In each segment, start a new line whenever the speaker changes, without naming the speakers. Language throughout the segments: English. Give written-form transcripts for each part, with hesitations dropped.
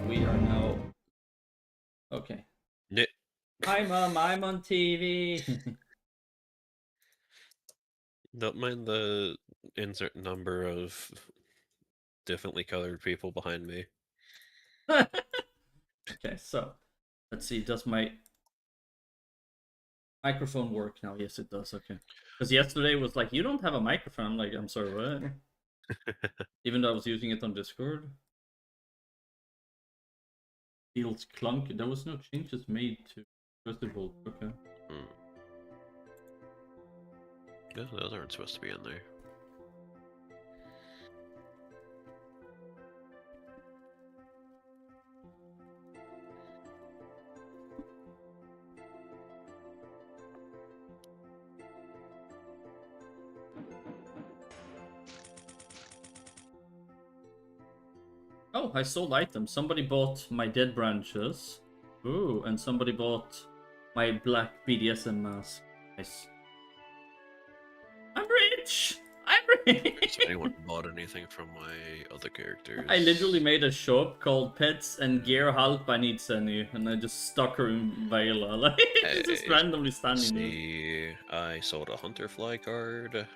We are now... Okay.
Yeah.
Hi, Mom, I'm on TV.
Don't mind the insert number of differently colored people behind me.
Okay, so let's see. Does my microphone work now? Yes, it does. Okay. Because yesterday was like, you don't have a microphone. I'm like, I'm sorry, what? Even though I was using it on Discord. Feels clunky. There was no changes made to Festival. Okay.
Hmm. Yeah, those aren't supposed to be in there.
Oh, I sold items. Somebody bought my dead branches. Ooh, and somebody bought my black BDSM mask. Nice. I'm rich! I'm
Has
rich!
anyone bought anything from my other characters?
I literally made a shop called Pets and Gear Halp I Need Senny, and I just stuck her in Vela. Like, she's just randomly standing there.
See, I sold a Hunterfly card,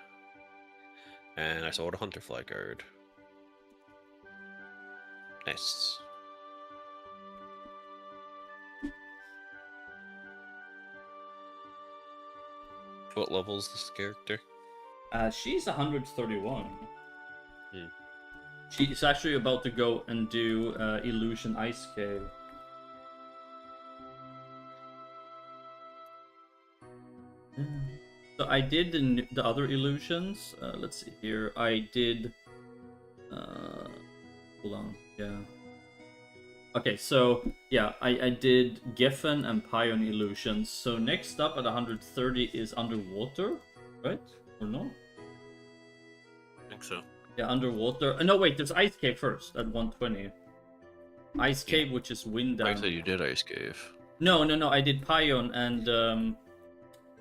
and I sold a Hunterfly card. Nice. What level is this character?
She's 131.
Hmm.
She's actually about to go and do Illusion Ice Cave. So I did the other illusions. Let's see here. I did. Hold on. Yeah. Okay, so yeah, I did Geffen and Pion illusions. So next up at 130 is Underwater, right? Or no?
I think so.
Yeah, Underwater. No, wait, there's Ice Cave first at 120. Ice Cave, which is wind
I
down.
said you did Ice Cave.
No, I did Pion and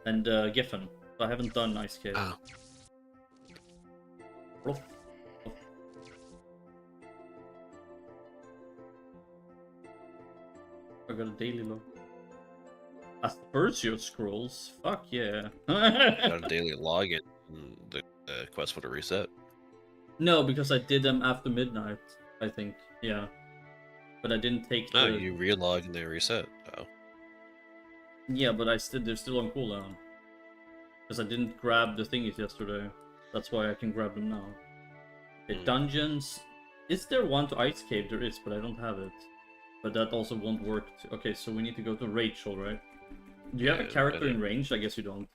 Geffen. So I haven't done Ice Cave.
Ah.
Bluff. I got a daily log. Aspergio scrolls? Fuck yeah.
Got a daily login. The quest would have reset.
No, because I did them after midnight, I think. Yeah. But I didn't take
No, you relog and they reset. Oh.
Yeah, but they're still on cooldown. Because I didn't grab the thingies yesterday. That's why I can grab them now. Okay, dungeons. Is there one to Ice Cave? There is, but I don't have it. But that also won't work. Okay, so we need to go to Rachel, right? Do you have a character in range? I guess you don't.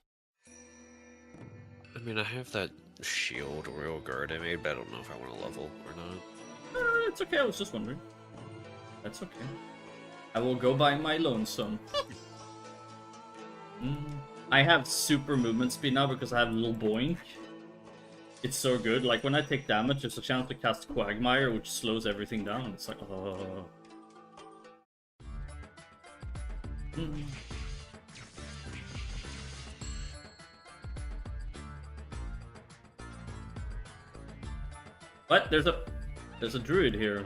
I mean, I have that shield royal guard I made, but I don't know if I want to level or not.
It's okay, I was just wondering. That's okay. I will go by my lonesome. I have super movement speed now because I have a little boink. It's so good. Like, when I take damage, there's a chance to cast Quagmire, which slows everything down. It's like, oh. What? There's a druid here.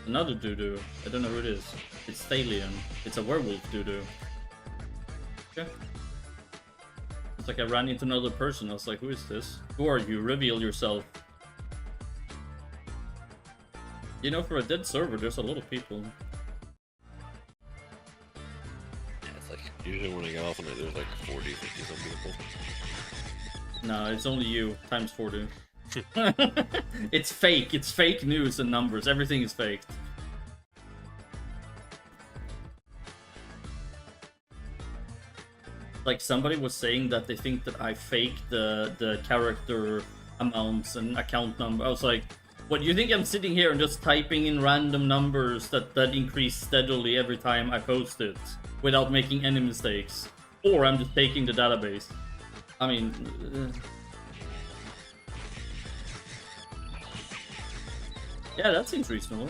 Another doo-doo. I don't know who it is. It's Thalion. It's a werewolf doo-doo. Okay. It's like I ran into another person. I was like, who is this? Who are you? Reveal yourself. You know, for a dead server, there's a lot of people.
Yeah, it's like, usually when I get off on it, there's like 40, 50 some people.
No, it's only you, times 40. It's fake. It's fake news and numbers. Everything is faked. Like, somebody was saying that they think that I faked the character amounts and account number. I was like, what, do you think I'm sitting here and just typing in random numbers that increase steadily every time I post it without making any mistakes? Or I'm just taking the database? I mean... Yeah, that seems reasonable.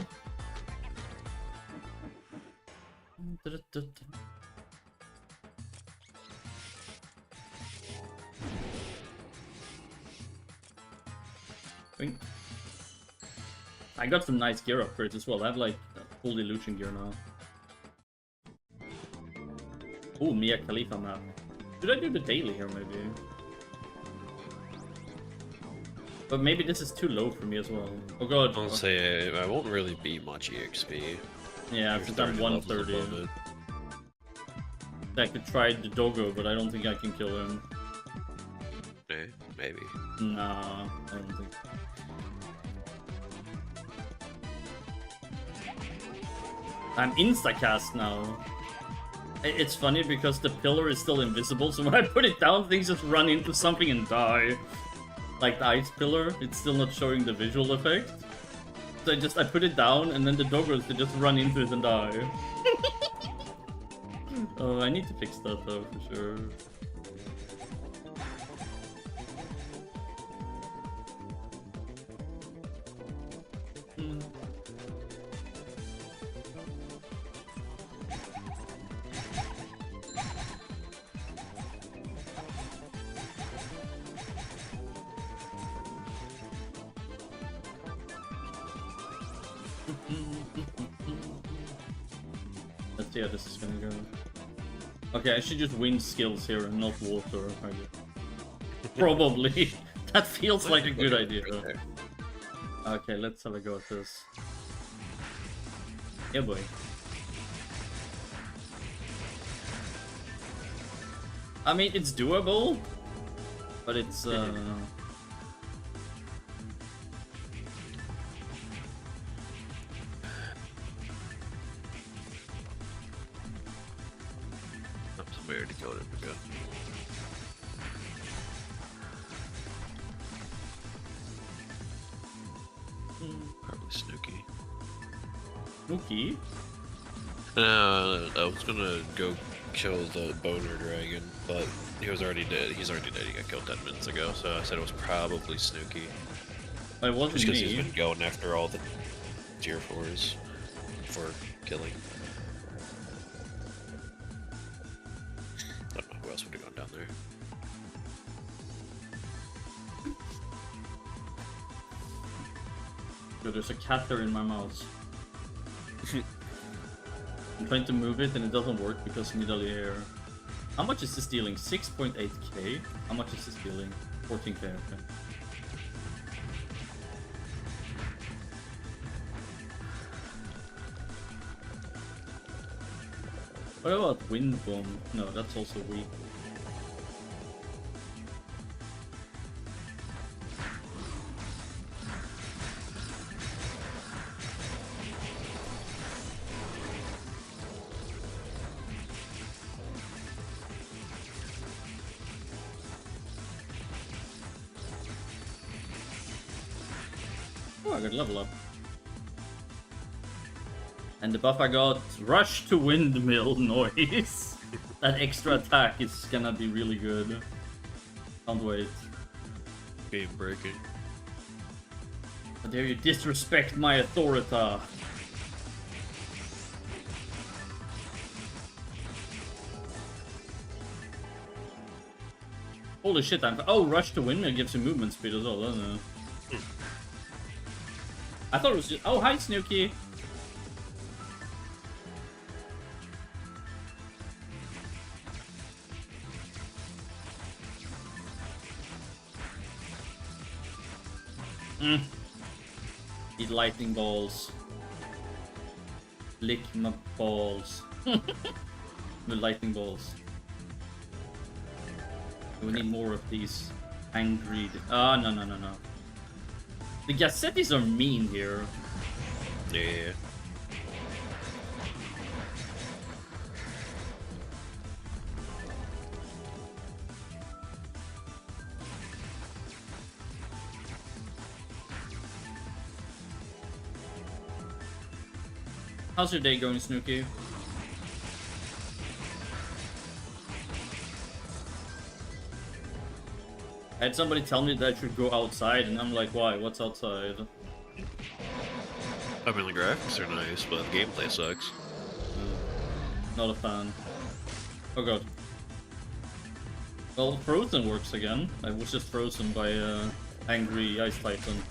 I got some nice gear upgrades as well. I have like full illusion gear now. Ooh, Mia Khalifa map. Should I do the daily here, maybe? But maybe this is too low for me as well. Oh god.
I'll say I won't really be much EXP.
Yeah, because I'm 130. I could try the doggo, but I don't think I can kill him.
Yeah, maybe.
Nah, I don't think. I'm instacast now. It's funny because the pillar is still invisible, so when I put it down, things just run into something and die. Like the ice pillar, it's still not showing the visual effect. So I put it down, and then the doggos, they just run into it and die. Oh, I need to fix that though, for sure. Let's see how this is gonna go. Okay, I should just wind skills here and not water. Probably. That feels like a good idea. Okay, let's have a go at this. Yeah, boy. I mean, it's doable, but it's
We already killed it, we're good. Probably Snooky.
Snooky?
I was gonna go kill the boner dragon, but he was already dead. He's already dead. He got killed 10 minutes ago, so I said it was probably Snooky.
It wasn't
just because
me.
he's been going after all the tier 4s for killing. I don't know who else would have gone down there.
Yo, there's a cat there in my mouse. I'm trying to move it and it doesn't work because middle air. How much is this dealing? 6.8k? How much is this dealing? 14k, okay. What about wind bomb? No, that's also weak. Oh, I got level up. And the buff I got, rush to windmill noise. That extra attack is gonna be really good. Can't wait.
Game breaking.
How dare you disrespect my authority? Holy shit, oh, rush to windmill gives you movement speed as well, doesn't it? I thought it was just... Oh, hi, Snooky! Eat lightning balls. Lick my balls. The lightning balls. We need more of these angry... Oh, no. The Gassettis are mean here.
Yeah.
How's your day going, Snooky? I had somebody tell me that I should go outside, and I'm like, why? What's outside?
I mean, the graphics are nice, but the gameplay sucks.
Not a fan. Oh god. Well, Frozen works again. I was just frozen by angry Ice Titan.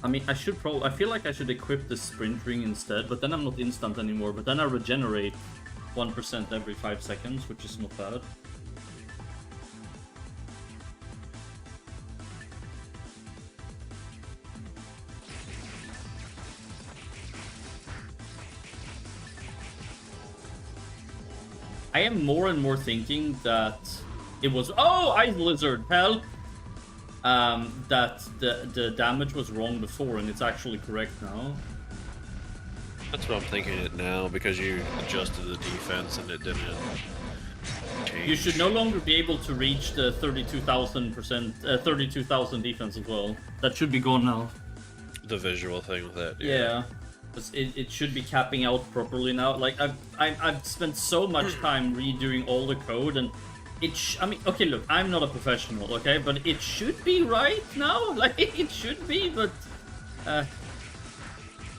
I mean, I feel like I should equip the sprint ring instead, but then I'm not instant anymore. But then I regenerate 1% every 5 seconds, which is not bad. I am more and more thinking that it was Ice Lizard, help! That the damage was wrong before and it's actually correct now.
That's what I'm thinking it now, because you adjusted the defense and it didn't change.
You should no longer be able to reach the 32,000%, 32,000 defense as well. That should be gone now.
The visual thing with that,
yeah. It should be capping out properly now. Like I've spent so much time redoing all the code, and I mean, okay, look, I'm not a professional, okay, but it should be right now. Like it should be, but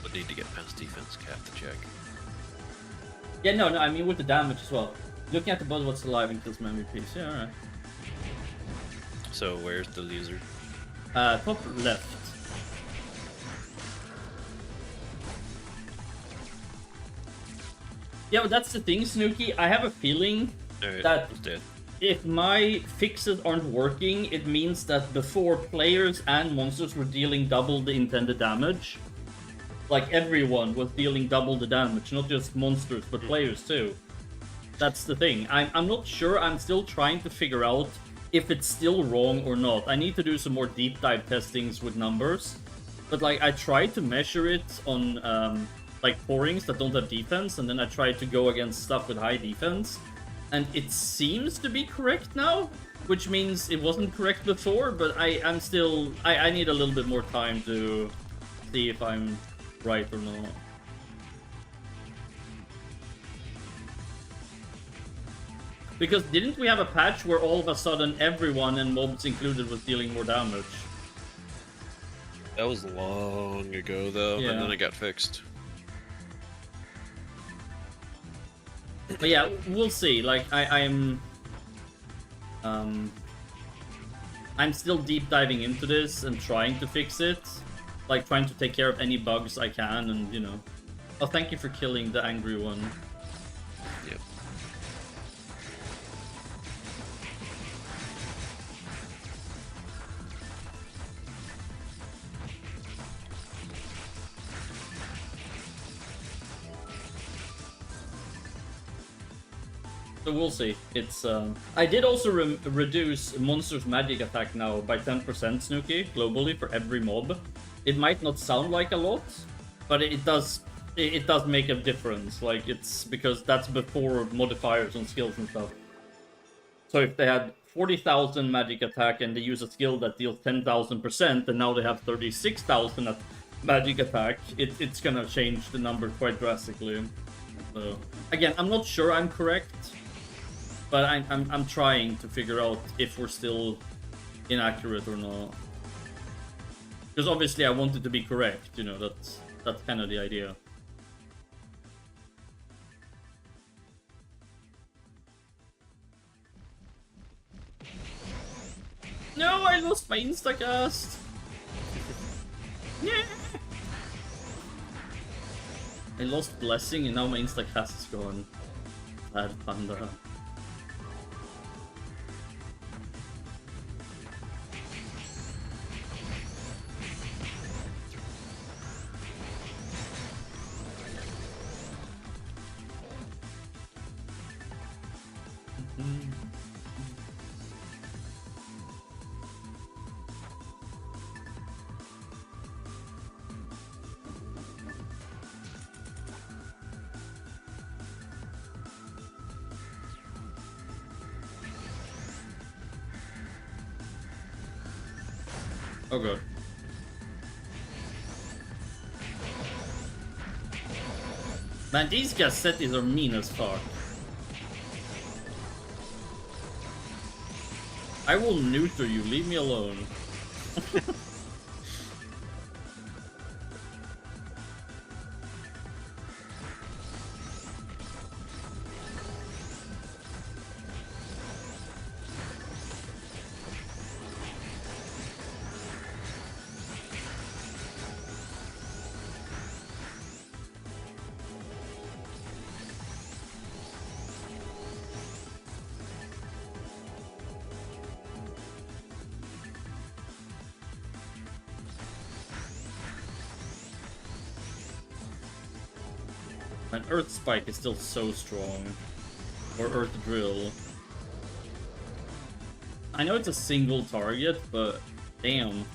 would need to get Pence defense cap to check.
Yeah, no, I mean with the damage as well. Looking at the buzz, what's alive and kills my MVPs. Yeah, alright.
So where's the lizard?
Top left. Yeah, but that's the thing, Snooky. I have a feeling that if my fixes aren't working, it means that before players and monsters were dealing double the intended damage. Like everyone was dealing double the damage, not just monsters, but players too. That's the thing. I'm not sure. I'm still trying to figure out if it's still wrong or not. I need to do some more deep dive testings with numbers. But like I tried to measure it on like pourings that don't have defense, and then I tried to go against stuff with high defense, and it seems to be correct now, which means it wasn't correct before, but I'm still... I need a little bit more time to see if I'm right or not. Because didn't we have a patch where all of a sudden everyone, and mobs included, was dealing more damage?
That was long ago though,
yeah.
And then it got fixed.
But yeah, we'll see. Like I'm still deep diving into this and trying to fix it. Like trying to take care of any bugs I can, and you know. Oh, thank you for killing the angry one.
Yep.
So we'll see. It's I did also reduce monsters' magic attack now by 10%, Snooky, globally for every mob. It might not sound like a lot, but it does make a difference. Like it's because that's before modifiers on skills and stuff. So if they had 40,000 magic attack and they use a skill that deals 10,000%, and now they have 36,000 at magic attack, it's gonna change the number quite drastically. So again, I'm not sure I'm correct. But I'm trying to figure out if we're still inaccurate or not. Because obviously I want it to be correct, you know, that's kind of the idea. No, I lost my instacast! Yeah! I lost blessing and now my instacast is gone. Bad panda. Oh god. Man, these Gassettis are mean as fuck. I will neuter you, leave me alone. And Earth Spike is still so strong. Or Earth Drill. I know it's a single target, but damn.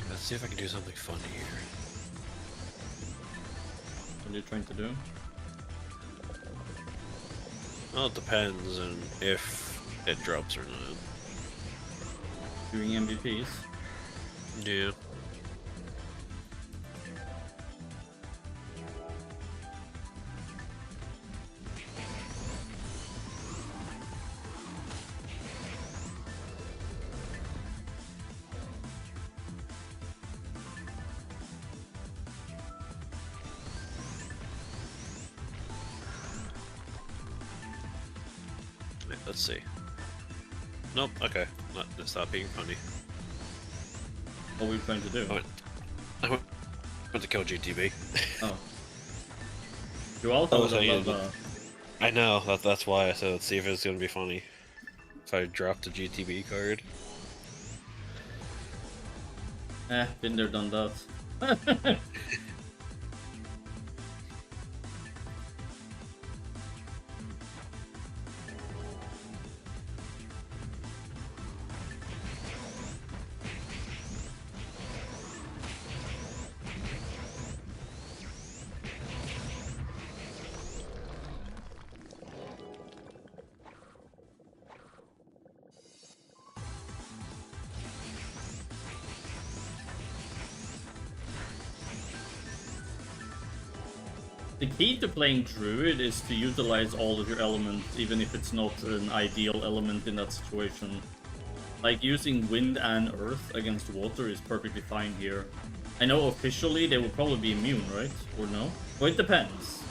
Let's see if I can do something funny here.
What are you trying to do?
Well, it depends on if it drops or not.
Doing MVPs?
Yeah. Wait, let's see. Nope, okay. Let's stop being funny.
What were you trying to do?
I went to kill GTB.
Oh. You also
Oh, so you
love,
I know, that's why I said let's see if it's gonna be funny. If I drop the GTB card.
been there, done that. The key to playing Druid is to utilize all of your elements, even if it's not an ideal element in that situation. Like, using Wind and Earth against Water is perfectly fine here. I know officially they will probably be immune, right? Or no? Well, it depends.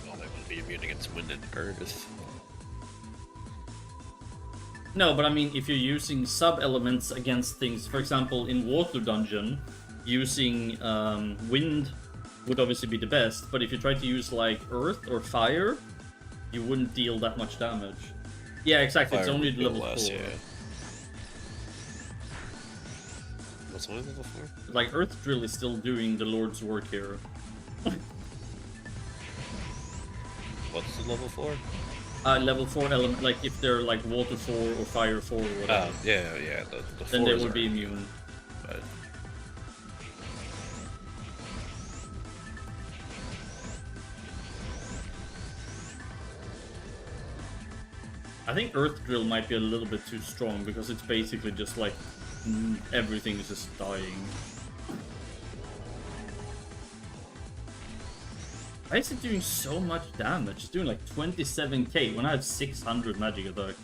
Well, they won't be immune against Wind and Earth.
No, but I mean, if you're using sub-elements against things, for example, in Water Dungeon, using Wind would obviously be the best, but if you try to use, like, Earth or Fire, you wouldn't deal that much damage. Yeah, exactly,
Fire
it's only
would deal
level
less,
4.
yeah. What's only level 4?
Like, Earth Drill is still doing the Lord's work here.
What's the level 4?
Level 4 element, like, if they're, like, Water 4 or Fire 4 or whatever.
Yeah, the
Then they
4s
would be
are-
immune.
But
I think Earth Drill might be a little bit too strong, because it's basically just, like, everything is just dying. Why is it doing so much damage? It's doing, like, 27k when I have 600 magic attack.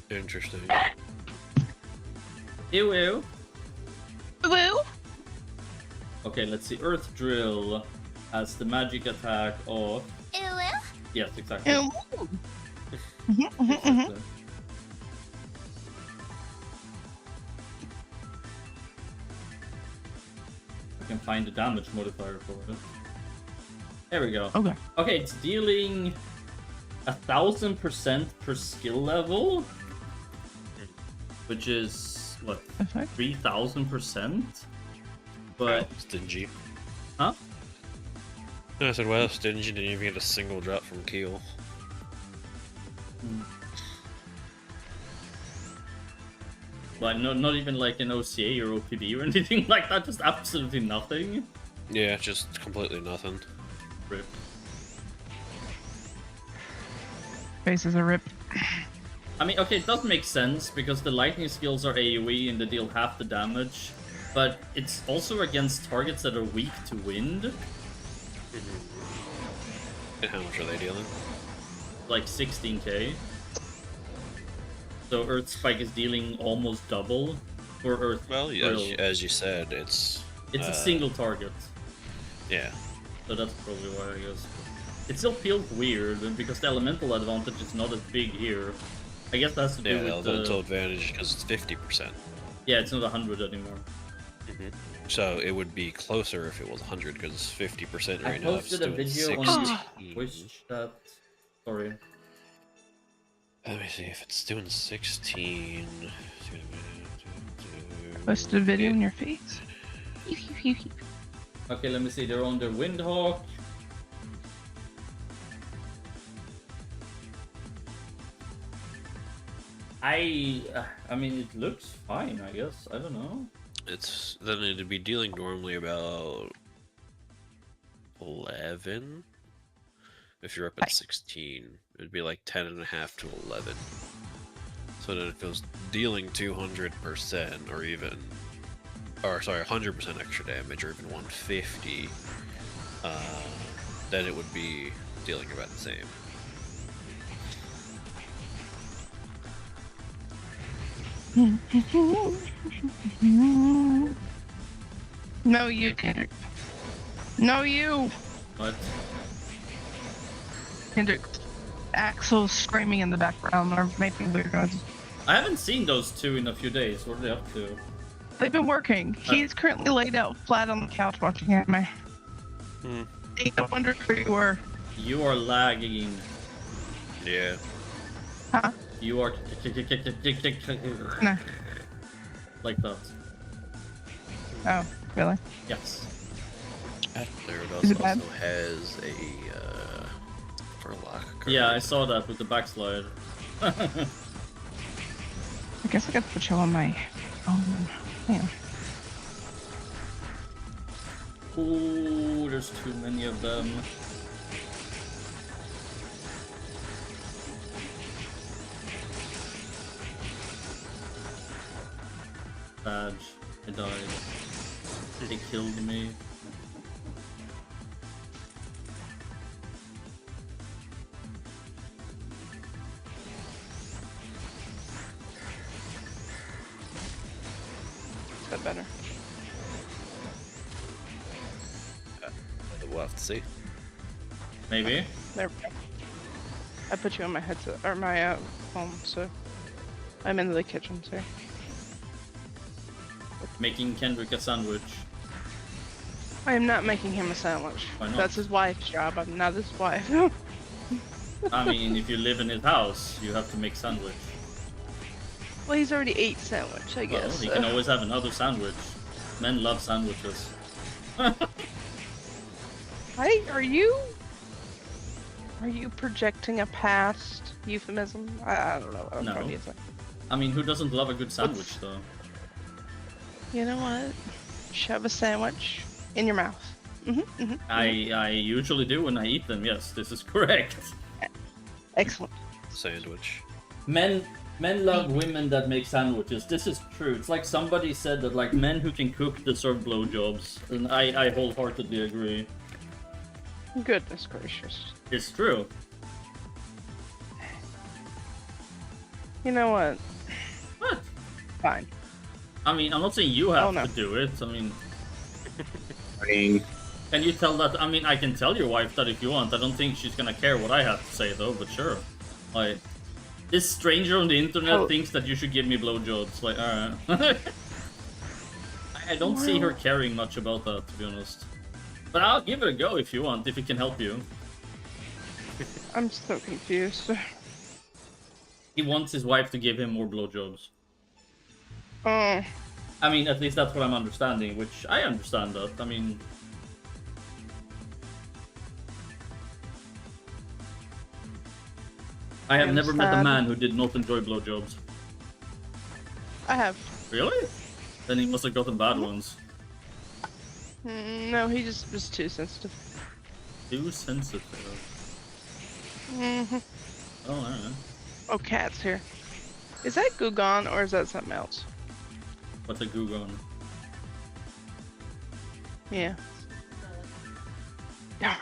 interesting.
Ew, ew.
Woo!
Okay, let's see. Earth Drill has the magic attack of... Yes, exactly. Exactly. I can find the damage modifier for it. There we go.
Okay.
Okay, it's dealing 1000% per skill level, which is what,
Okay.
3000%. But
Stingy.
huh?
No, I said, well, Stingy didn't even get a single drop from Keel.
Like, no, not even like an OCA or OPB or anything like that. Just absolutely nothing.
Yeah, just completely nothing.
Rip.
Face is a rip.
I mean, okay, it does make sense because the lightning skills are AoE and they deal half the damage, but it's also against targets that are weak to wind,
And how much are they dealing?
like 16k. So Earth Spike is dealing almost double for Earth
Well,
Drill.
as you said, it's
It's a single target.
Yeah.
So that's probably why, I guess. It still feels weird, because the elemental advantage is not as big here. I guess that has to do
Yeah, the
with
elemental advantage because it's 50%.
Yeah, it's not 100 anymore.
So it would be closer if it was 100 because 50%
I
right now. It's
posted a
doing
video on
16.
Twitch that... Sorry.
Let me see if it's doing 16.
Posted a video in your face.
Okay, let me see. They're on their Windhawk. I mean, it looks fine, I guess. I don't know.
It's then it'd be dealing normally about 11. If you're up at 16, it'd be like 10.5 to 11. So then if it was dealing 200% or even, or sorry, 100% extra damage or even 150, then it would be dealing about the same.
No, you, Kendrick. No, you.
What?
Kendrick. Axel's screaming in the background or making weird noises.
I haven't seen those two in a few days. What are they up to?
They've been working. He's currently laid out flat on the couch watching anime. I wonder where you were.
You are lagging.
Yeah.
Huh?
You are
No.
like that.
Oh, really?
Yes.
There it
Is it
also
bad?
has a Furlock card.
Yeah, I saw that with the backslide.
I guess I got to put you on my phone. Yeah.
Ooh, there's too many of them. Badge. I died. They killed me.
Is that better?
We'll have to see.
Maybe.
There we go. I put you on my headset, or my phone, so I'm in the kitchen, sir.
Making Kendrick a sandwich.
I am not making him a sandwich.
Why not?
That's his wife's job. I'm not his wife.
I mean, if you live in his house, you have to make sandwich.
Well, he's already ate sandwich, I
Well,
guess.
he can always have another sandwich. Men love sandwiches.
Are you projecting a past euphemism? I don't know what I'm
No.
trying to say.
I mean, who doesn't love a good sandwich, though?
You know what? Shove a sandwich in your mouth.
I usually do when I eat them, yes, this is correct.
Excellent.
Sandwich.
Men love women that make sandwiches. This is true. It's like somebody said that like men who can cook deserve blowjobs, and I wholeheartedly agree.
Goodness gracious.
It's true.
You know what?
What?
Fine.
I mean, I'm not saying you have
Oh, no.
to do it. I mean,
Ring.
can you tell that? I mean, I can tell your wife that if you want. I don't think she's gonna care what I have to say though, but sure. Like, this stranger on the internet
Oh.
thinks that you should give me blowjobs. Like, alright. I don't see her caring much about that, to be honest. But I'll give it a go if you want, if it can help you.
I'm so confused.
He wants his wife to give him more blowjobs.
Oh,
I mean, at least that's what I'm understanding, which I understand that. I mean... I have never met a
understand.
man who did not enjoy blowjobs.
I have.
Really? Then he must have gotten bad ones.
No, he just was too sensitive.
Too sensitive.
Mm-hmm.
Oh, alright.
Oh, cat's here. Is that Gugon or is that something else?
What's a Gugon?
Yeah. Darn.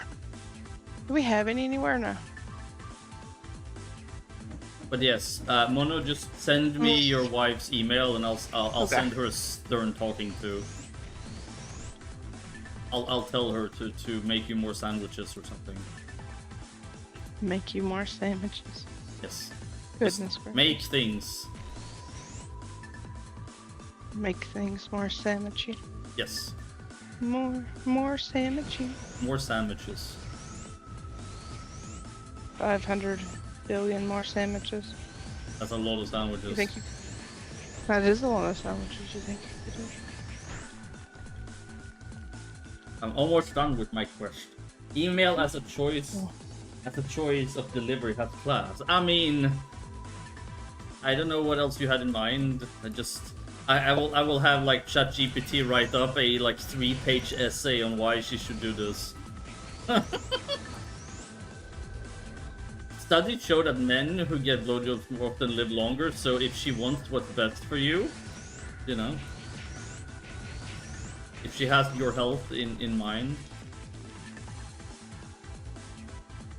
Do we have any anywhere now?
But yes, Mono, just send me your wife's email and I'll
Okay.
send her a stern talking to. I'll tell her to make you more sandwiches or something.
Make you more sandwiches.
Yes.
Goodness gracious.
Make things.
Make things more sandwichy.
Yes.
More sandwichy.
More sandwiches.
500 billion more sandwiches.
That's a lot of sandwiches.
You think you... That is a lot of sandwiches, you think you could do?
I'm almost done with my quest. Email as a choice.
Oh.
As a choice of delivery has class. I mean, I don't know what else you had in mind. I will have like ChatGPT write up a like 3-page essay on why she should do this. Studies show that men who get blowjobs more often live longer, so if she wants what's best for you, you know, if she has your health in mind.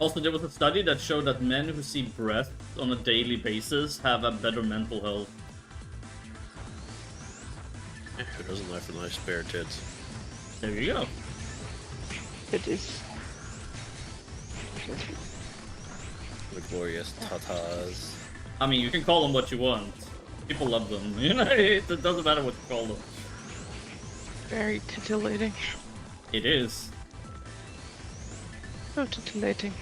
Also, there was a study that showed that men who see breasts on a daily basis have a better mental health.
Who doesn't like a nice pair of tits?
There you go.
It is.
The glorious tatas.
I mean, you can call them what you want. People love them. You know, it doesn't matter what you call them.
Very titillating.
It is.
So titillating.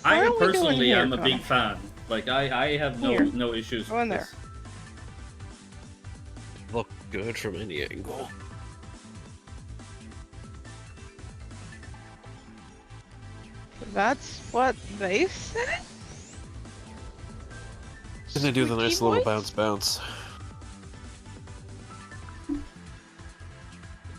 I
Where are we going
personally
here,
am a big
Connor?
fan. Like, I have
Here.
no issues
Go in
with
there.
this.
Look good from any angle.
That's what they said?
And they do the nice little
Squeaky
bounce.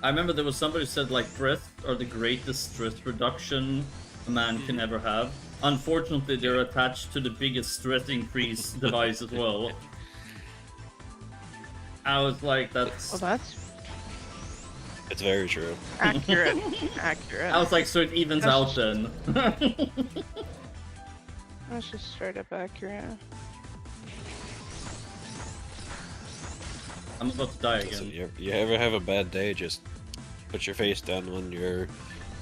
I remember there was somebody who said, like, breasts are the greatest stress reduction a man can ever have. Unfortunately, they're attached to the biggest stress increase device as well. I was like, that's...
Well, that's
It's very true.
accurate. Accurate.
I was like, so it evens
That's
out
just-
then.
That's just straight up accurate.
I'm about to die
Listen,
again.
you ever have a bad day, just put your face down on your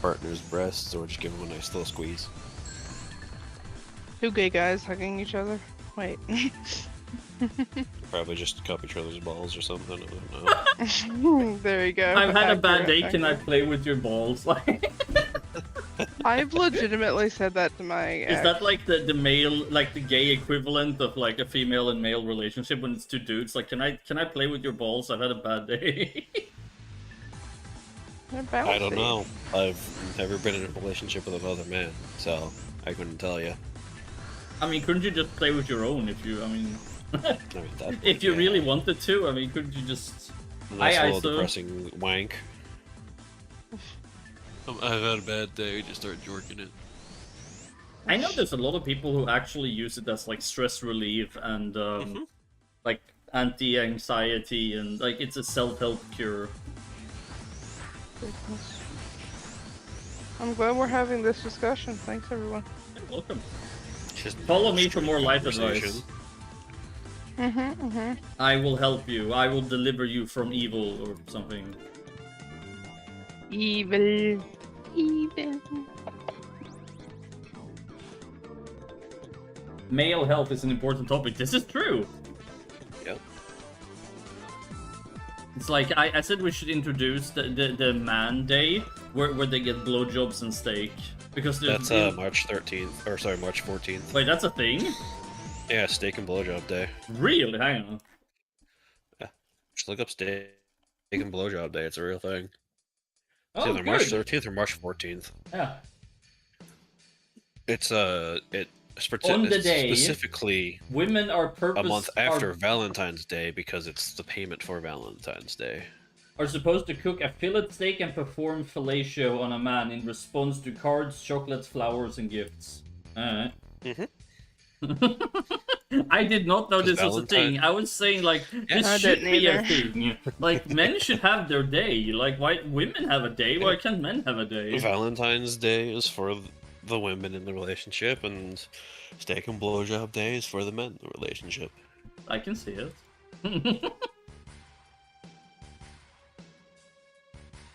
partner's breasts or just give them a nice little squeeze.
Two gay guys hugging each other. Wait.
Probably just cup each other's balls or something, I don't know.
There you go.
I've had a bad day,
Accurate,
can I
accurate.
play with your balls? Like,
I've legitimately said that to my
is
ex.
that like the male, like the gay equivalent of like a female and male relationship when it's two dudes? Like, can I play with your balls? I've had a bad day.
They're
I don't
bouncy.
know. I've never been in a relationship with another man, so I couldn't tell you.
I mean, couldn't you just play with your own if you, I mean,
I mean, that
if you
yeah.
really wanted to? I mean, couldn't you just...
A nice
Aye,
little
so-
depressing wank. I've had a bad day, just start jorking it.
I know there's a lot of people who actually use it as like stress relief and like anti-anxiety and like it's a self-help cure.
Goodness. I'm glad we're having this discussion. Thanks, everyone.
You're welcome.
Just
Follow me for
straight
more life
conversation.
advice. I will help you. I will deliver you from evil or something.
Evil. Evil.
Male health is an important topic. This is true.
Yep.
It's like I said we should introduce the man day where they get blowjobs and steak because there's
That's March 13th, or sorry, March 14th.
Wait, that's a thing?
Yeah, steak and blowjob day.
Really? Hang on.
Just look up steak and blowjob day. It's a real thing. It's
Oh,
either March
good.
13th or March 14th.
Yeah.
It's
On the day,
specifically
women are
a month after Valentine's Day because it's the payment for Valentine's Day.
are supposed to cook a fillet steak and perform fellatio on a man in response to cards, chocolates, flowers, and gifts. Alright. I did not know this was a thing. I was saying, like, this
I
should
didn't
be a
either.
thing. Like, men should have their day. Like, why women have a day? Why can't men have a day?
Valentine's Day is for the women in the relationship and steak and blowjob days for the men in the relationship.
I can see it.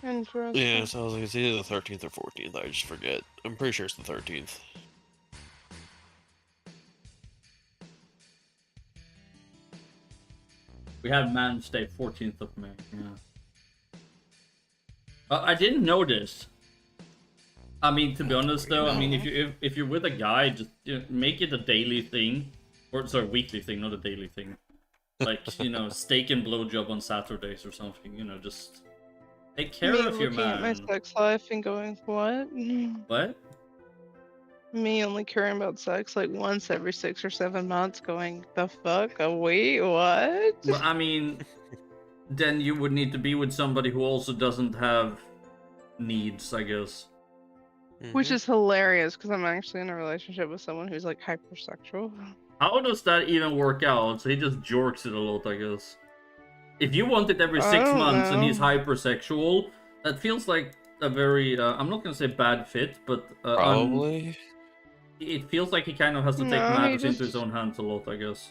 Interesting.
Yeah, so I was like, it's either the 13th or 14th. I just forget. I'm pretty sure it's the 13th.
We have Man's Day, 14th of May. Yeah. I didn't know this. I mean, to be honest, though, I mean, if you're with a guy, just make it a daily thing, or sorry, weekly thing, not a daily thing. Like, you know, steak and blowjob on Saturdays or something. You know, just take care
Me
of your
looking at my
man.
sex life and going, what?
What?
Me only caring about sex like once every 6 or 7 months, going, the fuck? Oh, wait, what?
Well, I mean, then you would need to be with somebody who also doesn't have needs, I guess.
Which is hilarious because I'm actually in a relationship with someone who's like hypersexual.
How does that even work out? So he just jorks it a lot, I guess. If you want it every
I
6
don't
months and he's
know.
hypersexual, that feels like a very, I'm not gonna say bad fit, but
Probably.
it feels like he kind of has to take
No, he
matters into
just-
his own hands a lot, I guess.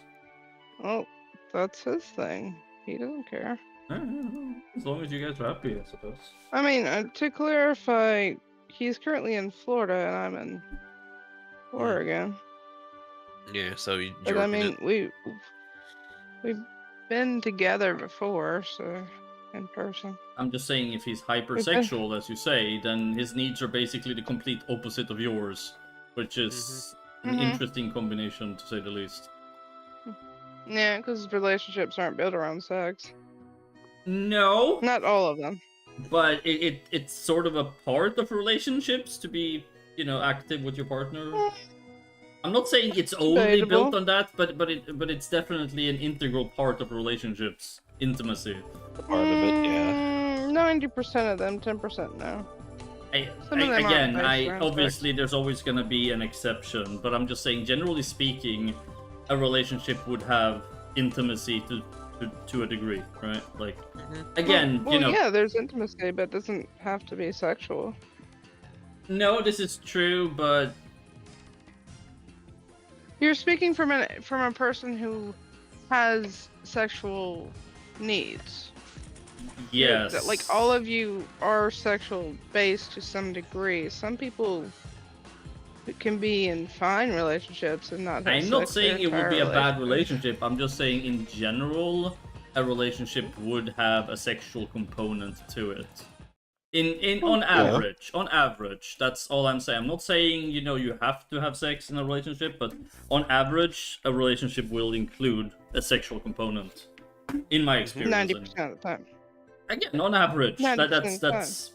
Oh, that's his thing. He doesn't care.
As long as you guys are happy, I suppose.
I mean, to clarify, he's currently in Florida and I'm in Oregon.
Yeah, so you
But I
jorking
mean,
it.
we've been together before, so in person.
I'm just saying, if he's hypersexual, as you say, then his needs are basically the complete opposite of yours, which is an interesting combination, to say the least.
Yeah, because relationships aren't built around sex.
No,
Not all of them.
but it's sort of a part of relationships to be, you know, active with your partner. I'm not saying it's only
Debatable.
built on that, but it's definitely an integral part of relationships. Intimacy.
Part of it, yeah.
90% of them, 10% no. Some of them aren't
Again,
based around
obviously there's always gonna be an exception, but I'm just saying, generally speaking, a relationship would have intimacy to a degree, right? Like, again,
Well,
you know.
yeah, there's intimacy, but it doesn't have to be sexual.
No, this is true, but
You're speaking from a person who has sexual needs.
yes.
Like all of you are sexual based to some degree. Some people can be in fine relationships and not have
I'm not
sex their
saying it would
entire
be a bad relationship. I'm just saying, in general, a relationship would have a sexual component to it. On average, that's all I'm saying. I'm not saying, you know, you have to have sex in a relationship, but on average, a relationship will include a sexual component. In my experience,
90% of the time.
again, on average,
90%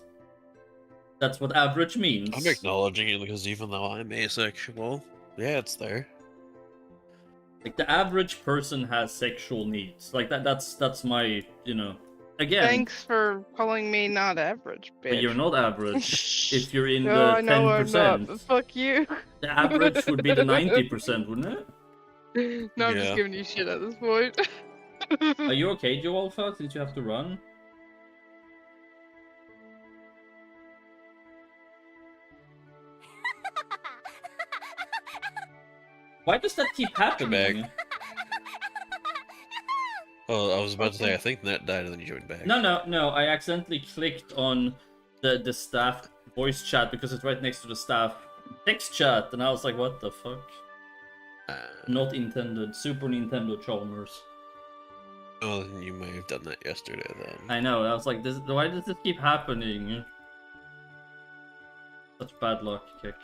that's what average means.
I'm acknowledging it because even though I'm asexual, yeah, it's there.
Like, the average person has sexual needs. Like, that's my, you know. Again,
Thanks for calling me not average, bitch.
but you're not average. If you're in
No,
the
I know I'm not,
10%,
but fuck you.
the average would be the 90%, wouldn't it?
No, I'm just
Yeah.
giving you shit at this point.
Are you okay, Joe Alpha, since you have to run? Why does that keep happening?
Back. Oh, I was about to say, I think Net died and then you joined back.
No, I accidentally clicked on the staff voice chat because it's right next to the staff text chat, and I was like, what the fuck? Not intended. Super Nintendo Chalmers.
Oh, then you may have done that yesterday then.
I know, I was like, why does this keep happening? Such bad luck, Kick.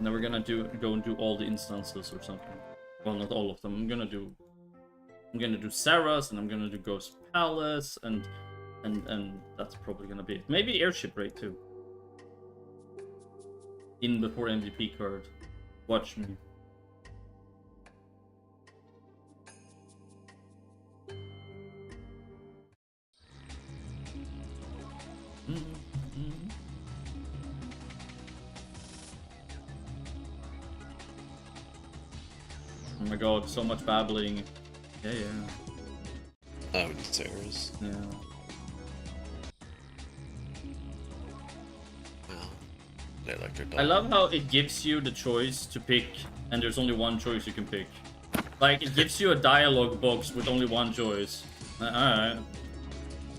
Now we're gonna go and do all the instances or something. Well, not all of them. I'm gonna do Sarah's, and I'm gonna do Ghost Palace, and that's probably gonna be it. Maybe Airship Raid too. In before MVP card. Watch me. Oh my god, so much babbling. Yeah, yeah.
Oh, it's Sarah's.
Yeah.
Well, they like their
I
dog.
love how it gives you the choice to pick, and there's only one choice you can pick. Like, it gives you a dialogue box with only one choice. Alright.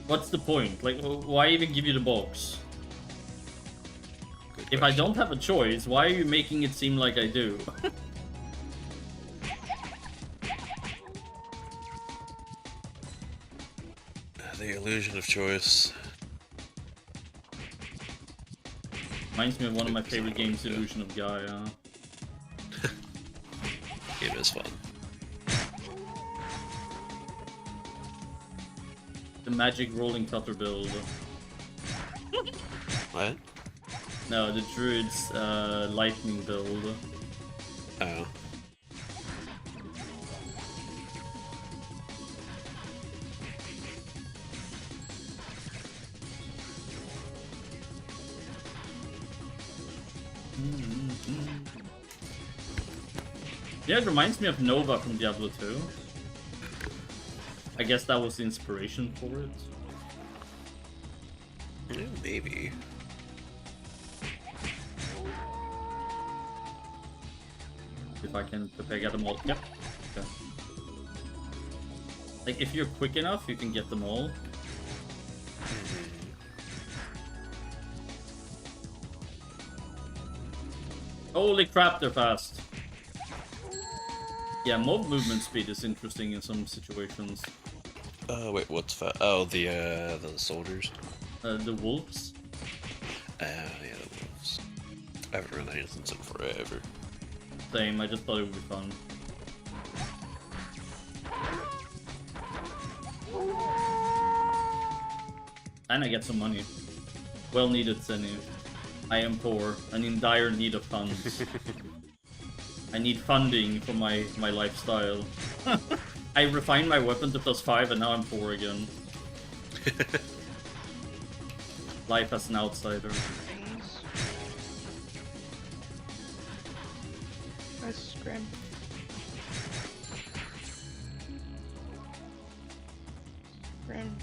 What's the point? Like, why even give you the box?
Good
If I
question.
don't have a choice, why are you making it seem like I do?
The illusion of choice.
Reminds me of one of my favorite games, Illusion of Gaia.
Game is fun.
The magic rolling cutter build.
What?
No, the Druid's lightning build.
Oh.
Yeah, it reminds me of Nova from Diablo 2. I guess that was the inspiration for it.
Yeah, maybe.
If I can, if I get them all. Yep. Okay. Like, if you're quick enough, you can get them all. Holy crap, they're fast. Yeah, mob movement speed is interesting in some situations.
Wait, what's oh, the soldiers?
The wolves.
Yeah, the wolves. I haven't run that instance in forever.
Same, I just thought it would be fun. And I get some money. Well needed, Zenny. I am poor and in dire need of funds. I need funding for my lifestyle. I refined my weapon to +5 and now I'm poor again. Life as an outsider.
Nice scrim. Scrim.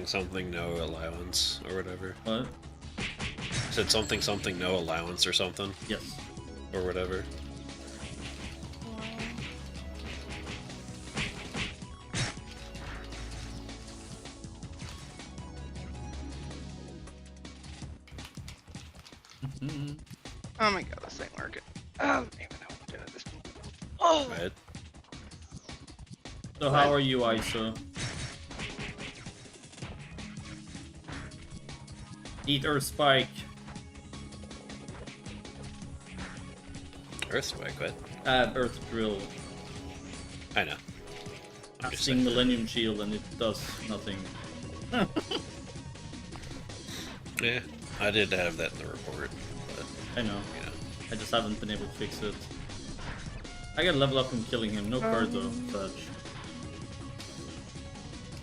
Something no allowance or whatever.
What?
I said something no allowance or something
Yes.
or whatever.
Oh my god, this ain't working. I don't even know what to do at this point. Oh!
Right?
So how are you, Isa? Eat Earth Spike.
Earthquake, what?
Earth Drill.
I know. I'm
I've
just
seen
saying.
Millennium Shield and it does nothing.
Yeah, I did have that in the report, but
I know.
you know.
I just haven't been able to fix it. I gotta level up from killing him. No card though, such.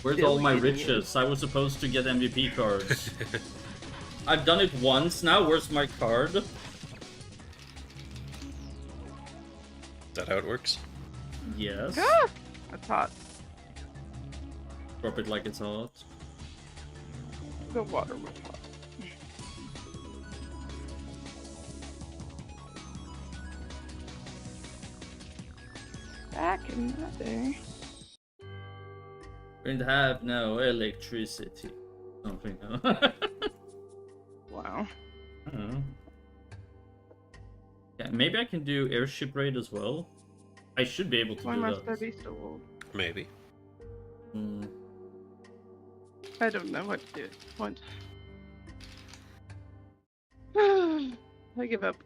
Where's all my riches? I was supposed to get MVP cards. I've done it once now, where's my card?
Is that how it works?
Yes.
Ah! That's hot.
Drop it like it's hot.
The water was hot. Back in that day.
We don't have no electricity. Something.
Wow.
I don't know. Yeah, maybe I can do airship raid as well. I should be able to
Why
do
must I
that.
be so old?
Maybe.
Hmm.
I don't know what to do at this point. I give up.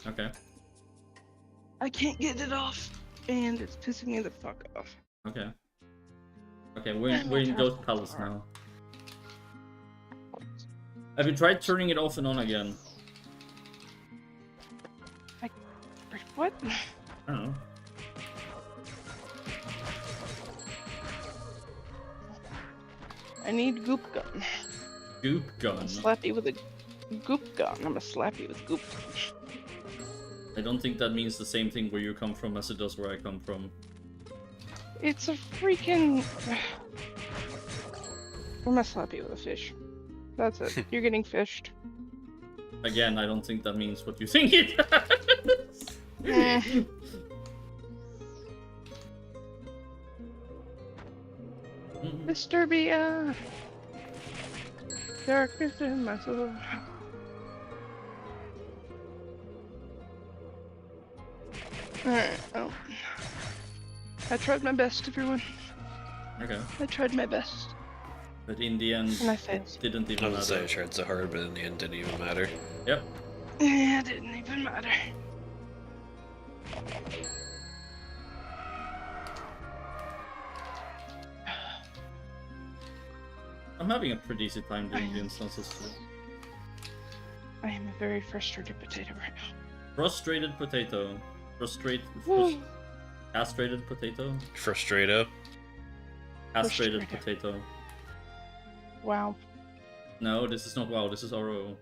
Okay.
I can't get it off, and it's pissing me the fuck off.
Okay. Okay, we're in Ghost Palace now. Have you tried turning it off and on again?
What?
I don't know.
I need goop gun.
Goop gun.
Slap you with a goop gun. I'm gonna slap you with goop gun.
I don't think that means the same thing where you come from as it does where I come from.
It's a freaking... I'm gonna slap you with a fish. That's it. You're getting fished.
Again, I don't think that means what you think it does.
Eh. Disturbia. Darkness in my soul. Alright, well. I tried my best, everyone.
Okay.
I tried my best.
But in the end,
And I failed.
didn't
I
even
would say I
matter.
tried so hard, but in the end, didn't even matter.
Yep.
Yeah, it didn't even matter.
I'm having a pretty easy time doing the instances too.
I am a very frustrated potato right now.
Frustrated potato.
Woo.
Castrated potato.
Frustrato.
Castrated
Frustrated.
potato.
Wow.
No, this is not WoW, this is RO.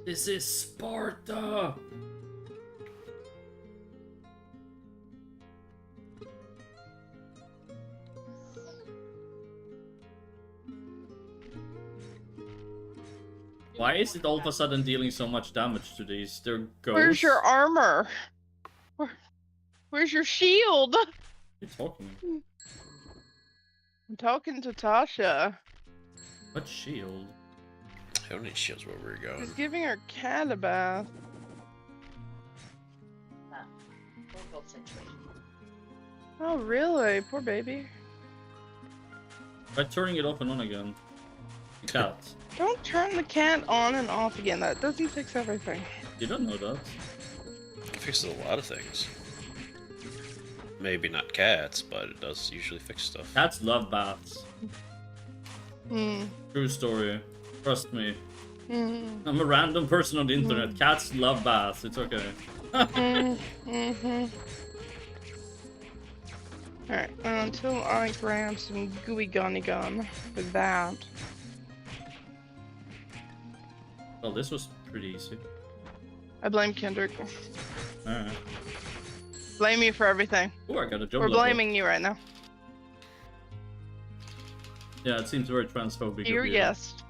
This is Sparta! Why is it all of a sudden dealing so much damage to these? They're ghosts.
Where's your armor? Where's your shield?
What are you talking?
I'm talking to Tasha.
What shield?
I don't need shields where we're going.
She's giving her cat a bath. Oh, really? Poor baby.
By turning it off and on again. The cat.
Don't turn the cat on and off again. That doesn't fix everything.
You don't know that.
It fixes a lot of things. Maybe not cats, but it does usually fix stuff.
Cats love baths.
Hmm.
True story. Trust me.
Hmm.
I'm a random person on the internet. Cats love baths. It's okay.
Mm-hmm. Alright, until I grab some gooey gunny gun for that.
Well, this was pretty easy.
I blame Kendrick.
Alright.
Blame you for everything.
Oh, I got a job
We're
level.
blaming you right now.
Yeah, it seems very transphobic.
Your
of you,
guest.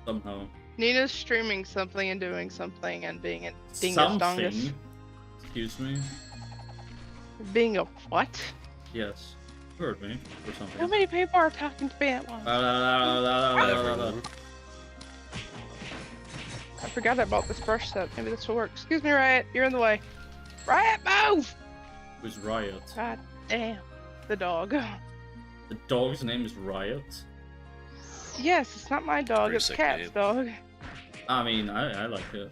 Somehow.
Nina's streaming something and doing something and being a dingus dongus.
Something. Excuse me.
Being a what?
Yes. You heard me. Or something.
How many people are talking to me at once?
Everyone.
I forgot about this brush set. Maybe this will work. Excuse me, Riot. You're in the way. Riot, move!
Who's Riot?
God damn. The dog.
The dog's name is Riot?
Yes, it's not my dog.
Pretty
It's
sick
Cat's
name.
dog.
I mean, I like it.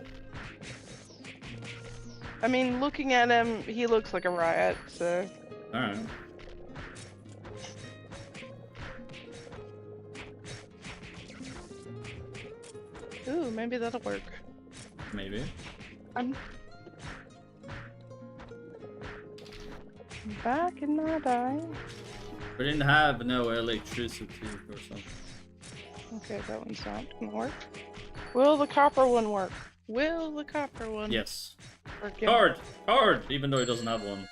I mean, looking at him, he looks like a Riot, so...
Alright.
Ooh, maybe that'll work.
Maybe.
I'm back in my day.
We didn't have no electricity or something.
Okay, that one's not gonna work. Will the copper one work? Will the copper one
Yes.
work?
Card! Card! Even though he doesn't have one.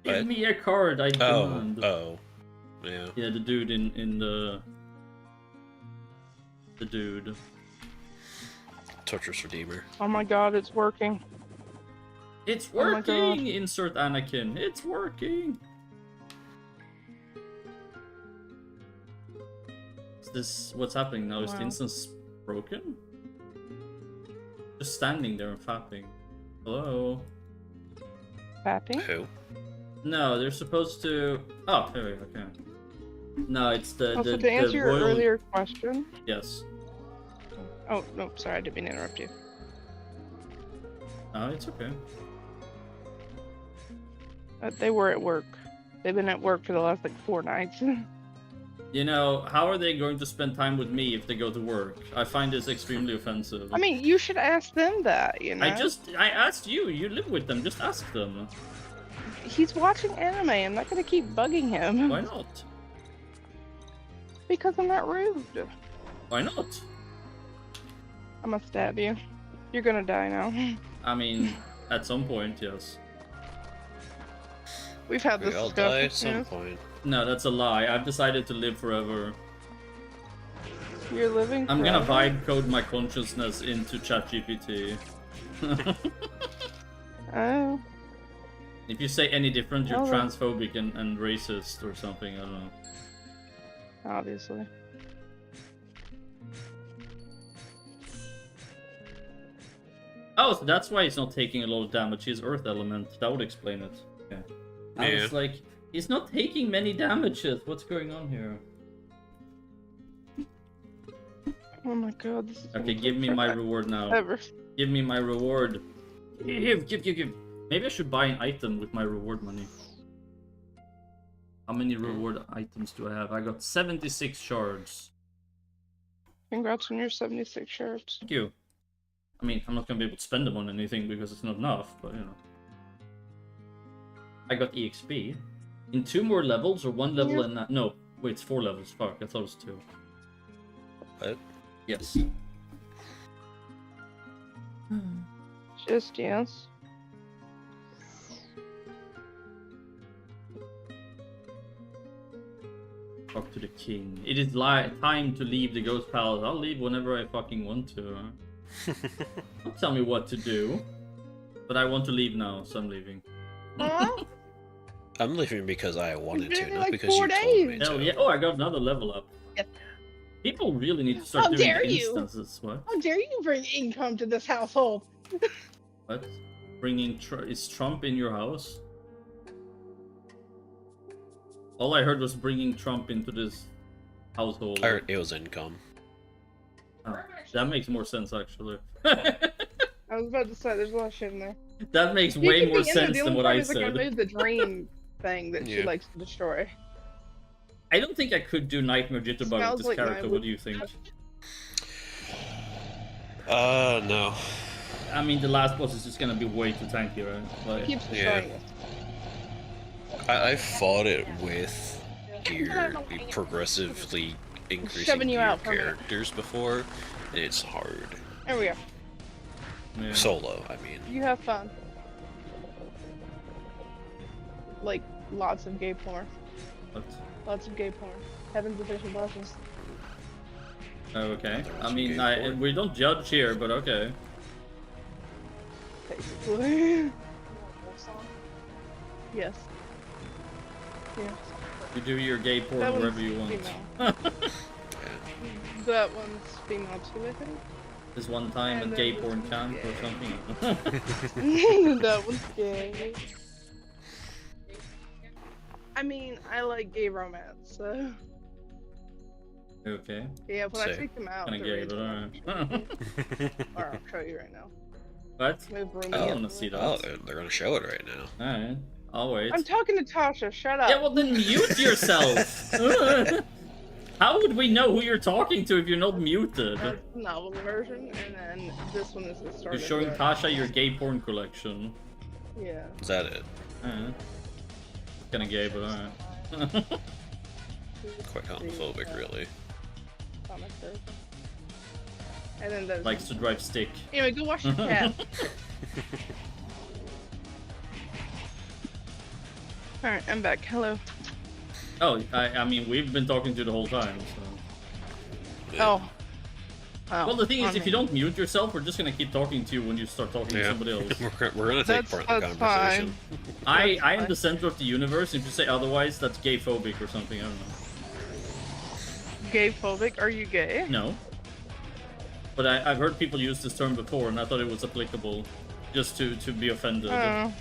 Give
What?
me a card, I
Oh,
demand.
oh. Yeah.
Yeah, the dude in the... The dude.
Torturous Redeemer.
Oh my god, it's working.
It's
Oh my God.
working! Insert Anakin. It's working! Is this... What's happening now? Is the
Wow.
instance broken? Just standing there and fapping. Hello?
Fapping?
Who?
No, they're supposed to... Oh, there we go, okay. No, it's the...
Also,
the
to answer
the
your
royal...
earlier question...
Yes.
Oh, no, sorry, I didn't mean to interrupt you.
No, it's okay.
They were at work. They've been at work for the last, like, 4 nights.
You know, how are they going to spend time with me if they go to work? I find this extremely offensive.
I mean, you should ask them that, you know?
I asked you, you live with them, just ask them.
He's watching anime. I'm not gonna keep bugging him.
Why not?
Because I'm not rude.
Why not?
I'm gonna stab you. You're gonna die now.
I mean, at some point, yes.
We've had
We
this
all die at
discussion.
some point.
No, that's a lie. I've decided to live forever.
You're living.
I'm gonna
forever?
vibe code my consciousness into ChatGPT.
Oh.
If you say any different, you're
Oh.
transphobic and racist or something. I don't know.
Obviously.
Oh, so that's why he's not taking a lot of damage. He's Earth Element. That would explain it. Yeah. I
Yeah.
was like, he's not taking many damages. What's going on here?
Oh my god. This is
Okay,
gonna
give
take
me my
forever.
reward now.
Ever.
Give me my reward. Give. Maybe I should buy an item with my reward money. How many reward items do I have? I got 76 shards.
Congrats on your 76 shirts.
Thank you. I mean, I'm not gonna be able to spend them on anything because it's not enough, but you know. I got EXP. In 2 more levels or 1 level
Yeah.
and that. No, wait, it's 4 levels. Fuck, I thought it was 2.
What?
Yes.
Just yes.
Talk to the king. It is time to leave the ghost palace. I'll leave whenever I fucking want to. Don't tell me what to do. But I want to leave now, so I'm leaving.
Huh?
I'm leaving because I wanted to,
been
not
like
because you
4
told me
Hell
to.
yeah. Oh, I got another level up.
Yep.
People really need to start
How
doing
dare you.
instances. What?
How dare you bring income to this household?
What? Bringing is Trump in your house? All I heard was bringing Trump into this household.
I heard it was income.
Oh, that makes more sense, actually.
I was about to say, there's a lot of shit in there.
That makes
You
way
can
more
be in there.
sense
The
than
only
what
part
I
is, like,
said.
remove the dream thing that she
Yeah.
likes to destroy.
I don't think I could do Nightmare Jitterbug with
Smells
this
like
character.
my
What do you think?
No.
I mean, the last boss is just gonna be way too tanky, right? Like,
Keeps
Yeah.
destroying us.
I fought it with gear, progressively increasing
Shoving you
gear
out for a minute.
characters before, and it's hard.
There we go.
yeah.
Solo, I mean.
You have fun. Like, lots of gay porn.
What?
Lots of gay porn. Heaven's official blushes.
Oh, okay.
There was
I
some
mean,
gay porn.
we don't judge here, but okay.
Basically. Yes. Yes.
You do your gay porn
That
wherever
one's
you want.
female. That one's female too, I think.
This one time
And
at
then
gay
this
porn
one's
camp or
gay.
something.
That one's gay. I mean, I like gay romance, so...
Okay.
Yeah, when I
Same.
take them out,
Kinda
they're
gay, but
really
alright.
Or I'll show you right now.
What?
Move room
I
Oh.
wanna see that.
Oh, they're gonna show it right now.
Alright. I'll wait.
I'm talking to Tasha, shut up.
Yeah, well then mute yourself! How would we know who you're talking to if you're not muted?
That's the novel version, and then this one is the start.
You're showing Tasha your gay porn collection.
Yeah.
Is that it?
Alright. Kinda gay, but alright.
Quite homophobic, really.
Comic version. And then there's...
Likes to drive stick.
Anyway, go wash your cat. Alright, I'm back. Hello.
Oh, I mean, we've been talking to the whole time, so...
Oh. Oh,
Well, the thing is,
on
if you
me.
don't mute yourself, we're just gonna keep talking to you when you start talking to
Yeah.
somebody else.
we're gonna take
That's-
part in the
that's
conversation.
I am
fine.
the center of the universe, and if you say otherwise, that's gay phobic or something, I don't know.
Gay phobic? Are you gay?
No. But I've heard people use this term before, and I thought it was applicable, just to be offended.
Oh.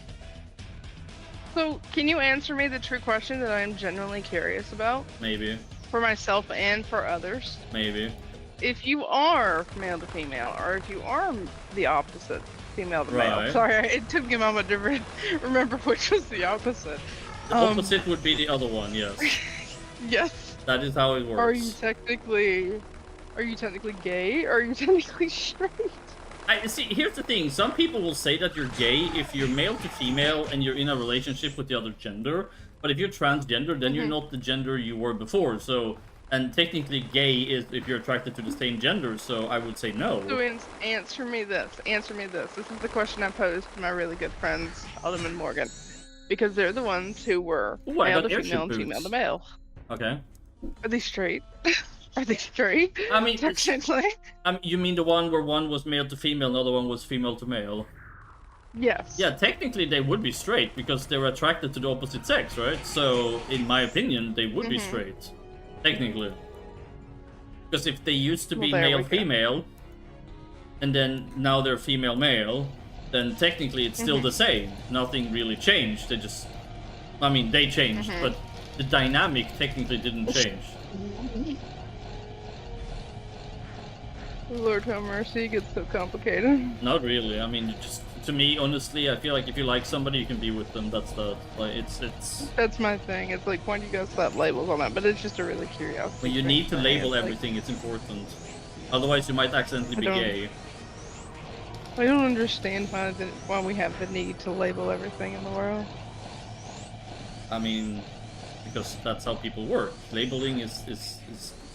So, can you answer me the true question that I am genuinely curious about?
Maybe.
For myself and for others?
Maybe.
If you are male to female, or if you are the opposite, female to male.
Right.
Sorry, it took me a moment to remember which was the opposite.
The opposite would be the other one, yes.
Yes.
That is how it works.
Are you technically gay? Or are you technically straight?
I see. Here's the thing: some people will say that you're gay if you're male to female and you're in a relationship with the other gender. But if you're transgender, then you're not the gender you were before. So, and technically, gay is if you're attracted to the same gender. So I would say no.
So answer me this. Answer me this. This is the question I posed to my really good friends, Autumn and Morgan, because they're the ones who were
Ooh, I
male
got
to
airship
female and female
boots.
to male.
Okay.
Are they straight? Are they straight?
I mean,
Technically.
you mean the one where one was male to female, and the other one was female to male?
Yes.
Yeah, technically they would be straight because they're attracted to the opposite sex, right? So, in my opinion, they would be straight. Technically. Because if they used to be
Well, there we go.
male-female, and then now they're female-male, then technically it's still the same. Nothing really changed. They just... I mean, they changed, but the dynamic technically didn't change.
Lord have mercy, it gets so complicated.
Not really. I mean, you just... To me, honestly, I feel like if you like somebody, you can be with them. That's the... Like, it's...
That's my thing. It's like, why do you guys slap labels on that? But it's just a really curiosity.
Well, you
thing
need to
for me.
label
It's like,
everything. It's important. Otherwise, you might accidentally be
I don't-
gay.
I don't understand why we have the need to label everything in the world.
I mean, because that's how people work. Labeling is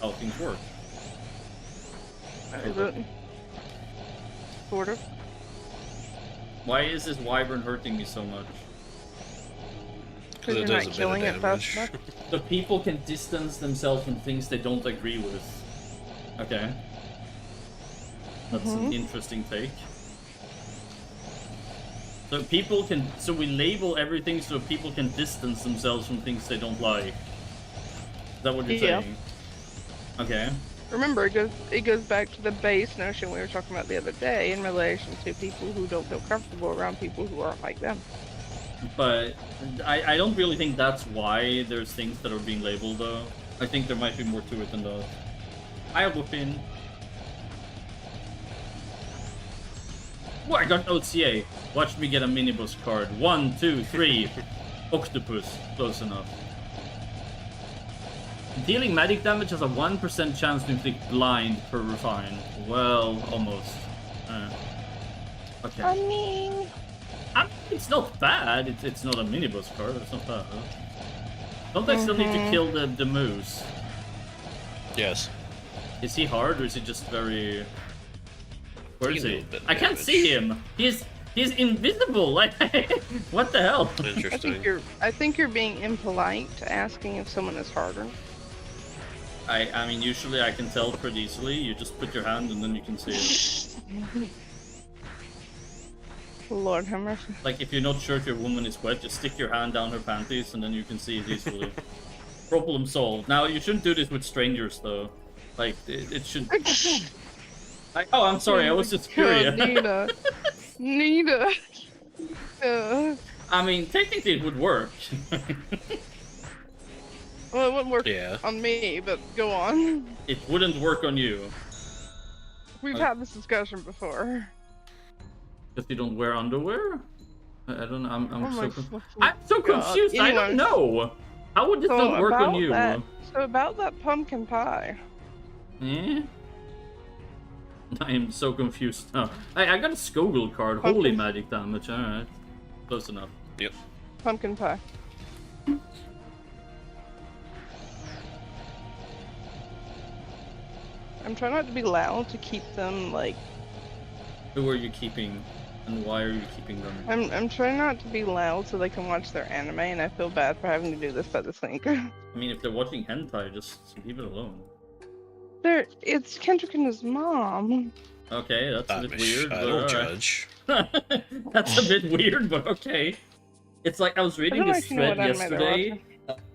how things work.
Is it? Sort of.
Why is this wyvern hurting me so much?
Because
it
you're
does
not
a
killing
bit
it
of
fast
damage.
enough.
So people can distance themselves from things they don't agree with. Okay. That's an interesting take. So people can... So we label everything so people can distance themselves from things they don't like. Is that what you're
Yeah.
saying? Okay.
Remember, it goes back to the base notion we were talking about the other day in relation to people who don't feel comfortable around people who aren't like them.
But I don't really think that's why there's things that are being labeled, though. I think there might be more to it than that. I have a pin. Oh, I got an OCA. Watch me get a minibus card. 1, 2, 3. Octopus. Close enough. Dealing magic damage has a 1% chance to inflict blind per refine. Well, almost. Okay.
I mean,
It's not bad. It's not a minibus card. It's not bad. Don't I still need to kill the moose?
Yes.
Is he hard or is he just very... Where is
Taking a
he?
little bit of
I can't
damage.
see him. He's invisible. Like, what the hell?
Interesting.
I think you're being impolite asking if someone is harder.
I mean, usually I can tell pretty easily. You just put your hand and then you can see it.
Lord have mercy.
Like, if you're not sure if your woman is wet, just stick your hand down her panties and then you can see it easily. Problem solved. Now, you shouldn't do this with strangers, though. Like, it should... Oh, I'm sorry, I was just curious.
God, Nita.
I mean, technically it would work.
Well, it wouldn't work
Yeah.
on me, but go on.
It wouldn't work on you.
We've had this discussion before.
Because you don't wear underwear? I don't know, I'm
Oh
so,
my
conf-
fucking
I'm so
God.
confused, I don't
Anyways.
know! How would this not work on you?
So about that pumpkin pie.
Eh? I am so confused now. I got a Skogul card,
Pumpkin.
holy magic damage, alright. Close enough.
Yep.
Pumpkin pie. I'm trying not to be loud to keep them like.
Who are you keeping? And why are you keeping them?
I'm trying not to be loud so they can watch their anime, and I feel bad for having to do this by this link.
I mean, if they're watching hentai, just leave it alone.
It's Kendrick and his mom.
Okay, that's a bit weird,
I
but
don't
alright.
judge.
That's a bit weird, but okay. It's like I was reading
don't
this
actually know
thread
what anime they're
yesterday.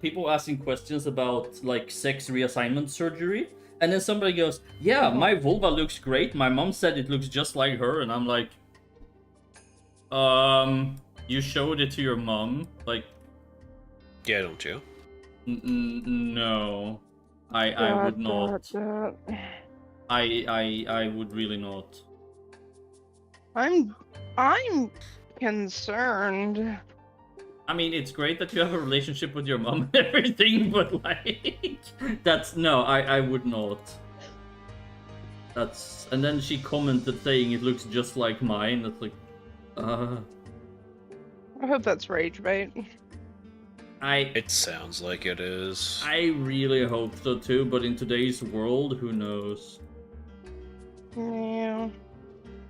People asking questions about like sex reassignment surgery, and then somebody goes, "Yeah, my vulva looks great. My mom said it looks just like her," and I'm like, you showed it to your mom? Like,
Yeah, don't you?
no, I would not. I would really not.
I'm concerned.
I mean, it's great that you have a relationship with your mom and everything, but like, that's no, I would not. That's and then she commented saying it looks just like mine. That's like,
I hope that's rage bait.
It sounds like it is.
I really hope so too, but in today's world, who knows?
Yeah.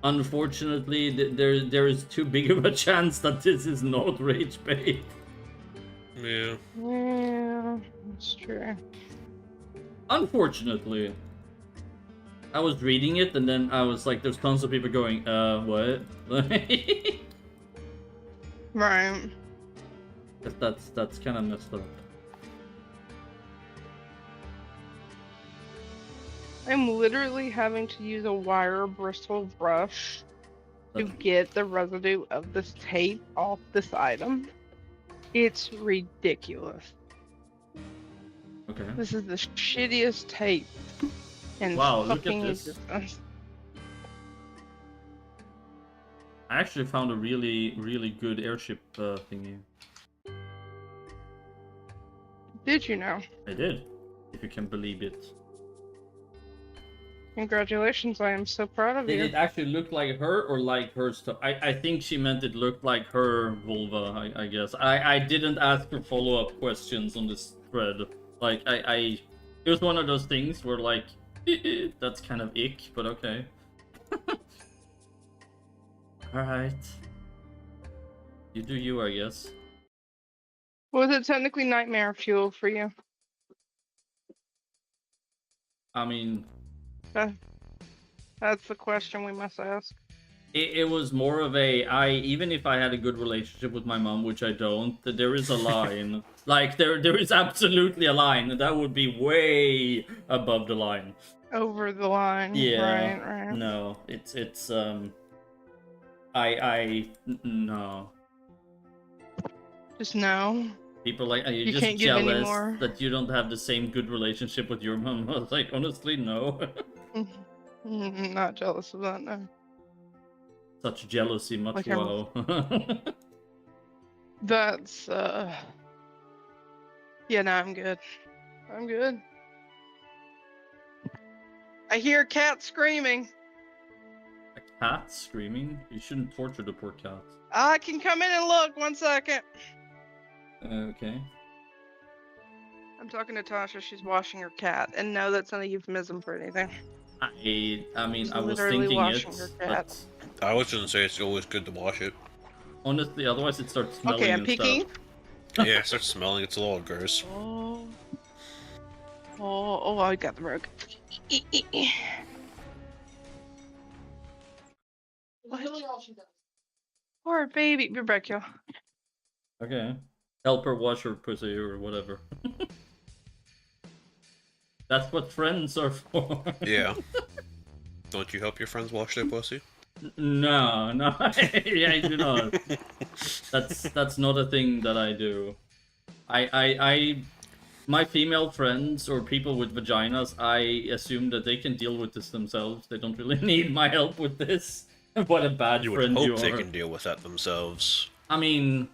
Unfortunately, there is too big of a chance that this is not rage bait.
Yeah.
Yeah, that's true.
Unfortunately. I was reading it and then I was like, there's tons of people going, what?
Right.
That's kind of messed up.
I'm literally having to use a wire bristle brush to get the residue of this tape off this item. It's ridiculous.
Okay.
This is the shittiest tape in
Wow, look at
fucking
this.
existence.
I actually found a really good airship thingy.
Did you know?
I did, if you can believe it.
Congratulations, I am so proud of
Did
you.
it actually look like her or like her stuff? I think she meant it looked like her vulva, I guess. I didn't ask for follow-up questions on this thread. Like, it was one of those things where like, that's kind of ick, but okay. Alright. You do you, I guess.
Was it technically nightmare fuel for you?
I mean,
That's the question we must ask.
it was more of a, even if I had a good relationship with my mom, which I don't, there is a line. Like, there is absolutely a line, and that would be way above the line.
Over the line.
Yeah.
Right.
No, it's no.
Just no.
People like, are you
You
just
can't give any
jealous
more?
that you don't have the same good relationship with your mom? I was like, honestly, no.
Not jealous of that, no.
Such jealousy, much
Like
wow.
That's, yeah, no, I'm good. I'm good. I hear a cat screaming.
A cat screaming? You shouldn't torture the poor cat.
I can come in and look, 1 second.
Okay.
I'm talking to Tasha, she's washing her cat. And no, that's not a euphemism for anything.
I mean,
She's
I was
literally
thinking
washing
it,
her cat.
but
I was gonna say it's always good to wash it.
honestly, otherwise it starts smelling
Okay, I'm
and
peeking.
stuff.
Yeah, it starts smelling. It's a little gross.
Oh, I got the rug. Poor baby. You're back, y'all.
Okay. Help her wash her pussy or whatever. That's what friends are for.
Yeah. Don't you help your friends wash their pussy?
No, yeah, I do not. That's not a thing that I do. My female friends or people with vaginas, I assume that they can deal with this themselves. They don't really need my help with this. What a bad
You would
friend
hope
you
they
are.
can deal with that themselves.
I mean,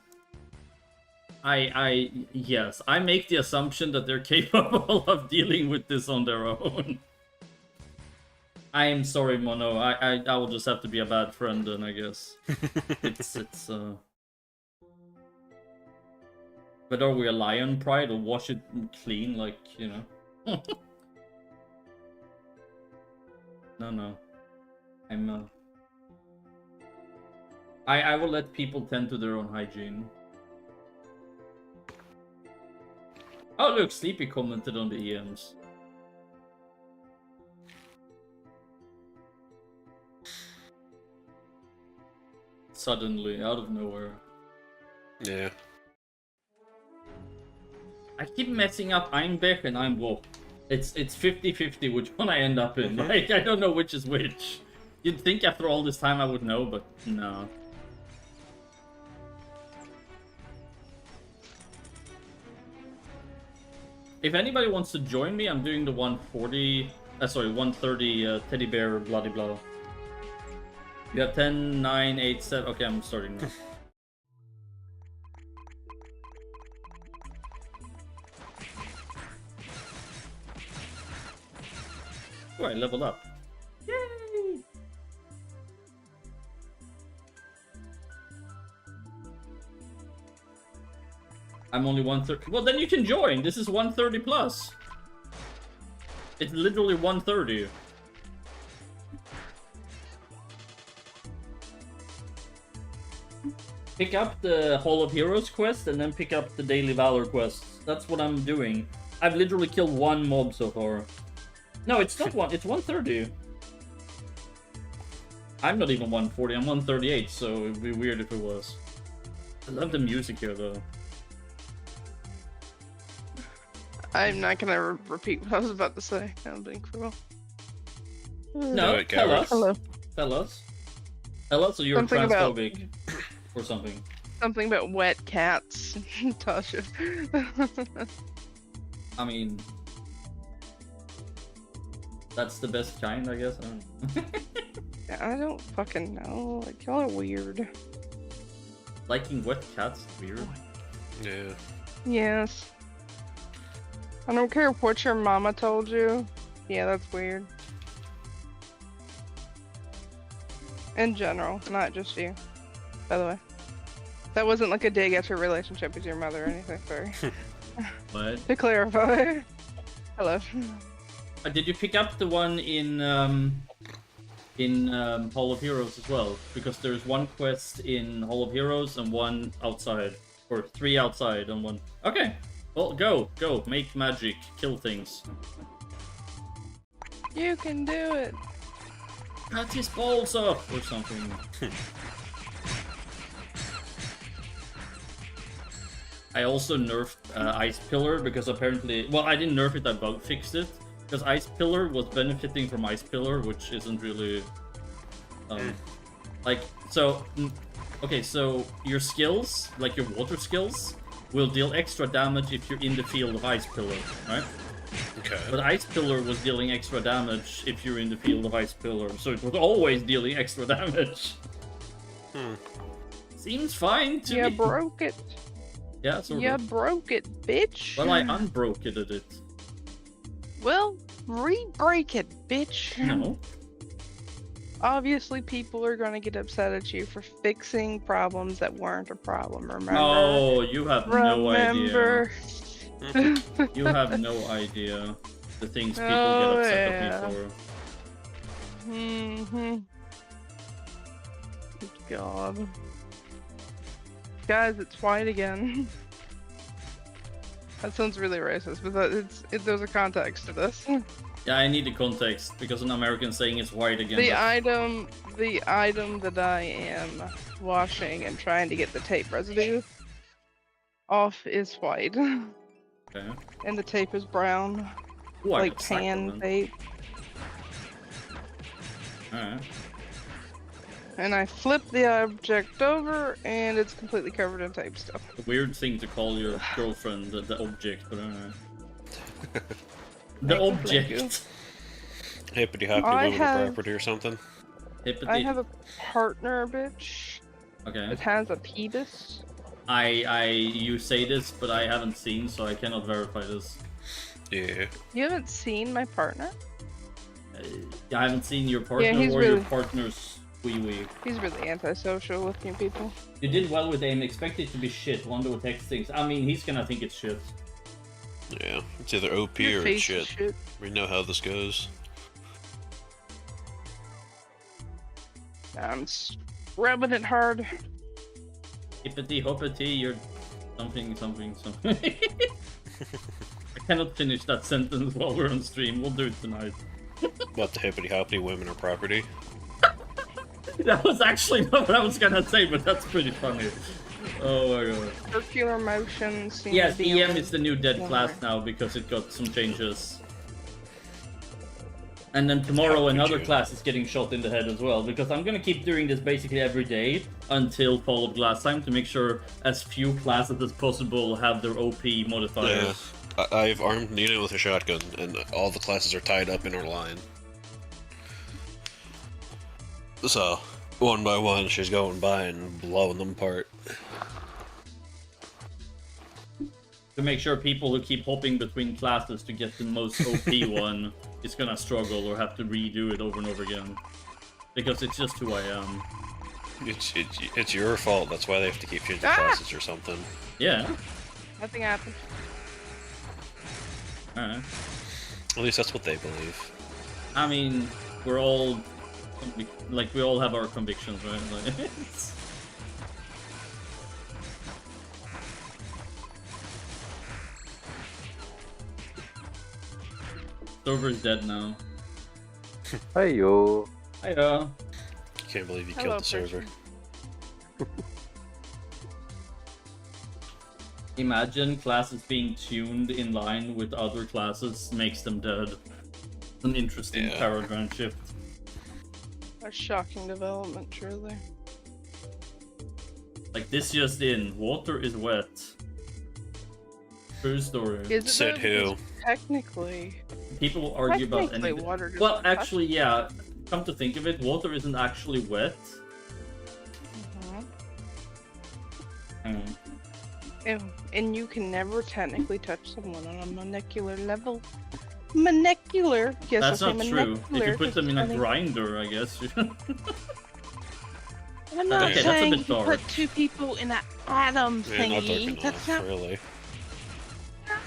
yes, I make the assumption that they're capable of dealing with this on their own. I am sorry, Mono. I will just have to be a bad friend then, I guess. It's But are we a lion pride or wash it clean, like, you know? No. I'm I will let people tend to their own hygiene. Oh look, Sleepy commented on the EMs. Suddenly, out of nowhere.
Yeah.
I keep messing up Einbech and Einwolf. It's 50-50 which one I end up in. Like, I don't know which is which. You'd think after all this time I would know, but no. If anybody wants to join me, I'm doing the 130 teddy bear bloody blah. You have 10, 9, 8, 7. Okay, I'm starting now. Oh, I leveled up. Yay! I'm only 130. Well, then you can join. This is 130 plus. It's literally 130. Pick up the Hall of Heroes quest and then pick up the Daily Valor quest. That's what I'm doing. I've literally killed one mob so far. No, it's not one. It's 130. I'm not even 140. I'm 138, so it'd be weird if it was. I love the music here, though.
I'm not gonna repeat what I was about to say. I'm being cruel.
No,
it,
tell
coward.
us.
Hello.
Tell us. Tell us, or you're
Something about-
transphobic. Or something.
Something about wet cats, Tasha.
I mean... That's the best kind, I guess. I don't know.
I don't fucking know. Like, y'all are weird.
Liking wet cats is weird.
Yeah.
Yes. I don't care what your mama told you. Yeah, that's weird. In general, not just you. By the way. That wasn't like a dig at your relationship with your mother or anything, sorry.
What?
To clarify. Hello.
Did you pick up the one in Hall of Heroes as well? Because there's one quest in Hall of Heroes and one outside. Or 3 outside and 1... Okay! Well, go! Make magic. Kill things.
You can do it.
Cut his balls off! Or something. I also nerfed Ice Pillar because apparently... Well, I didn't nerf it, I bug fixed it. Because Ice Pillar was benefiting from Ice Pillar, which isn't really... like, so... Okay, so your skills, like your water skills, will deal extra damage if you're in the field of Ice Pillar, right?
Okay.
But Ice Pillar was dealing extra damage if you're in the field of Ice Pillar, so it was always dealing extra damage. Seems fine to
You
me.
broke it.
Yeah, sort
You
of.
broke it, bitch.
Well, I unbroke-it at it.
Well, re-break it, bitch.
No.
Obviously, people are gonna get upset at you for fixing problems that weren't a problem, remember?
Oh, you have no idea.
Remember?
You have no idea the things people
Oh,
get upset
yeah.
at me for.
Mm-hmm. Good God. Guys, it's white again. That sounds really racist, but there's a context to this.
Yeah, I need the context because an American saying it's white again.
The
but-
item that I am washing and trying to get the tape residue off is white,
Okay.
and the tape is brown,
Ooh, I
like
got sacked
tan
on that.
tape.
Alright.
And I flip the object over, and it's completely covered in tape stuff.
A weird thing to call your girlfriend the object, but I don't know. The
Thank you.
object.
Hippity hoppity
I
woman
have-
property or something.
Hippity.
I have a partner, bitch.
Okay.
It has a penis.
You say this, but I haven't seen, so I cannot verify this.
Yeah.
You haven't seen my partner?
I haven't seen your partner
he's
or your
really-
partner's wee-wee.
He's really antisocial with new people.
You did well with aim, expect it to be shit, wonder what text thinks. I mean, he's gonna think it's shit.
Yeah. It's either OP
Your
or
face
it's
is
shit. We know how this goes.
I'm rubbing it hard.
Hippity hoppity, you're something. I cannot finish that sentence while we're on stream. We'll do it tonight.
About the hippity hoppity women or property.
That was actually not what I was gonna say, but that's pretty funny. Oh my god.
Circular motion seems
Yes,
to be
EM is the new dead
Yeah.
class now because it got some changes. And then tomorrow another
too.
class is getting shot in the head as well, because I'm gonna keep doing this basically every day until Fall of Glass time to make sure as few classes as possible have their OP modifiers.
Yeah. I've armed Nina with a shotgun, and all the classes are tied up in our line. So, one by one, she's going by and blowing them apart.
To make sure people who keep hopping between classes to get the most OP one is gonna struggle or have to redo it over and over again. Because it's just who I am.
It's your fault. That's why they have to keep changing classes or something.
Yeah.
Nothing happened.
Alright.
At least that's what they believe.
I mean, we're all... like, we all have our convictions, right? Like, it's... Server is dead now.
Hey yo.
Hiya.
Can't believe you
Hello,
killed the server.
Imagine classes being tuned in line with other classes makes them dead. An interesting paradigm shift.
A shocking development, truly.
Like this just in, water is wet. True story.
Is it
Said
though?
who?
Because technically,
People argue about
technically
anything.
water does
Well,
not touch
actually, yeah. Come to think of it, water isn't actually wet.
Mhm.
Hang on.
And you can never technically touch someone on a molecular level. Molecular? Yes,
That's
I
not
say
true. If
molecular,
you put them in a
'cause I
grinder, I guess.
think- I'm not
Okay, that's a
saying
bit
you
dark.
put two people in an atom
Yeah, not dark
thingy.
enough,
That's not what
really.
I'm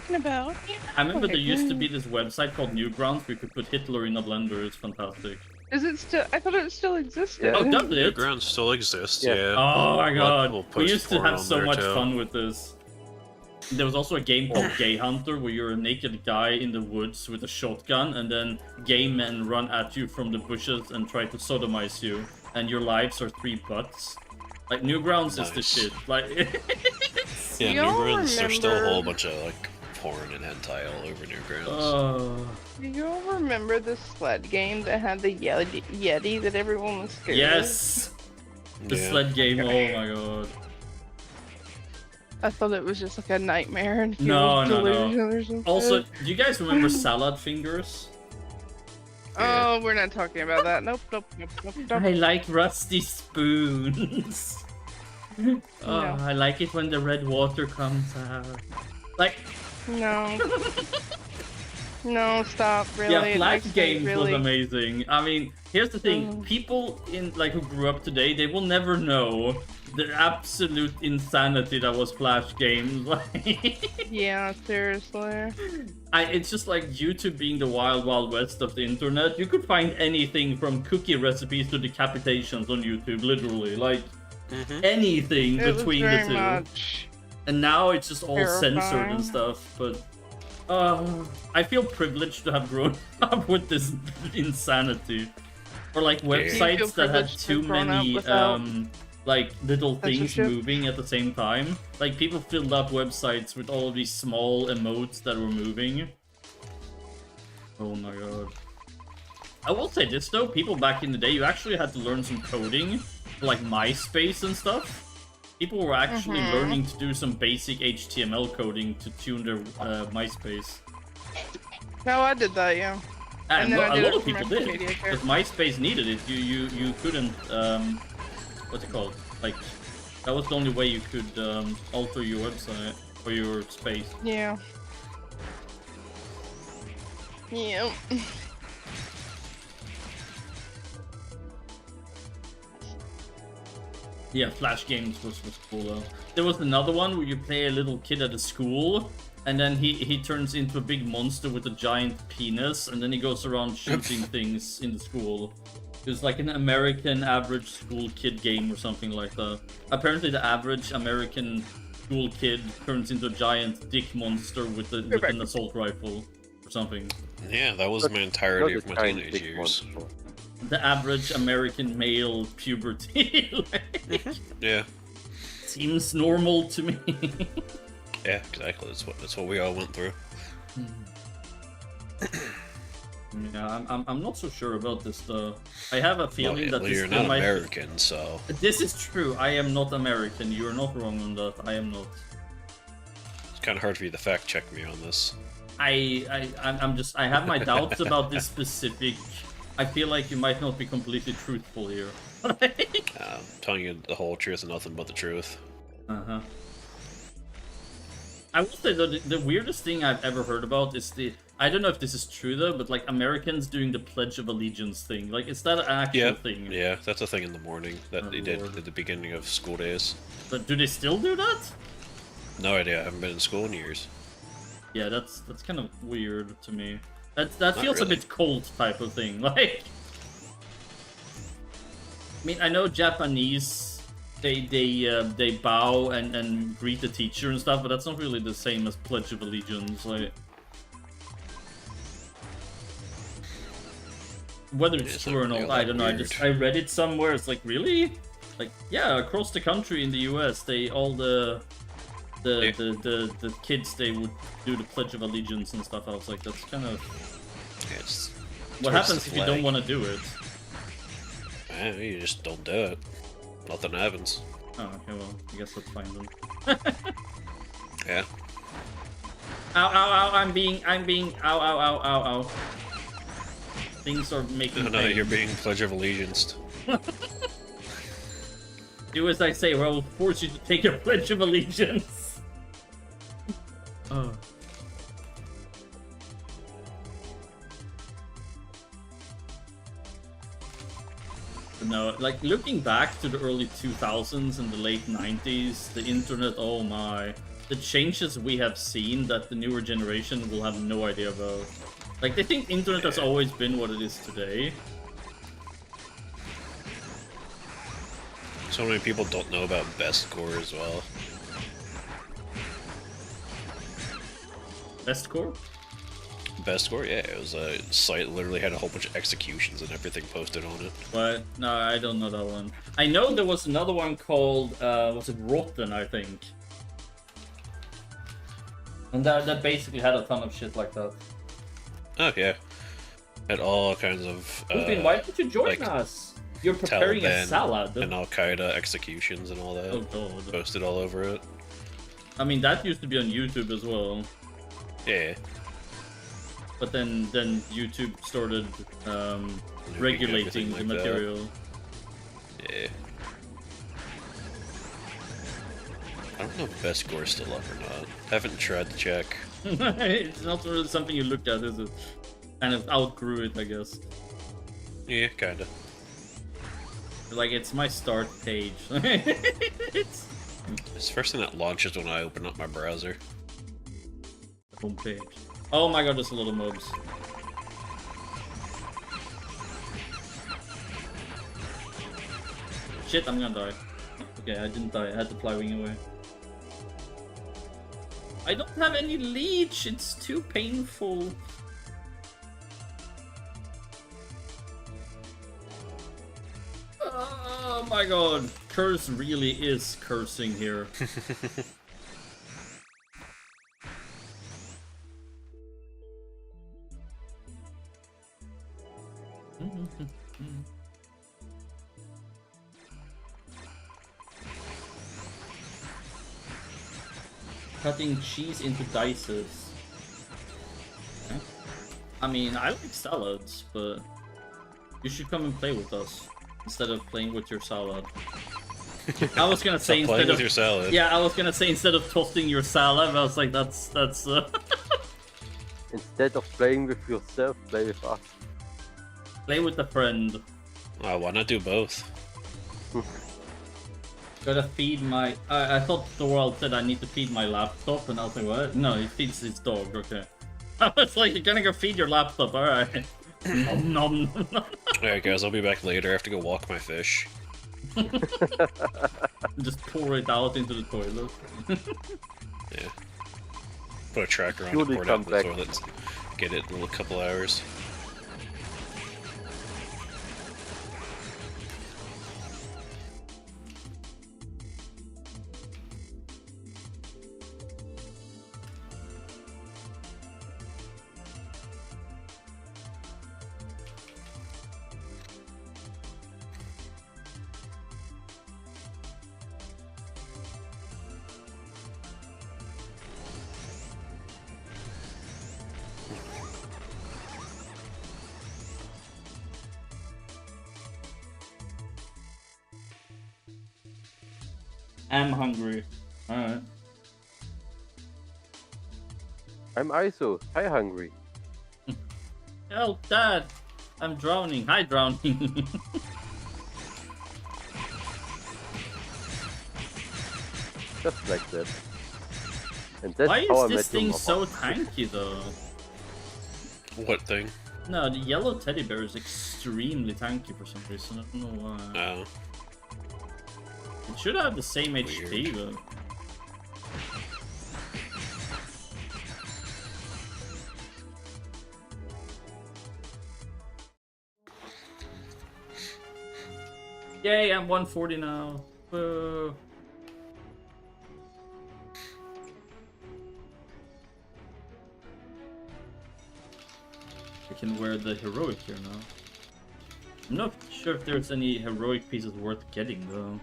talking about.
I remember
Okay.
there used to be this website called Newgrounds where you could put Hitler in a blender. It's fantastic.
Is it still? I thought it still existed.
Yeah.
Oh, does it?
Newgrounds still exists,
Yeah.
yeah.
Oh my
We'll
god, we
post
used to
porn
have
on
so
there,
much
too.
fun with this. There was also a game called Gay Hunter where you're a naked guy in the woods with a shotgun and then gay men run at you from the bushes and try to sodomize you and your lives are 3 butts. Like, Newgrounds is the
Nice.
shit. Like,
Yeah,
Y'all
Newgrounds, there's still a
remember-
whole bunch of, like, porn and hentai all over Newgrounds.
Do you all remember the sled game that had the Yeti that everyone was scared of?
yes! The
Yeah.
sled game, oh my god.
I thought it was just like a nightmare and
No,
people's
no, no.
delusion or something.
Also, do you guys remember Salad Fingers?
Oh, we're not talking about that. Nope, nope, nope, nope, nope.
I like rusty spoons. Oh,
No.
I like it when the red water comes out. Like,
No. No, stop, really.
yeah,
it
Flash
makes me
Games
really...
was amazing. I mean, here's the thing:
Mm.
people in like who grew up today, they will never know the absolute insanity that was Flash Games.
Yeah, seriously.
It's just like YouTube being the wild, wild west of the internet. You could find anything from cookie recipes to decapitations on YouTube, literally, like anything
It was
between the
very
two.
much.
And now it's just all censored
Terrifying.
and stuff, but I feel privileged to have grown up with this insanity. Or like
Do you
websites
feel
that had
privileged to
too
have grown up
many
without
like little things
censorship?
moving at the same time. Like people filled up websites with all of these small emotes that were moving. Oh my god. I will say this though, people back in the day, you actually had to learn some coding, like MySpace and stuff. People were actually learning to do some basic HTML coding to tune their MySpace.
No, I did that, yeah.
And
then I
a
did
lot
it
of
for my
people did,
media
because MySpace needed it. You couldn't, what's it called? Like, that was the only way you could alter your website or your space.
Yeah. Yeah.
Yeah, Flash Games was cool though. There was another one where you play a little kid at a school, and then he turns into a big monster with a giant penis, and then he goes around shooting things in the school. It was like an American average school kid game or something like that. Apparently the average American school kid turns into a giant dick monster with an assault rifle or something.
Yeah, that was my entirety
Not
of
a
my
giant
teenage
big
years.
monster.
The average American male puberty like,
Yeah,
seems normal to me.
yeah, exactly. That's what we all went through.
Yeah, I'm not so sure about this though. I have a feeling that
Well,
this
you're
still
not
might...
American, so
This is true. I am not American. You're not wrong on that. I am not.
it's kind of hard for you to fact check me on this.
I'm just... I have my doubts about this specific... I feel like you might not be completely truthful here.
I'm telling you the whole truth and nothing but the truth.
Uh-huh. I will say though, the weirdest thing I've ever heard about is I don't know if this is true though, but like Americans doing the Pledge of Allegiance thing. Like, is that an actual thing?
Yeah, that's a thing in the morning that
Oh,
they did
Lord.
at the beginning of school days.
But do they still do that?
No idea. I haven't been in school in years.
Yeah, that's kind of weird to me. That feels
really.
a bit cult type of thing. Like, I mean, I know Japanese, they bow and greet the teacher and stuff, but that's not really the same as Pledge of Allegiance. Like, whether it's
It's
true or
not
not,
really
I don't know.
weird.
I read it somewhere. It's like, really? Like, yeah, across the country in the U.S., all the kids, they would do the Pledge of Allegiance and stuff. I was like, that's kind of
It's
what
towards
happens
the
if you don't
flag.
want to do it.
You just don't do it. Nothing happens.
Oh, okay, well, I guess that's fine then.
Yeah.
Ow, ow, ow! I'm being, ow, ow, ow, ow, ow. Things are making
No,
pain.
you're being Pledge of Allegiance.
Do as I say, or I will force you to take a Pledge of Allegiance. Oh. No, like looking back to the early 2000s and the late 90s, the internet, oh my. The changes we have seen that the newer generation will have no idea about. Like, they think internet has always been what it is today.
So many people don't know about best core as well.
Best core?
Best core, yeah, it was a site that literally had a whole bunch of executions and everything posted on it.
But no, I don't know that one. I know there was another one called, was it Rotten, I think. And that basically had a ton of shit like that.
Oh yeah, had all kinds of
Rufin, why did you join
like
us? You're preparing a
Taliban
salad.
and Al Qaeda executions and all that.
Oh god.
Posted all over it.
I mean, that used to be on YouTube as well.
Yeah.
But then YouTube started regulating
everything
the
like that.
material.
Yeah. I don't know if best score is still up or not. Haven't tried to check.
It's not really something you looked at, is it? Kind of outgrew it, I guess.
Yeah, kinda.
Like, it's my start page. It's
It's the first thing that launches when I open up my browser.
home page. Oh my god, there's a lot of mobs. Shit, I'm gonna die. Okay, I didn't die. I had to fly wing away. I don't have any leech. It's too painful. Oh my god. Curse really is cursing here. Cutting cheese into dices. Okay. I mean, I like salads, but you should come and play with us instead of playing with your salad. I was gonna say
Stop playing
instead
with
of
your salad.
yeah, I was gonna say instead of tossing your salad, I was like that's
Instead of playing with yourself, play with us.
play with a friend.
Why not do both?
Gotta feed my. I thought the world said I need to feed my laptop, and I was like, what? No, he feeds his dog. Okay. I was like, you're gonna go feed your laptop. All right. Nom nom nom.
Alright guys, I'll be back later. I have to go walk my fish.
Just pour it out into the toilet.
Yeah. Put a tracker on
Surely
it, pour it
come
out in the
back.
toilet. Get it in a couple hours.
I'm hungry. All right.
I'm ISO. Hi, hungry.
Help, Dad! I'm drowning. Hi, drowning.
Just like that. And that's
Why
how I
is this
met your
thing
mother.
so tanky, though?
What thing?
No, the yellow teddy bear is extremely tanky for some reason. I don't know why.
Oh.
It should have the same HP,
Weird.
though. Yay, I'm 140 now. Whoa. I can wear the heroic here now. I'm not sure if there's any heroic pieces worth getting, though.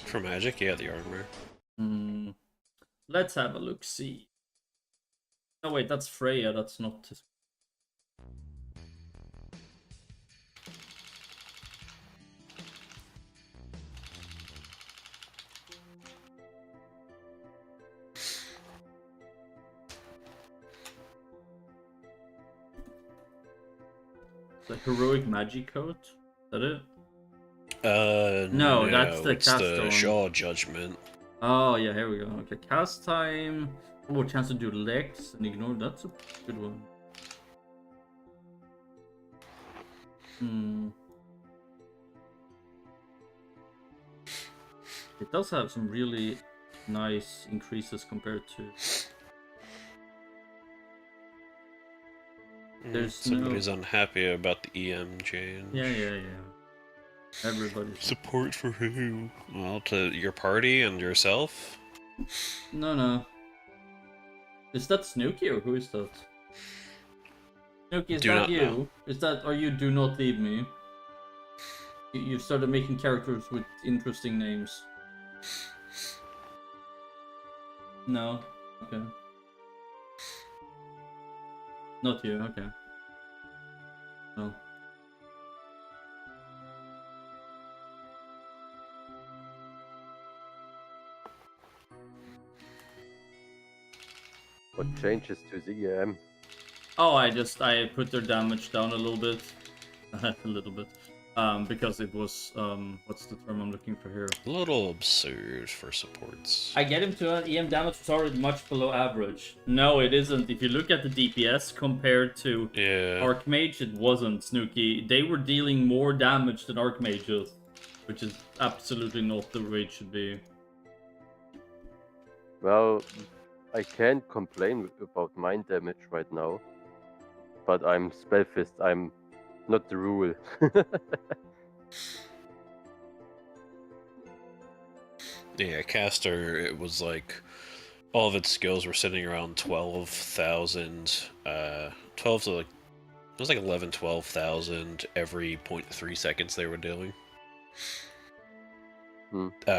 For magic, yeah, the armor.
Let's have a look, see. Oh wait, that's Freya, that's not... The heroic magic coat? Is that it? No, that's the
it's the
cast
Shaw Judgment.
Oh yeah, here we go. Okay, cast time. More chance to do legs and ignore. That's a good one. It does have some really nice increases compared to. There's
Somebody's unhappy about the EM change.
Yeah. Everybody's
Support for who? Well, to your party and yourself?
No. Is that Snooki or who is that? Snooki, is
Do
that
not
you?
know.
Is that, or you do not leave me? You've started making characters with interesting names. No? Okay. Not you, okay. No.
What changes to the EM?
Oh, I put their damage down a little bit. A little bit. Because it was, what's the term I'm looking for here?
A little absurd for supports.
I get him to an EM damage was already much below average. No, it isn't. If you look at the DPS compared to Archmage, it wasn't, Snooki. They were dealing more damage than Archmages, which is absolutely not the way it should be.
Well, I can't complain about mind damage right now. But I'm Spellfist, I'm not the rule.
Yeah, caster, it was like all of its skills were sitting around 12,000, 12 to like, it was like 11, 12,000 every 0.3 seconds they were dealing.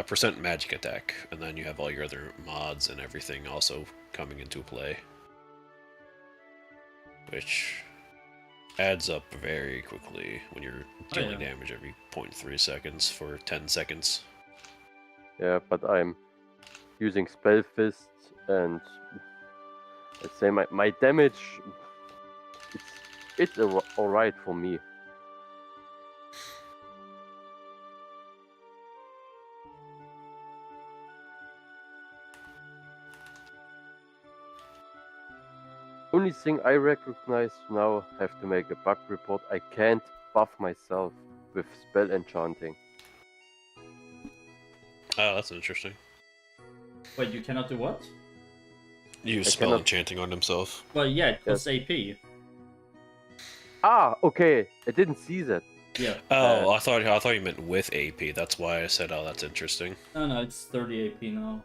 Percent magic attack, and then you have all your other mods and everything also coming into play. Which adds up very quickly when you're dealing damage every 0.3 seconds for 10 seconds.
Yeah, but I'm using Spellfist, and let's say my damage, it's alright for me. Only thing I recognize now, have to make a bug report, I can't buff myself with spell enchanting.
Oh, that's interesting.
Wait, you cannot do what?
Use spell enchanting on himself.
Well, yeah, it costs AP.
Ah, okay, I didn't see that.
Yeah.
Oh, I thought you meant with AP. That's why I said, oh, that's interesting.
No, it's 30 AP now.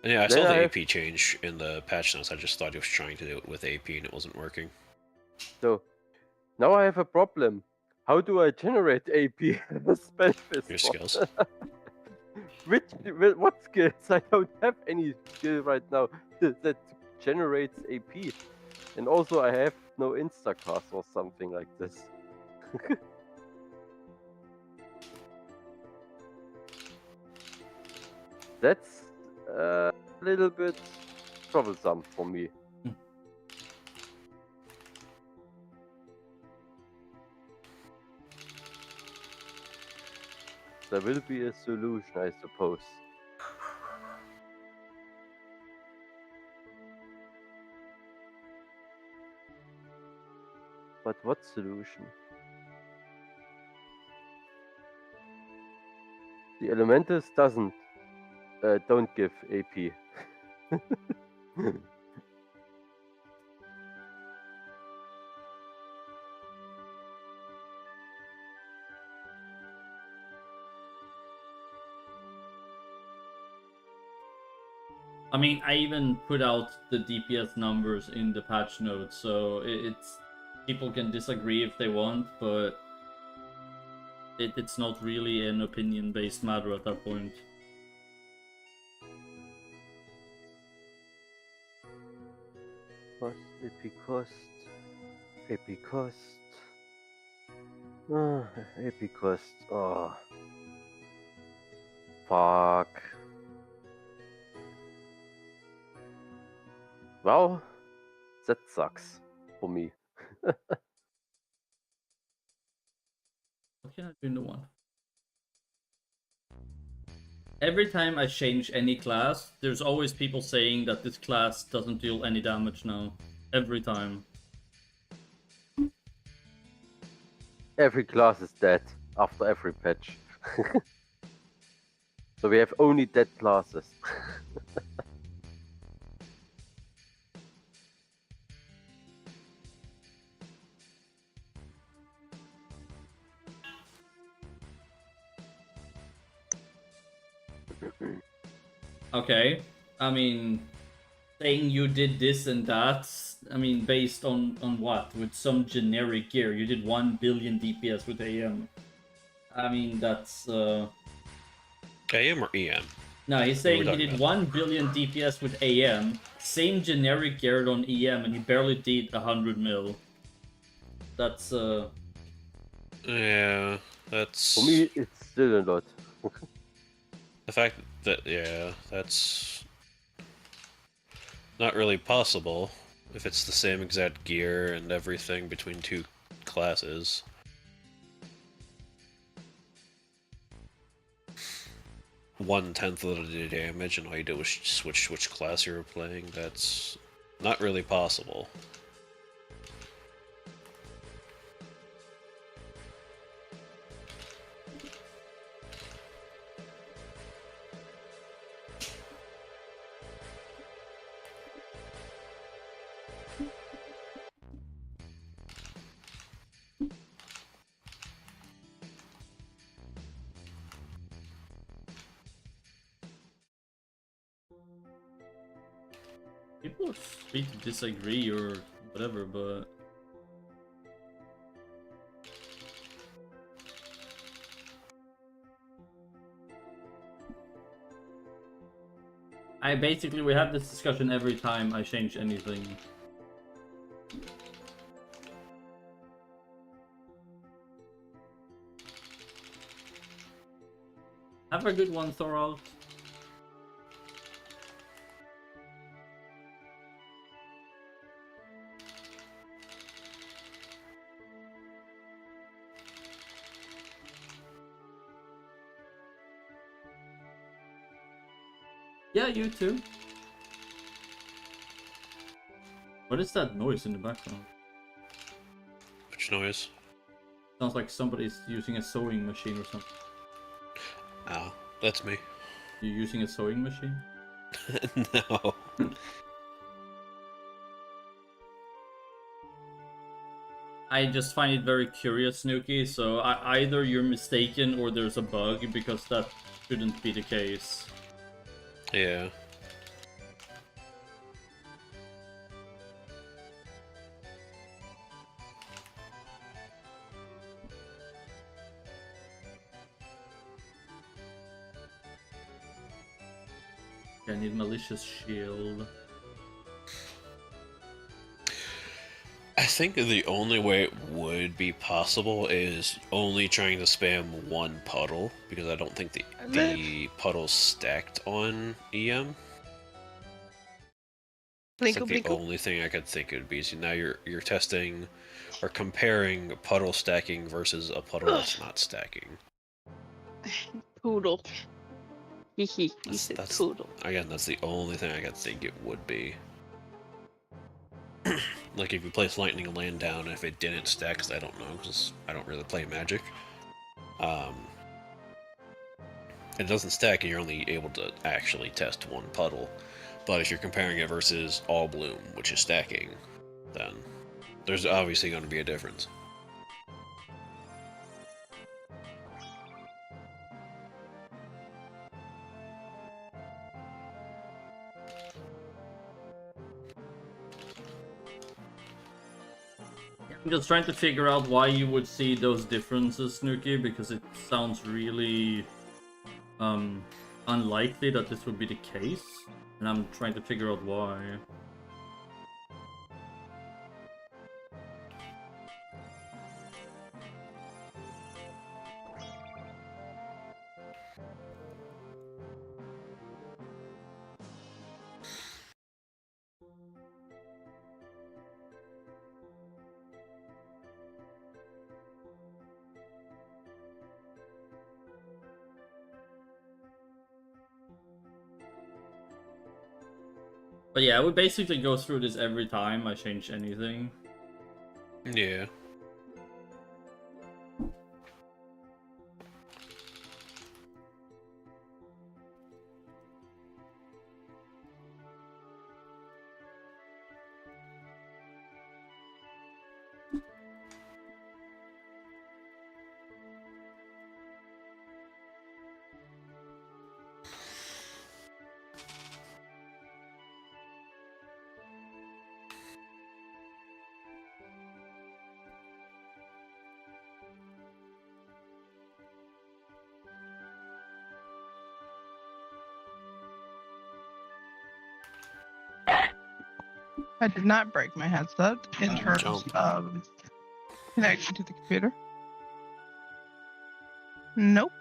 And yeah, I saw the AP change in the patch notes. I just thought he was trying to do it with AP and it wasn't working.
So, now I have a problem. How do I generate AP? Spellfist.
Your skills.
What skills? I don't have any skill right now that generates AP. And also I have no instacast or something like this. That's a little bit troublesome for me. there will be a solution, I suppose. But what solution? The Elementals don't give AP.
I mean, I even put out the DPS numbers in the patch notes, so it's people can disagree if they want, but it's not really an opinion-based matter at that point.
Cost, AP cost, AP cost. AP cost. Oh. Fuck. Well, that sucks for me.
What can I do in the one? Every time I change any class, there's always people saying that this class doesn't deal any damage now. Every time.
Every class is dead after every patch. So we have only dead classes.
Okay, I mean, saying you did this and that, I mean, based on what? With some generic gear, you did 1 billion DPS with AM. I mean, that's
AM or EM?
No, he's saying he
talking
did
about?
1 billion DPS with AM, same generic gear on EM, and he barely did 100 mil. That's
Yeah, that's...
For me, it's still a lot.
The fact that, yeah, that's not really possible if it's the same exact gear and everything between two classes. One-tenth of the damage and all you did was switch which class you were playing. That's not really possible.
people are free to disagree or whatever, but we have this discussion every time I change anything. Have a good one, Thorald. Yeah, you too. What is that noise in the background?
Which noise?
Sounds like somebody's using a sewing machine or something.
Oh, that's me.
You using a sewing machine?
No.
I just find it very curious, Snooky, so either you're mistaken or there's a bug, because that shouldn't be the case.
Yeah.
I need malicious shield.
I think the only way it would be possible is only trying to spam one puddle, because I don't think the puddle's stacked on EM. It's like the only thing I could think it would be. So now you're testing or comparing puddle stacking versus a puddle that's not stacking.
Poodle. He said
That's-
poodle.
Again, that's the only thing I could think it would be. Like if you place lightning land down, if it didn't stack, 'cause I don't know, because I don't really play Magic. It doesn't stack, and you're only able to actually test one puddle. But if you're comparing it versus All Bloom, which is stacking, then there's obviously going to be a difference.
I'm just trying to figure out why you would see those differences, Snooky, because it sounds really unlikely that this would be the case, and I'm trying to figure out why. But yeah, I would basically go through this every time I change anything.
Yeah.
I did not break my headset in terms
Jump.
of connection to the computer. Nope.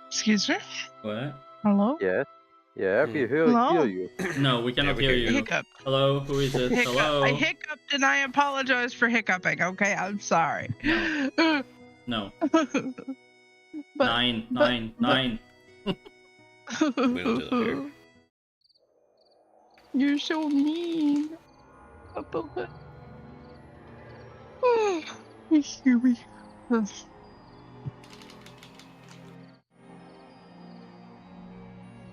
Excuse me?
What?
Hello?
Yes. Yeah, we hear
Hello?
you.
No, we cannot
we
hear
hear
you.
you.
Hiccup.
Hello, who is it?
Hiccup.
Hello?
I hiccuped and I apologize for hiccuping, okay? I'm sorry.
No.
But-
Nine.
We don't do that here.
You're so mean. Excuse me.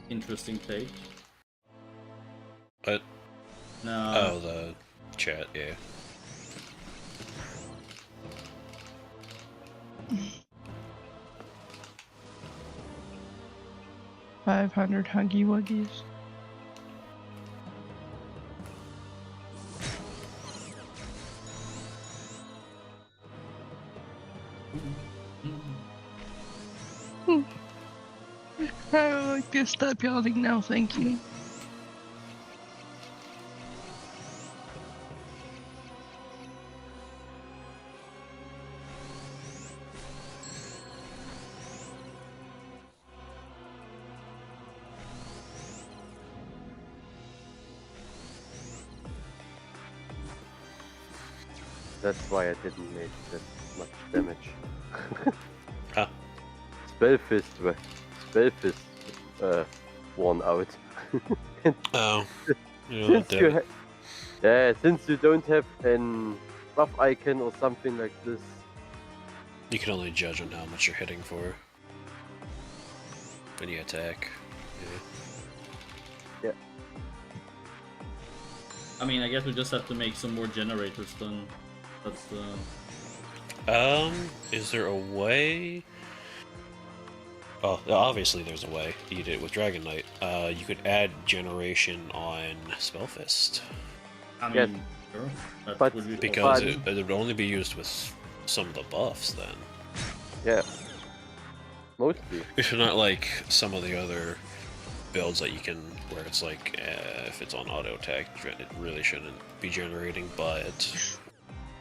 Interesting take.
What?
No.
Oh, the chat, yeah.
$500 Huggy Wuggies. I like to stop yelling now, thank you.
That's why I didn't make that much damage.
Huh.
Spellfist worn out.
Oh. You know,
Since
that-
you since you don't have an buff icon or something like this.
you can only judge on how much you're hitting for when you attack. Yeah.
I mean, I guess we just have to make some more generators then. That's
Is there a way? Oh, obviously there's a way. You did it with Dragon Knight. You could add generation on Spellfist.
I mean,
Yes.
sure. That
But-
would be
Because
possible.
it would only be used with some of the buffs then.
Yeah. Mostly.
If not like some of the other builds that you can, where it's like, if it's on auto attack, it really shouldn't be generating, but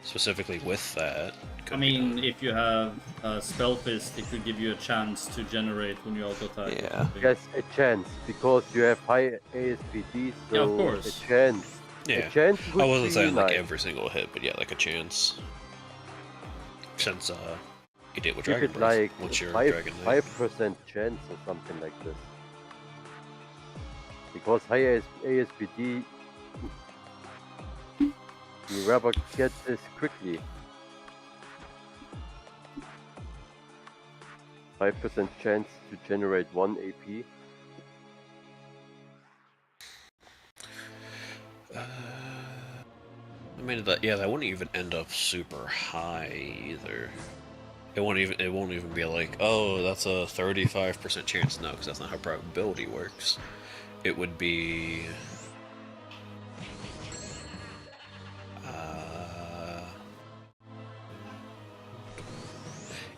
specifically with that.
I
could be
mean,
done.
if you have Spellfist, it could give you a chance to generate when you auto attack. or
Yeah.
something.
Yes, a chance because you have high ASPD, so
Yeah, of course.
a chance.
Yeah.
A chance would
I wasn't
be
saying like
nice.
every single hit, but yeah, like a chance. since you did with
Give
Dragon
it
Breath.
like
Once you're
5,
Dragon Knight.
5% chance or something like this. Because high ASPD, you rather get this quickly. 5% chance to generate 1 AP.
I mean, that wouldn't even end up super high either. It won't even be like, oh, that's a 35% chance. No, because that's not how probability works. It would be...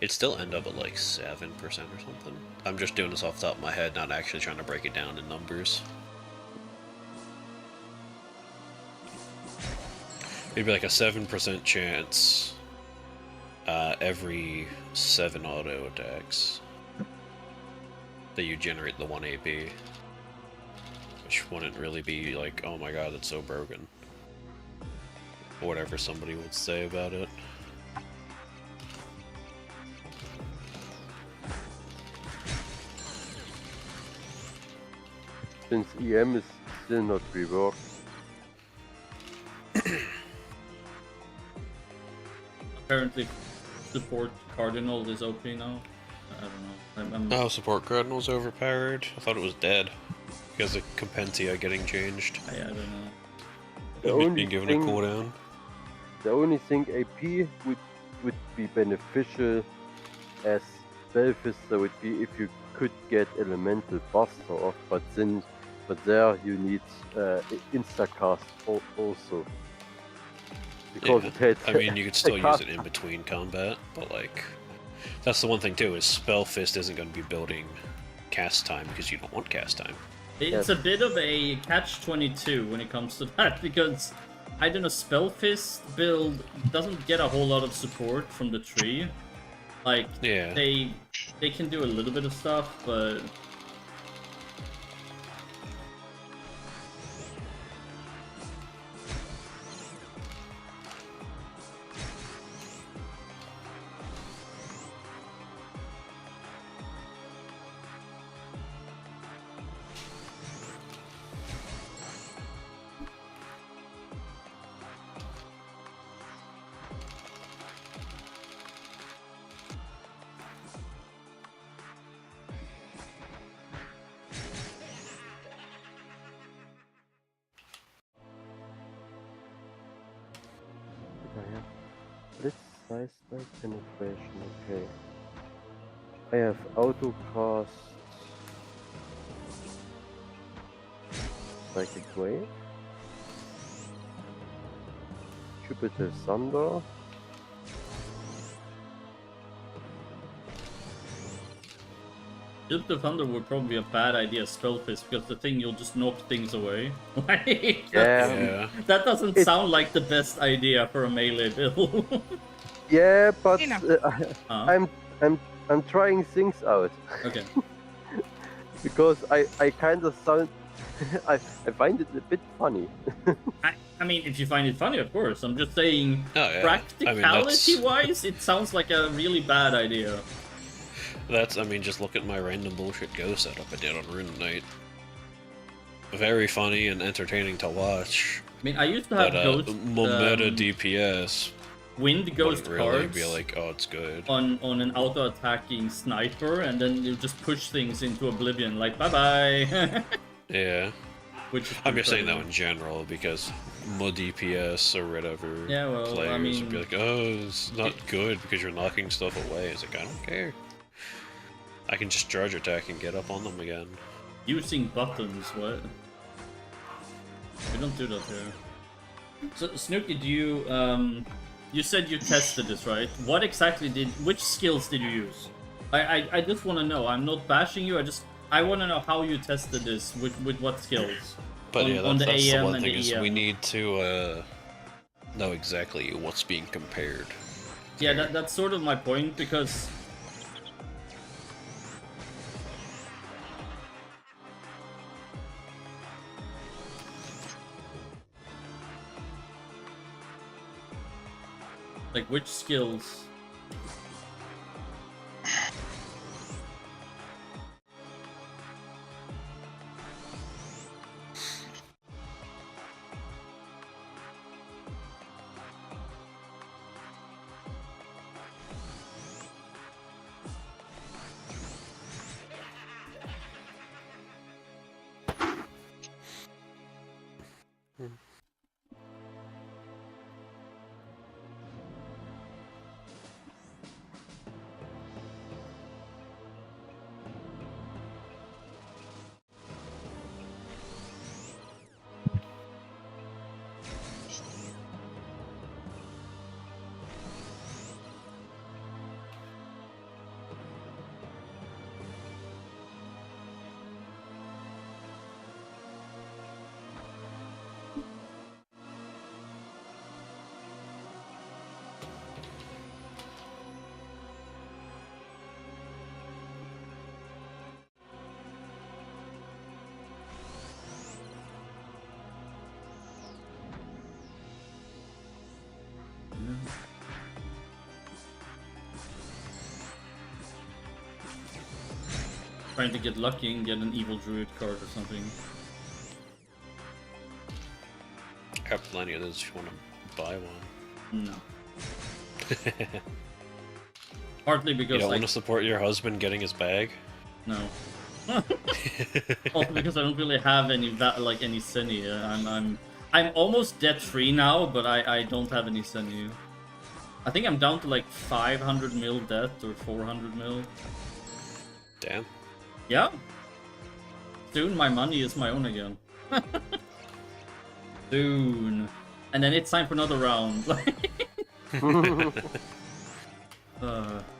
it'd still end up at like 7% or something. I'm just doing this off the top of my head, not actually trying to break it down in numbers. It'd be like a 7% chance every 7 auto attacks that you generate the 1 AP. Which wouldn't really be like, oh my god, that's so broken. Or whatever somebody would say about it.
Since EM is still not reworked.
Apparently, support Cardinal is OP now. I don't know.
Oh, support Cardinal's overpowered? I thought it was dead. Because of Compentia getting changed.
I don't know.
The
Being
only
given
thing-
a cooldown.
The only thing AP would be beneficial as Spellfister would be if you could get Elemental Buster off, but there you need Instacast also. Because
Yeah.
it had,
I mean, you could still use
cast-
it in between combat, but like... That's the one thing too, is Spellfist isn't going to be building cast time because you don't want cast time.
It's a bit of a catch-22 when it comes to that, because, I don't know, Spellfist build doesn't get a whole lot of support from the tree. Like,
Yeah.
they can do a little bit of stuff, but...
Blitz size by penetration, okay. I have autocast Psychic Wave, Jupiter Thunder,
Jupiter Thunder would probably be a bad idea, Spellfist, because the thing, you'll just knock things away. Like,
Yeah.
that doesn't
It-
sound like the best idea for a melee build.
yeah, but
You know.
I'm trying things out
Okay.
because I kind of sound I find it a bit funny.
I mean, if you find it funny, of course. I'm just saying,
Oh, yeah.
practicality-wise, it sounds like a really bad idea.
I mean, just look at my random bullshit Go setup I did on Rune Knight. Very funny and entertaining to watch.
I mean, I used to have
But
Ghost,
meta DPS
Wind Ghost
wouldn't really
cards
be like, oh, it's good.
on an auto-attacking sniper, and then you just push things into oblivion, like, bye-bye.
Yeah.
Which is
I'm just saying
pretty
that in general because mod DPS or whatever
Yeah, well, I
players
mean,
would be like, oh, it's not good because you're knocking stuff away. It's like, I don't care. I can just charge attack and get up on them again.
using buttons, what? We don't do that here. So, Snooky, do you, you said you tested this, right? What exactly which skills did you use? I just want to know. I'm not bashing you, I want to know how you tested this, with what skills.
But yeah,
on
that's
the
the
AM
one
and
thing
the
is
EM.
we need to know exactly what's being compared.
Yeah, that's sort of my point, because... like, which skills Trying to get lucky and get an evil druid card or something.
I got plenty of those if you want to buy one.
No. Partly because
You don't
like,
want to support your husband getting his bag?
no. Also because I don't really have any any Seni. I'm almost debt free now, but I don't have any Seni. I think I'm down to like 500 mil debt or 400 mil.
Damn.
Yeah. Soon my money is my own again. Soon. And then it's time for another round.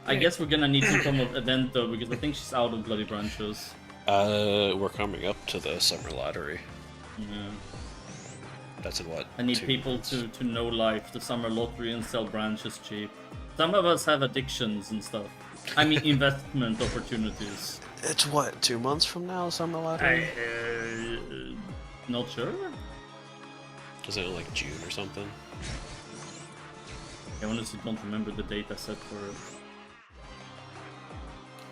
I guess we're gonna need some form of event though, because I think she's out of Bloody Branches.
We're coming up to the summer lottery.
Yeah.
That's in what?
I need
2
people
months?
to know life, the summer lottery, and sell branches cheap. Some of us have addictions and stuff. I mean investment opportunities.
It's what, 2 months from now, summer lottery?
Not sure.
Is it like June or something?
I honestly don't remember the date I set for it.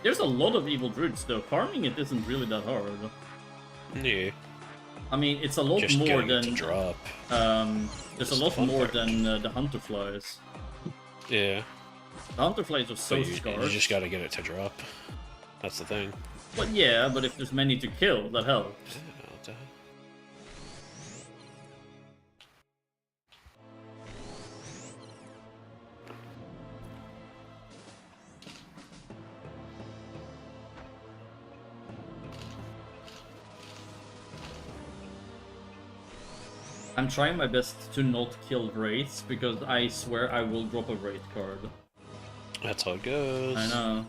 There's a lot of evil druids though. Farming it isn't really that hard.
Yeah.
I mean, it's a lot
Just
more
getting it
than
to drop.
there's
Just
a
the
lot
fun
more
part.
than the hunter flies.
Yeah.
The hunter flies are so
But you
scarce.
just gotta get it to drop. That's the thing.
But yeah, but if there's many to kill, that helps.
Yeah, what the hell?
I'm trying my best to not kill wraiths because I swear I will drop a wraith card.
That's how it goes.
I know.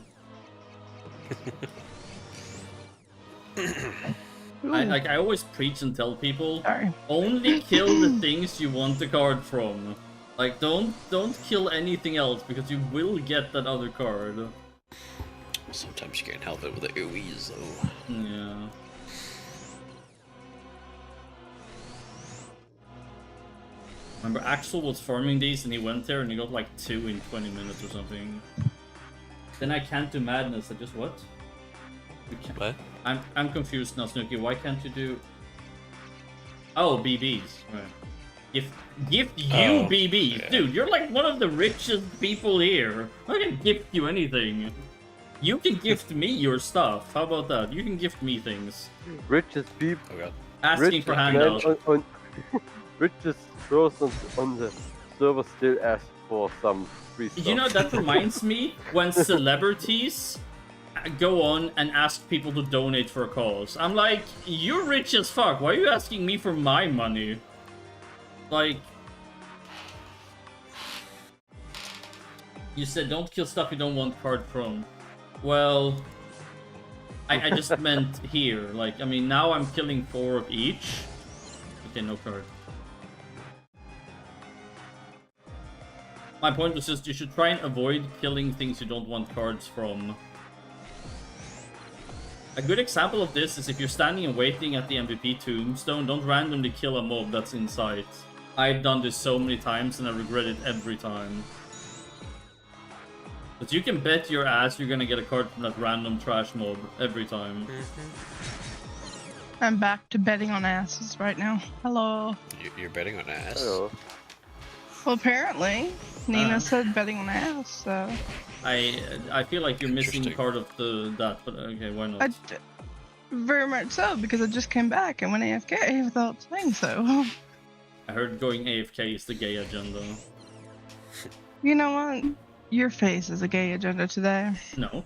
I always preach and tell people,
Sorry.
only kill the things you want the card from. Like don't kill anything else because you will get that other card.
Sometimes you can't help it with the Uwuwuwuw.
Yeah. Remember Axel was farming these and he went there and he got like 2 in 20 minutes or something. Then I can't do madness, I just what? You can't...
What?
I'm confused now, Snooky. Why can't you do? Oh, BBs. Right. Gift you
Oh,
BBs,
yeah.
dude. You're like one of the richest people here. I can gift you anything. You can gift me your stuff. How about that? You can gift me things.
Richest people,
Oh god.
Asking for
man
handouts.
on richest person on the server still ask for some free stuff.
You know, that reminds me when celebrities go on and ask people to donate for a cause. I'm like, you're rich as fuck. Why are you asking me for my money? Like, you said don't kill stuff you don't want card from. Well, I just meant here. Like, I mean, now I'm killing 4 of each. Okay, no card. My point was just you should try and avoid killing things you don't want cards from. A good example of this is if you're standing and waiting at the MVP tombstone, don't randomly kill a mob that's in sight. I've done this so many times and I regret it every time. But you can bet your ass you're gonna get a card from that random trash mob every time.
I'm back to betting on asses right now. Hello.
You're betting on ass?
Hello.
Well, apparently, Nina said betting on ass, so...
I feel like you're missing
Interesting.
part of that, but okay, why not?
Very much so, because I just came back and went AFK without saying so.
I heard going AFK is the gay agenda.
You know what? Your face is a gay agenda today.
No.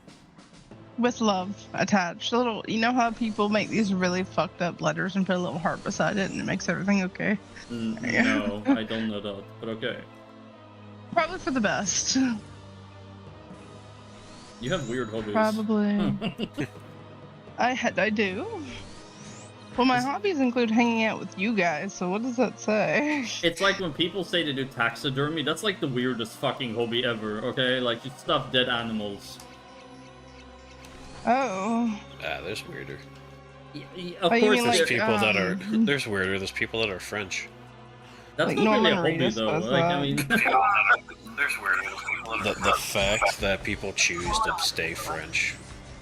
With love attached. A little, you know how people make these really fucked up letters and put a little heart beside it and it makes everything okay?
No, I don't know that, but okay.
Probably for the best.
You have weird hobbies.
Probably. I do. Well, my hobbies include hanging out with you guys, so what does that say?
It's like when people say they do taxidermy, that's like the weirdest fucking hobby ever, okay? Like, you stuff dead animals.
Oh.
Ah, there's weirder.
Of
Oh, you
course,
mean
There's
like,
people that are.
um,
There's weirder. There's people that are French.
that's
like
not really a
Norman
hobby
Reedus
though.
does
Like, I
that.
mean,
There's weirder. The fact that people choose to stay French,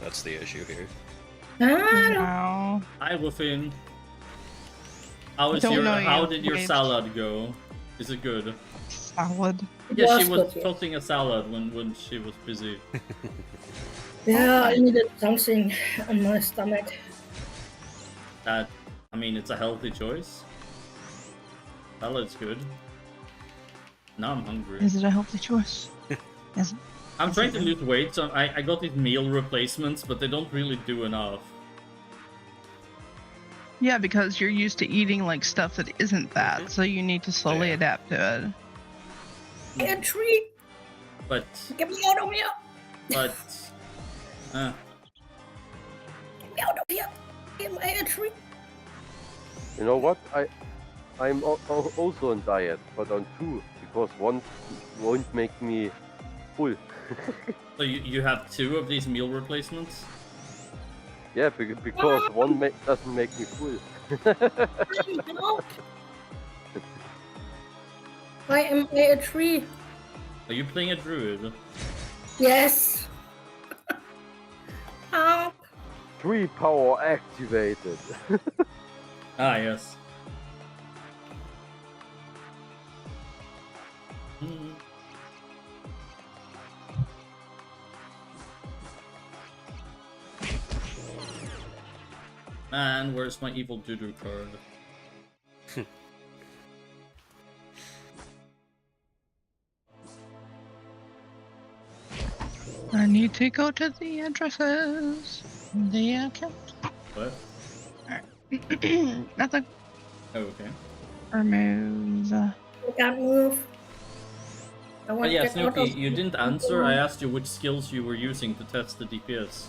that's the issue here.
Wow.
hi Woofin. How
Don't
did your
wait.
salad go? Is it good?
Salad.
Yeah, she was
good, yeah.
tossing a salad when she was busy.
Yeah, I needed something on my stomach.
That, I mean, it's a healthy choice. Salad's good. Now I'm hungry.
Is it a healthy choice? Is it?
I'm trying to lose weight, so I got these meal replacements, but they don't really do enough.
Yeah, because you're used to eating like stuff that isn't that, so you need to slowly
Yeah.
adapt to it.
A treat!
But,
Get me out of here!
but,
Get me out of here! Am I a treat?
You know what? I'm also on diet, but on 2, because 1 won't make me full.
so you have 2 of these meal replacements?
Yeah, because 1 doesn't make me full.
I'm out! Why am I a tree?
Are you playing a druid?
Yes! Help!
3 power activated.
Ah, yes. Hmm. Man, where's my evil Juju card?
I need to go to the addresses. The account.
What?
Nothing.
Oh, okay.
Remove.
I can't move. I
Oh
want
yeah,
to get out
Snooki,
of
you didn't answer. I asked you which skills you were using to test the DPS.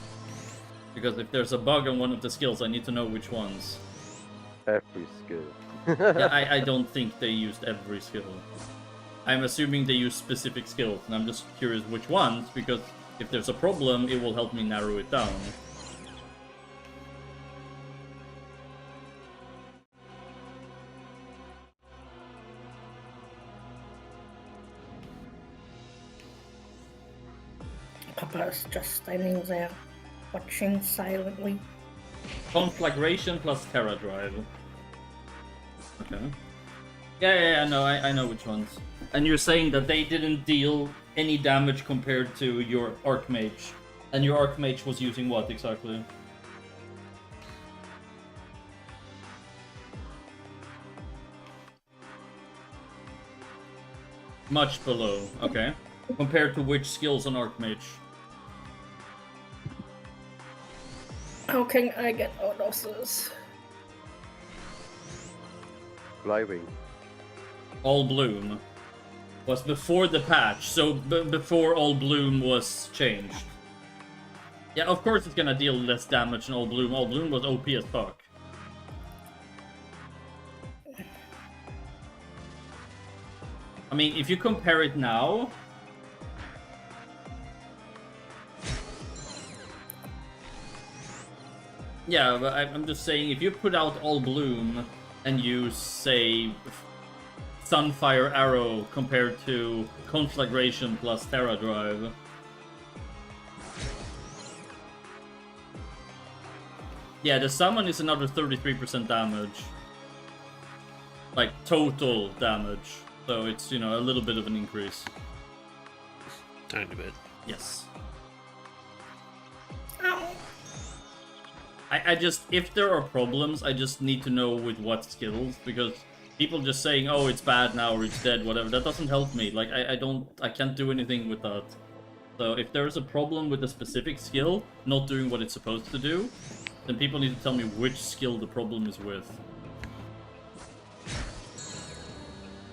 Because if there's a bug on one of the skills, I need to know which ones.
Every skill.
Yeah, I don't think they used every skill. I'm assuming they use specific skills, and I'm just curious which ones, because if there's a problem, it will help me narrow it down.
Papa is just standing there, watching silently.
Conflagration plus Terra Drive. Okay. Yeah, no, I know which ones. And you're saying that they didn't deal any damage compared to your Archmage. And your Archmage was using what exactly? Much below, okay. Compared to which skills on Archmage?
How can I get out of this?
Flywing.
All Bloom was before the patch, so before All Bloom was changed. Yeah, of course it's gonna deal less damage than All Bloom. All Bloom was OP as fuck. I mean, if you compare it now... Yeah, but I'm just saying, if you put out All Bloom and use, say, Sunfire Arrow compared to Conflagration plus Terra Drive, Yeah, the summon is another 33% damage. Like, total damage. So it's, you know, a little bit of an increase.
Tiny bit.
Yes.
Ow.
I just, if there are problems, I just need to know with what skills, because people just saying, oh, it's bad now, or it's dead, whatever, that doesn't help me. Like, I can't do anything with that. So if there's a problem with a specific skill not doing what it's supposed to do, then people need to tell me which skill the problem is with.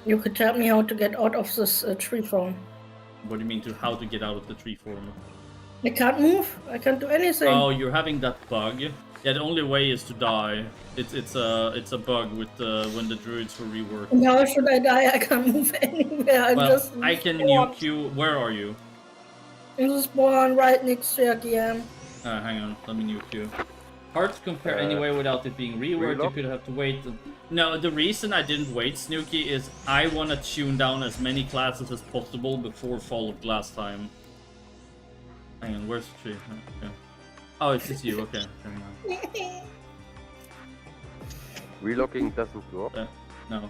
You could tell me how to get out of this tree form.
What do you mean to how to get out of the tree form?
I can't move. I can't do anything.
Oh, you're having that bug. Yeah, the only way is to die. It's a bug with when the druids were reworked.
And how should I die? I can't move anywhere. I'm
Well,
just
I can
spawned.
nuke you. Where are you?
In the spawn right next to Akiam.
Hang on, let me nuke you. Hard to compare anyway without it being reworked. You
reload?
could have to wait. No, the reason I didn't wait, Snooky, is I want to tune down as many classes as possible before Fall of Glass time. Hang on, where's the tree? Okay. Oh, it's just you. Okay. Hang on.
Relocking doesn't work.
No.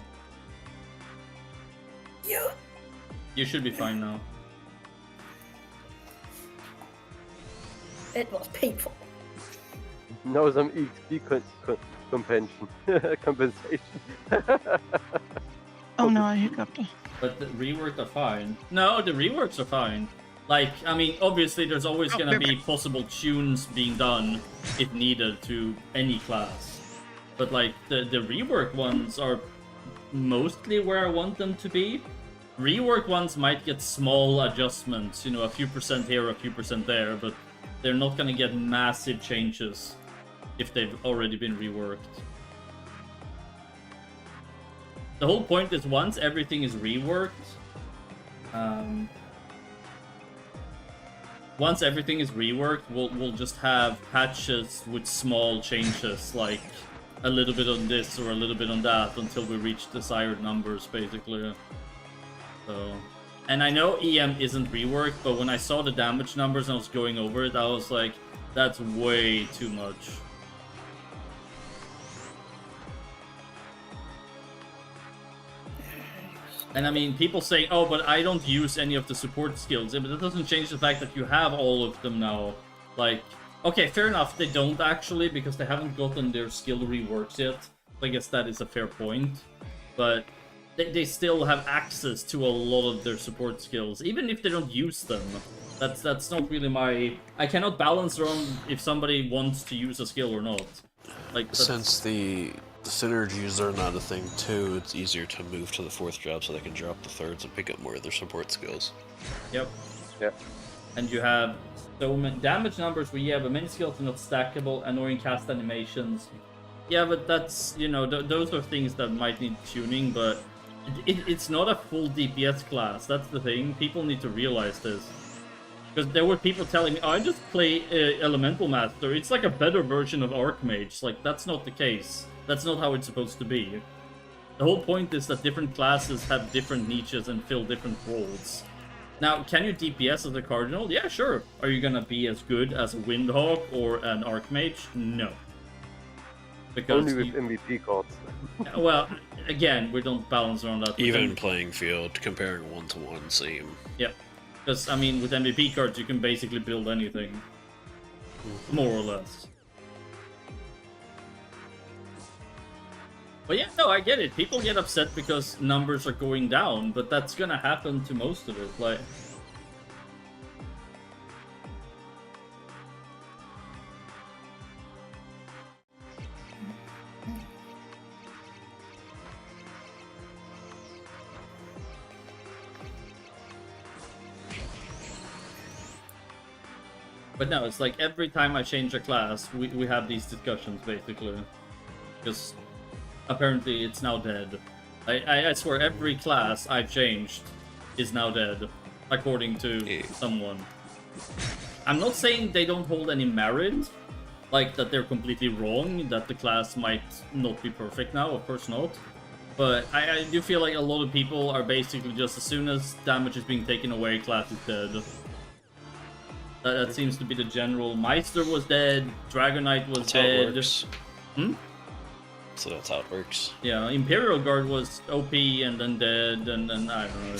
You.
You should be fine now.
It was painful.
Now some EXP compensation.
Oh no, I hiccuped.
But the reworked are fine. No, the reworks are fine. Like, I mean, obviously there's always gonna be possible tunes being done if needed to any class. But like, the rework ones are mostly where I want them to be. Rework ones might get small adjustments, you know, a few percent here, a few percent there, but they're not gonna get massive changes if they've already been reworked. The whole point is once everything is reworked, we'll just have patches with small changes, like a little bit on this or a little bit on that until we reach desired numbers, basically. So, and I know EM isn't reworked, but when I saw the damage numbers and I was going over it, I was like, that's way too much. And I mean, people say, oh, but I don't use any of the support skills. Yeah, but that doesn't change the fact that you have all of them now. Like, okay, fair enough, they don't actually, because they haven't gotten their skill reworks yet. I guess that is a fair point. But they still have access to a lot of their support skills, even if they don't use them. That's not really my... I cannot balance around if somebody wants to use a skill or not. Like,
Since the synergies are not a thing too, it's easier to move to the fourth job so they can drop the thirds and pick up more of their support skills.
Yep.
Yep.
And you have so many damage numbers where you have many skills are not stackable, annoying cast animations. Yeah, but that's, you know, those are things that might need tuning, but it's not a full DPS class. That's the thing. People need to realize this. Because there were people telling me, oh, I just play Elemental Master. It's like a better version of Archmage. Like, that's not the case. That's not how it's supposed to be. The whole point is that different classes have different niches and fill different roles. Now, can you DPS as a Cardinal? Yeah, sure. Are you gonna be as good as a Windhawk or an Archmage? No. Because
Only with MVP cards.
well, again, we don't balance around that.
Even playing field, comparing one-to-one, same.
Yep. Because, I mean, with MVP cards, you can basically build anything. More or less. But yeah, no, I get it. People get upset because numbers are going down, but that's gonna happen to most of it. Like... But no, it's like every time I change a class, we have these discussions, basically. Because apparently it's now dead. I swear every class I've changed is now dead, according to someone. I'm not saying they don't hold any merit, like that they're completely wrong, that the class might not be perfect now, of course not. But I do feel like a lot of people are basically just, as soon as damage is being taken away, class is dead. That seems to be the general. Meister was dead. Dragonite was
That's how it
dead.
works.
Hmm?
So that's how it works.
Yeah, Imperial Guard was OP and then dead, and then I don't know.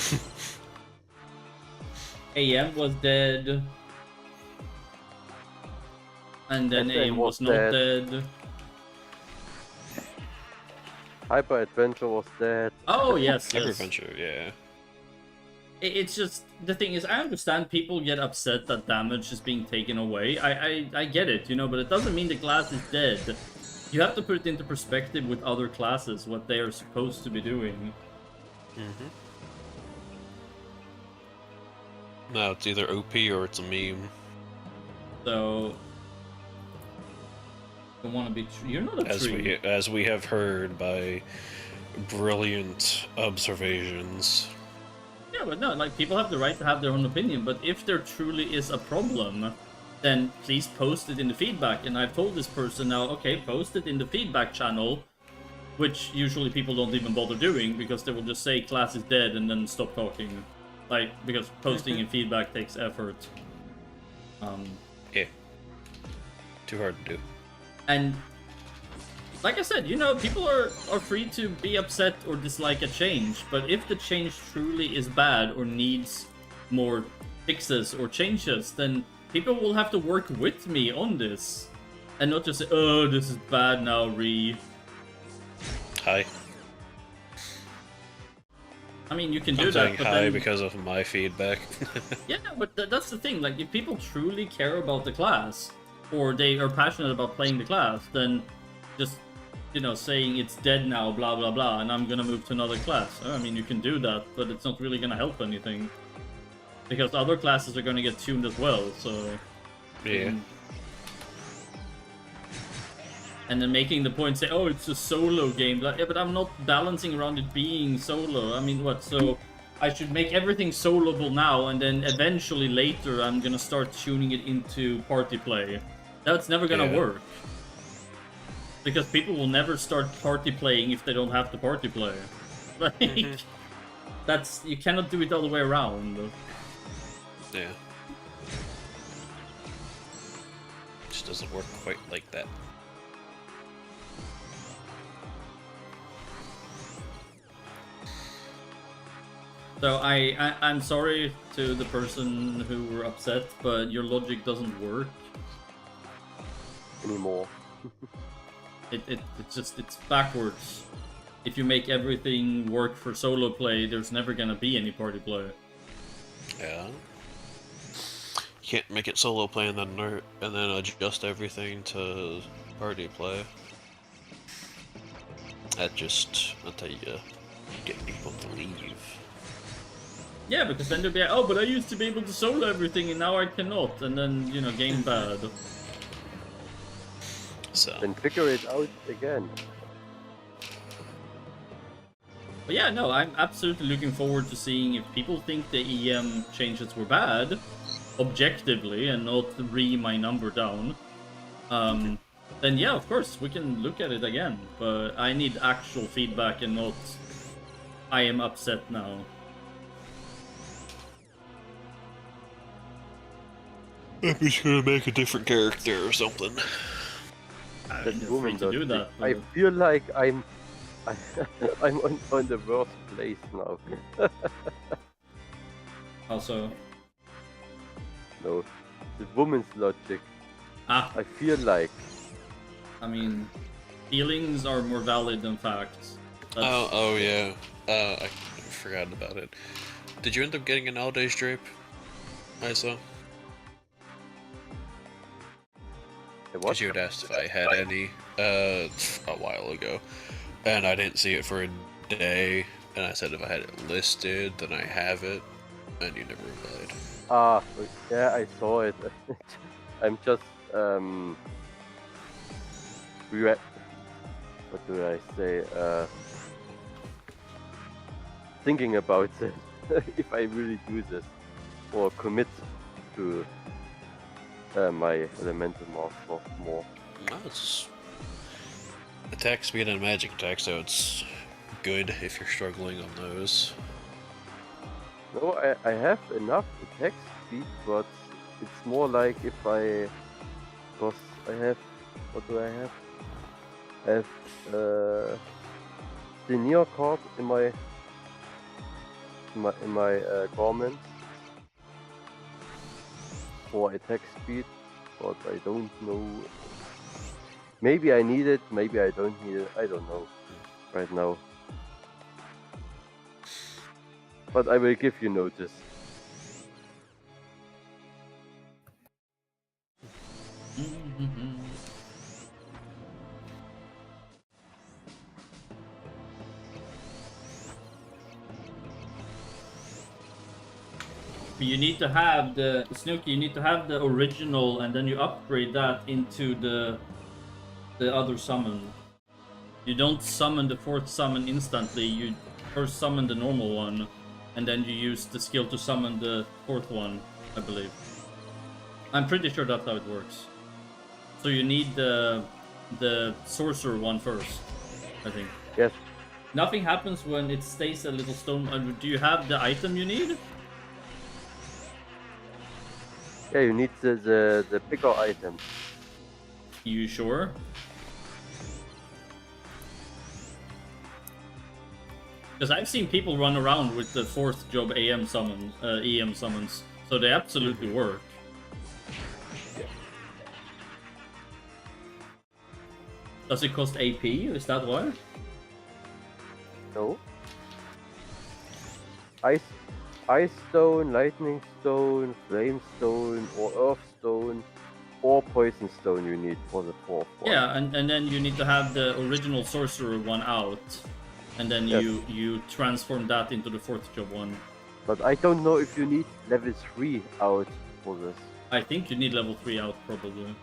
AM was dead. And then
FN
AM was
was
not
dead.
dead.
Hyper Adventure was dead.
Oh, yes,
Every
yes.
adventure, yeah.
It's just, the thing is, I understand people get upset that damage is being taken away. I get it, you know, but it doesn't mean the class is dead. You have to put it into perspective with other classes, what they are supposed to be doing.
Mm-hmm. No, it's either OP or it's a meme.
So... I want to be... You're not a tree.
As we have heard by brilliant observations.
Yeah, but no, like, people have the right to have their own opinion, but if there truly is a problem, then please post it in the feedback. And I've told this person now, okay, post it in the feedback channel, which usually people don't even bother doing, because they will just say class is dead and then stop talking. Like, because posting in feedback takes effort.
Yeah. Too hard to do.
And like I said, you know, people are free to be upset or dislike a change, but if the change truly is bad or needs more fixes or changes, then people will have to work with me on this. And not just say, oh, this is bad now, Re.
Hi.
I mean, you can do
I'm
that,
saying
but
hi
then...
because of my feedback.
Yeah, but that's the thing, like, if people truly care about the class, or they are passionate about playing the class, then just, you know, saying it's dead now, blah blah blah, and I'm gonna move to another class. I mean, you can do that, but it's not really gonna help anything. Because other classes are gonna get tuned as well, so...
Yeah.
And then making the point, say, oh, it's a solo game. Like, yeah, but I'm not balancing around it being solo. I mean, what, so... I should make everything soloable now, and then eventually later I'm gonna start tuning it into party play. That's never gonna work. Because people will never start party playing if they don't have to party play. Like, that's... You cannot do it all the way around.
Yeah. Just doesn't work quite like that.
So I'm sorry to the person who were upset, but your logic doesn't work
Anymore.
It's backwards. If you make everything work for solo play, there's never gonna be any party play.
Yeah. You can't make it solo play and then adjust everything to party play. That's how you get people to leave.
Yeah, because then they'll be like, oh, but I used to be able to solo everything and now I cannot, and then, you know, game bad.
So.
Then figure it out again.
But yeah, no, I'm absolutely looking forward to seeing if people think the EM changes were bad, objectively, and not my number down. Then yeah, of course, we can look at it again, but I need actual feedback and not I am upset now.
I'm just gonna make a different character or something.
That
You're
woman
free to do
does.
that.
I feel like I'm on the worst place now.
Also,
No, the woman's logic. I feel like.
I mean, feelings are more valid than facts.
Oh yeah. I forgot about it. Did you end up getting a nowadays drape? I saw. Because you had asked if I had any a while ago, and I didn't see it for a day, and I said if I had it listed, then I have it, and you never replied.
Yeah, I saw it. I'm just what do I say? Thinking about it. If I really do this or commit to my elemental master more.
No, it's attack speed and magic attack, so it's good if you're struggling on those.
No, I have enough attack speed, but It's more like if I, because I have, what do I have? I have Senior card in my garment for attack speed, but I don't know. Maybe I need it, maybe I don't need it. I don't know right now. But I will give you notice.
You need to have the Snooki. You need to have the original, and then you upgrade that into the other summon. You don't summon the fourth summon instantly. You first summon the normal one, and then you use the skill to summon the fourth one, I believe. I'm pretty sure that's how it works. So you need the sorcerer one first, I think.
Yes.
Nothing happens when it stays a little stone. Do you have the item you need?
Yeah, you need the bigger item.
You sure? Because I've seen people run around with the fourth job EM summons, so they absolutely work. Does it cost AP? Is that why?
No. Ice stone, lightning stone, flame stone, or earth stone, or poison stone you need for the fourth one.
Yeah, and then you need to have the original sorcerer one out, and then
Yes.
you transform that into the fourth job one.
But I don't know if you need level 3 out for this.
I think you need level 3 out probably.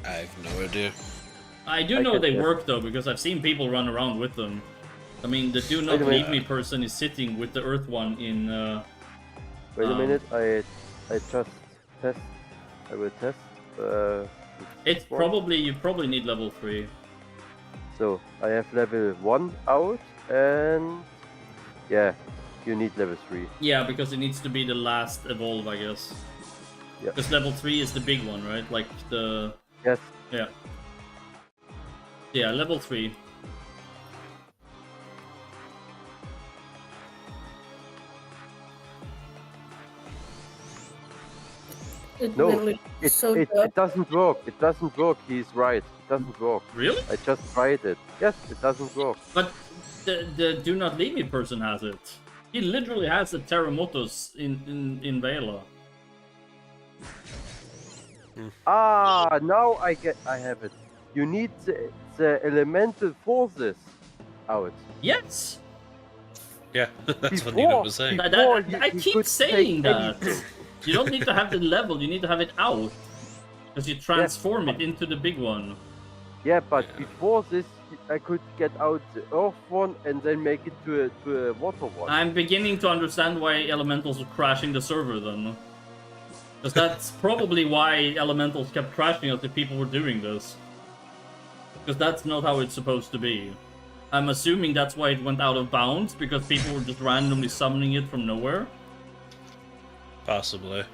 I have no idea.
I do
I
know
can
they
guess.
work though, because I've seen people run around with them. I mean, the do not
Wait a minute.
leave me person is sitting with the earth one in.
Wait a minute, I just test. I will test.
It's
one.
probably you probably need level 3.
So I have level 1 out, and yeah, you need level 3.
Yeah, because it needs to be the last evolve, I guess.
Yeah.
Because level 3 is the big one, right? Like the
Yes.
yeah. Yeah, level 3.
It
No,
will look
It,
so
it,
dark.
it doesn't work. It doesn't work. He's right. It doesn't work.
Really?
I just tried it. Yes, it doesn't work.
But the do not leave me person has it. He literally has the Terremotos in Vela.
Ah, now I have it. You need the elemental forces out.
Yes.
Yeah, that's what
Before-
Nina was saying.
Before you-
I
you
keep
could
saying
take
that.
anything.
You don't need to have the level, you need to have it out. Because you transform it into the big one.
Yeah, but
Yeah.
before this, I could get out the earth one and then make it to a water one.
I'm beginning to understand why elementals are crashing the server then. Because that's probably why elementals kept crashing after people were doing this. Because that's not how it's supposed to be. I'm assuming that's why it went out of bounds, because people were just randomly summoning it from nowhere.
Possibly.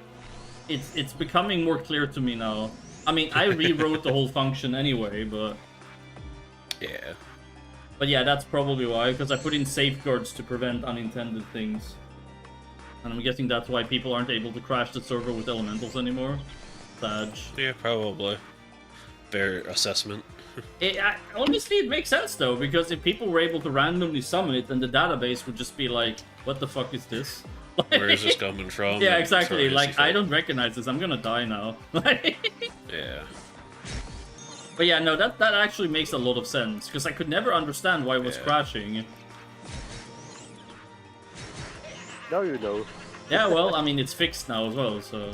It's becoming more clear to me now. I mean, I rewrote the whole function anyway, but
Yeah.
yeah, that's probably why, because I put in safeguards to prevent unintended things. And I'm guessing that's why people aren't able to crash the server with elementals anymore. Sad.
Yeah, probably. Fair assessment.
Honestly, it makes sense though, because if people were able to randomly summon it, then the database would just be like, what the fuck is this?
Where is this coming from?
Yeah,
And
exactly.
sorry,
Like,
it's
I don't recognize this. I'm gonna die now.
Yeah.
But yeah, no, that actually makes a lot of sense, because I could never understand why it was
Yeah.
crashing.
Now you know.
Yeah, well, I mean, it's fixed now as well, so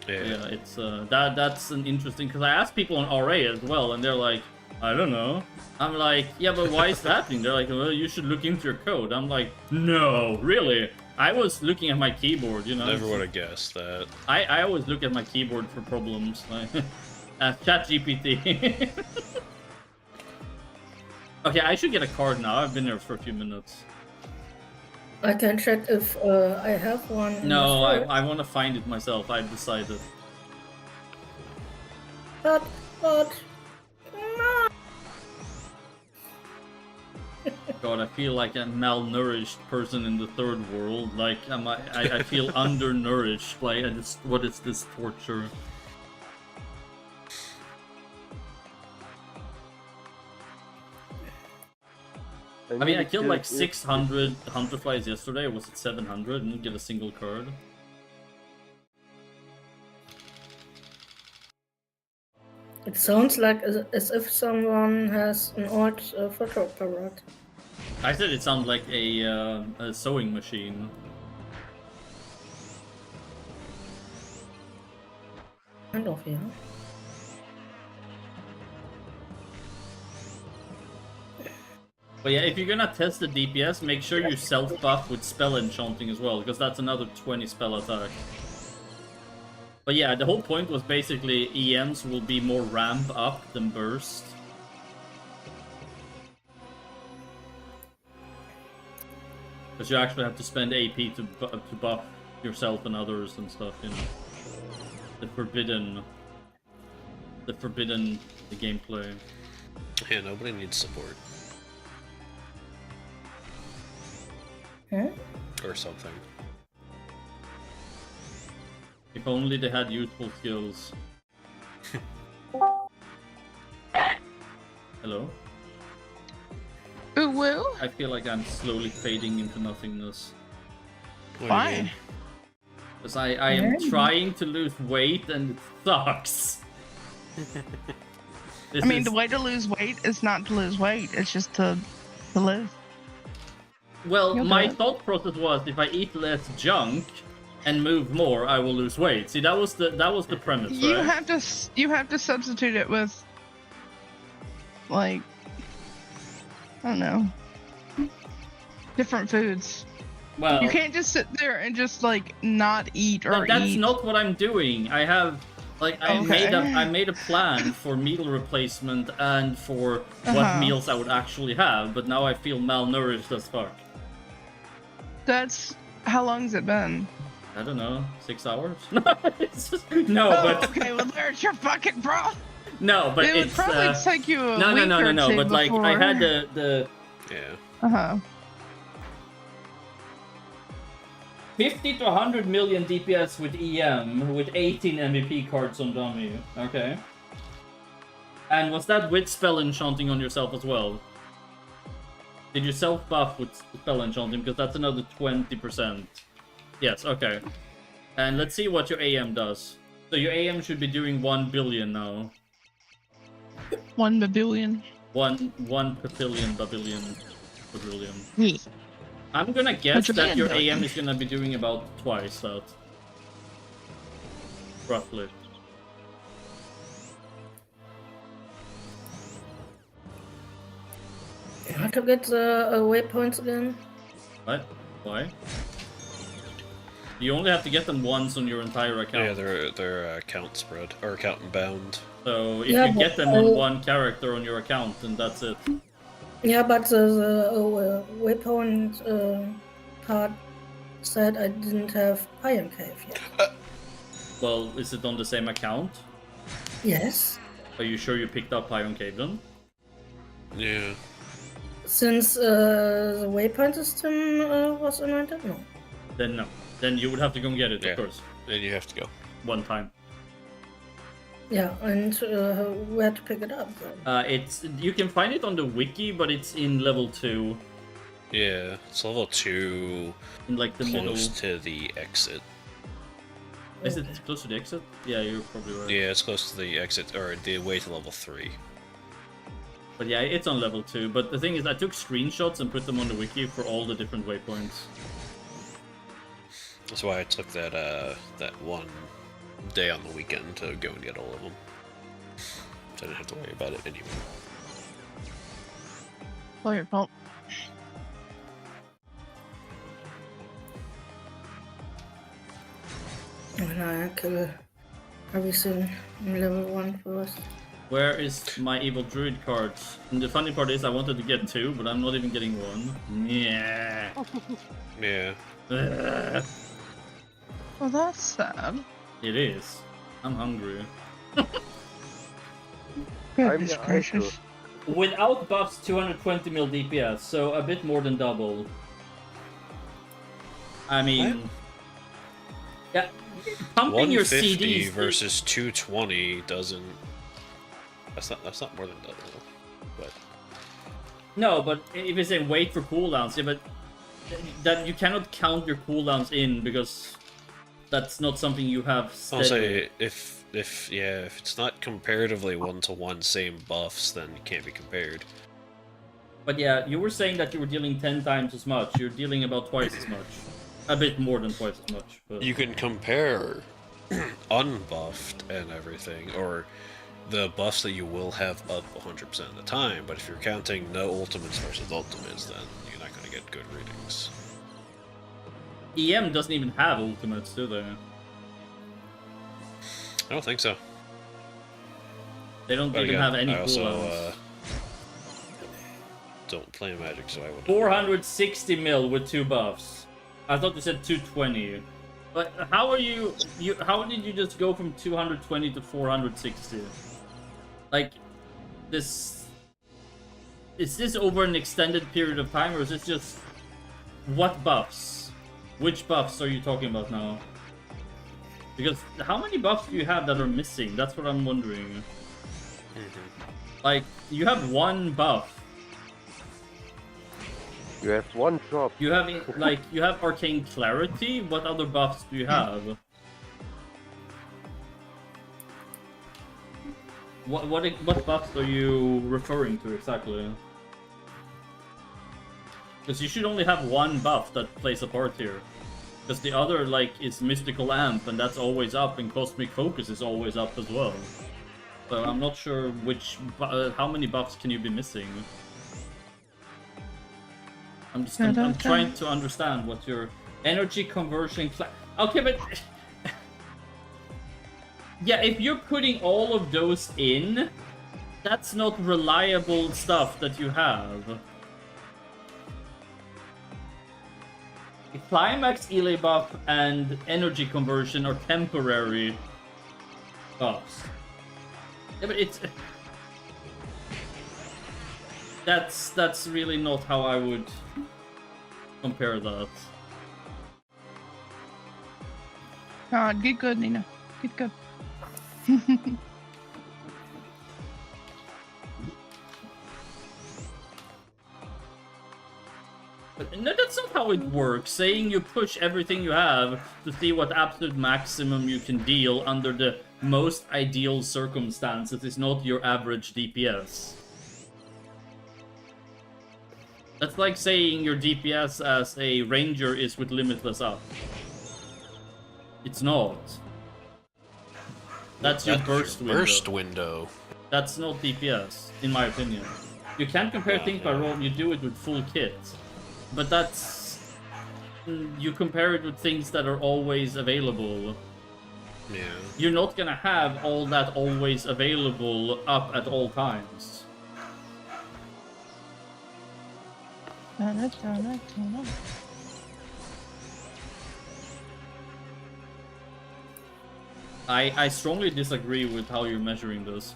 Yeah.
yeah, it's that's an interesting, because I asked people on RA as well, and they're like, I don't know. I'm like, yeah, but why is that happening? They're like, well, you should look into your code. I'm like, no, really? I was looking at my keyboard, you know.
Never would have guessed that.
I always look at my keyboard for problems. Like, ChatGPT. Okay, I should get a card now. I've been there for a few minutes.
I can check if I have one. in
No,
the storage.
I want to find it myself. I've decided.
But no.
God, I feel like a malnourished person in the third world. Like, I feel undernourished. Like, what is this torture? I mean, I killed like 600 hunterflies yesterday. Or was it 700? And didn't get a single card.
It sounds like as if someone has an old photo apparat.
I said it sounded like a sewing machine.
Kind of, yeah.
But yeah, if you're gonna test the DPS, make sure you self-buff with spell enchanting as well, because that's another 20 spell attack. But yeah, the whole point was basically EMs will be more ramp up than burst. Because you actually have to spend AP to buff yourself and others and stuff, you know. The forbidden gameplay.
Yeah, nobody needs support.
Huh?
Or something.
If only they had useful skills. Hello?
Uwuwuwuw?
I feel like I'm slowly fading into nothingness.
What do you
Why?
mean?
Because I am trying to lose weight and it sucks.
I mean, the way to lose weight is not to lose weight. It's just to live.
Well,
You'll
my
do it.
thought process was if I eat less junk and move more, I will lose weight. See, that was the premise,
You
right?
have to substitute it with, like, I don't know, different foods.
Well,
You can't just sit there and just like not eat or
but that's
eat.
not what I'm doing. I have, like, I
Okay.
made a plan for meal replacement and for what
Uh-huh.
meals I would actually have, but now I feel malnourished as fuck.
That's how long's it been?
I don't know, 6 hours? It's just, no,
Oh,
but
okay. Well, there's your fucking problem.
no, but
It would
it's
probably take you a
no,
week
no, no, no,
or
no.
two
But like, I
before-
had the
Yeah.
Uh-huh.
50 to 100 million DPS with EM with 18 MVP cards on dummy. Okay. And was that with spell enchanting on yourself as well? Did you self buff with spell enchanting? Because that's another 20%. Yes, okay. And let's see what your AM does. So your AM should be doing 1 billion now.
1 billion.
One papillion, quadrillion.
Yeah.
I'm gonna guess
What you
that
mean,
your
billion?
AM is gonna be doing about twice that. Roughly.
You have to get the waypoints again.
What? Why? You only have to get them once on your entire account.
Yeah, they're account spread or account bound.
So if
Yeah,
you
but
get them on one character on your account, then that's it.
Yeah, but the waypoint part said I didn't have Iron Cave yet.
Well, is it on the same account?
Yes.
Are you sure you picked up Iron Cave then?
Yeah.
Since the waypoint system was invented? No.
Then no. Then you would have to go and get it,
Yeah.
of course.
Then you have to go.
One time.
Yeah, and where to pick it up then?
It's you can find it on the wiki, but it's in level 2.
Yeah, it's level 2,
In like the middle.
close to the exit.
Is it close to the exit? Yeah, you're probably right.
Yeah, it's close to the exit, or the way to level 3.
But yeah, it's on level 2. But the thing is, I took screenshots and put them on the wiki for all the different waypoints.
That's why I took that that one day on the weekend to go and get all of them. So I didn't have to worry about it anymore.
All your fault.
When I kill everything in level 1 first.
Where is my evil druid cards? And the funny part is I wanted to get 2, but I'm not even getting 1. Yeah.
Yeah.
Ugh.
Well, that's sad.
It is. I'm hungry.
Goodness
yeah, I
gracious.
Without buffs, 220 mil DPS, so a bit more than double. I mean, yeah, pumping your
150
CDs
versus 220 doesn't. That's not more than double. But
No, but if you say wait for cooldowns, yeah, but that you cannot count your cooldowns in because that's not something you have.
I'll
Steady.
say if it's not comparatively 1-to-1 same buffs, then it can't be compared.
But yeah, you were saying that you were dealing 10 times as much. You're dealing about twice as much. A bit more than twice as much. But...
You can compare unbuffed and everything, or the buffs that you will have up 100% of the time, but if you're counting no ultimates versus ultimates, then you're not going to get good readings.
EM doesn't even have ultimates, do they?
I don't think so.
They don't
But
even
again,
have any
I also
cooldowns.
don't play Magic, so I wouldn't.
460 mil with 2 buffs. I thought you said 220. But how are you how did you just go from 220 to 460? Like, this... Is this over an extended period of time, or is this just... What buffs? Which buffs are you talking about now? Because how many buffs do you have that are missing? That's what I'm wondering. Like, you have 1 buff.
You have 1 drop.
You have, like, you have Arcane Clarity. What other buffs do you have? What buffs are you referring to exactly? Because you should only have 1 buff that plays a part here. Because the other, like, is Mystical Amp, and that's always up, and Cosmic Focus is always up as well. So I'm not sure which, how many buffs can you be missing? I'm trying to understand what your energy conversion okay, but yeah, if you're putting all of those in, that's not reliable stuff that you have. Climax, Elay buff, and energy conversion are temporary buffs. Yeah, but it's... That's really not how I would compare that.
God, get good, Nina. Get good.
But no, that's not how it works. Saying you push everything you have to see what absolute maximum you can deal under the most ideal circumstances is not your average DPS. That's like saying your DPS as a ranger is with limitless up. It's not. That's your burst window.
Burst window.
That's not DPS, in my opinion. You can't compare things by roll, you do it with full kit. But that's... You compare it with things that are always available.
Yeah.
You're not gonna have all that always available up at all times. I strongly disagree with how you're measuring this.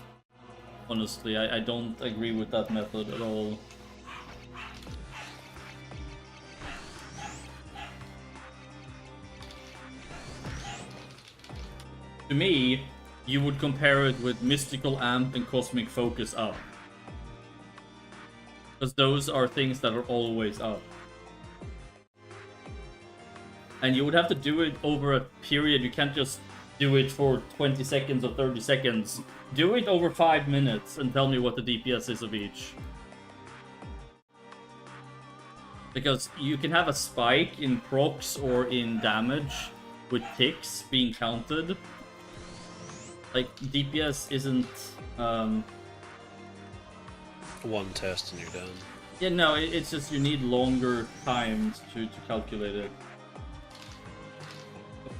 Honestly, I don't agree with that method at all. To me, you would compare it with Mystical Amp and Cosmic Focus up. Because those are things that are always up. And you would have to do it over a period, you can't just do it for 20 seconds or 30 seconds. Do it over 5 minutes and tell me what the DPS is of each. Because you can have a spike in procs or in damage with ticks being counted. Like, DPS isn't...
One test and you're done.
Yeah, no, it's just you need longer times to calculate it.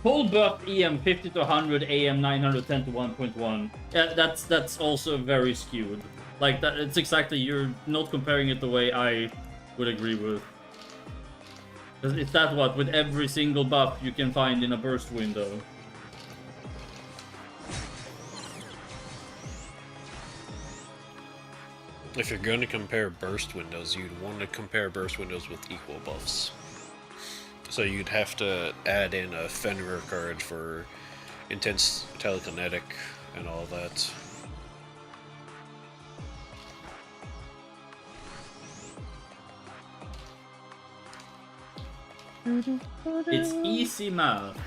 full buff EM 50 to 100, AM 910 to 1.1. That's also very skewed. Like that, it's exactly, you're not comparing it the way I would agree with. Because it's that what with every single buff you can find in a burst window.
If you're going to compare burst windows, you'd want to compare burst windows with equal buffs. So you'd have to add in a Fenrir card for intense telekinetic and all that.
It's easy math.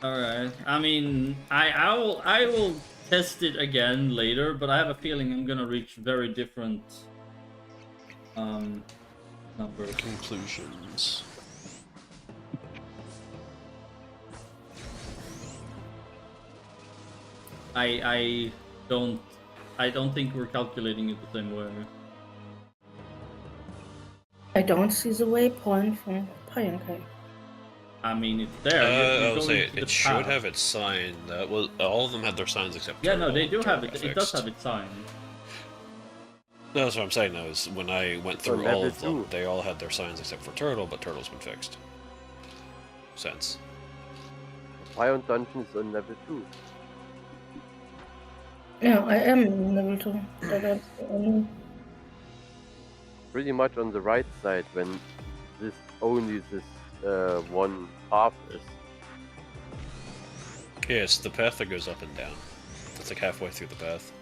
Alright. I mean, I will test it again later, but I have a feeling I'm gonna reach very different numbers.
Conclusions.
I don't think we're calculating it the same way.
I don't see the waypoint from Payankei.
I mean, it's there.
I would say
to the
it should
path.
have its sign. Well, all of them had their signs except
Yeah,
Turtle.
no, they do have it.
Turtle
It does
fixed.
have its sign.
No, that's what I'm saying. Though, is when I went through
level
all of them,
2.
they all had their signs except for Turtle, but Turtle's been fixed. Sense.
Pion Dungeon is on level 2.
Yeah, I am in level 2. So that's only...
Pretty much on the right side when this only this one path is.
Yeah, it's the path that goes up and down. It's like halfway through the path.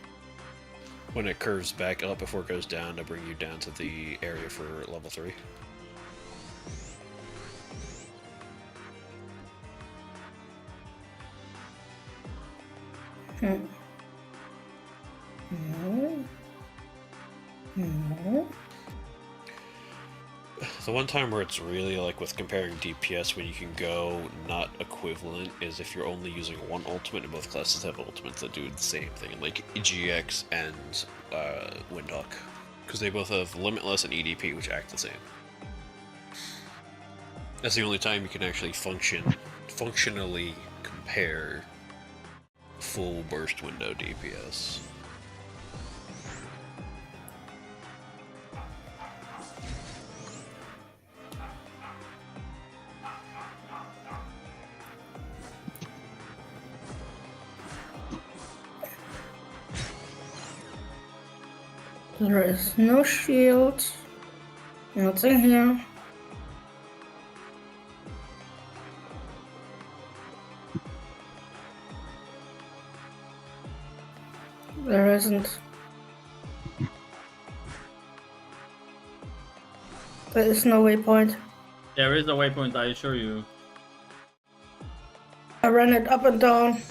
When it curves back up before it goes down to bring you down to the area for level 3. The one time where it's really like with comparing DPS when you can go not equivalent is if you're only using one ultimate and both classes have ultimates that do the same thing, like GX and Windhawk. Because they both have Limitless and EDP, which act the same. That's the only time you can actually functionally compare full burst window DPS.
There is no shield. Nothing here. There isn't. There is no waypoint.
There is a waypoint, I assure you.
I ran it up and down.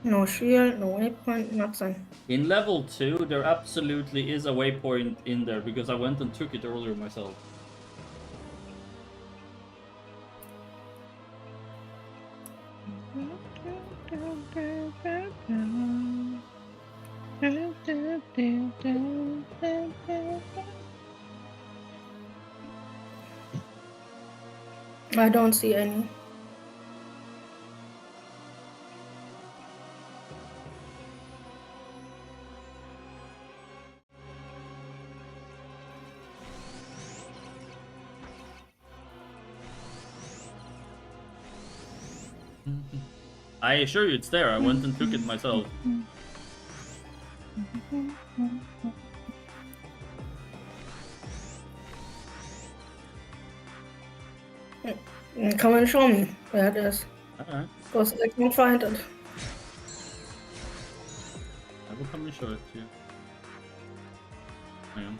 No shield, no waypoint, nothing.
In level 2, there absolutely is a waypoint in there because I went and took it earlier myself.
I don't see any.
I assure you it's there, I went and took it myself.
Come and show me where it is.
Alright,
Because I can't find it.
I will come and show it to you. Hang on.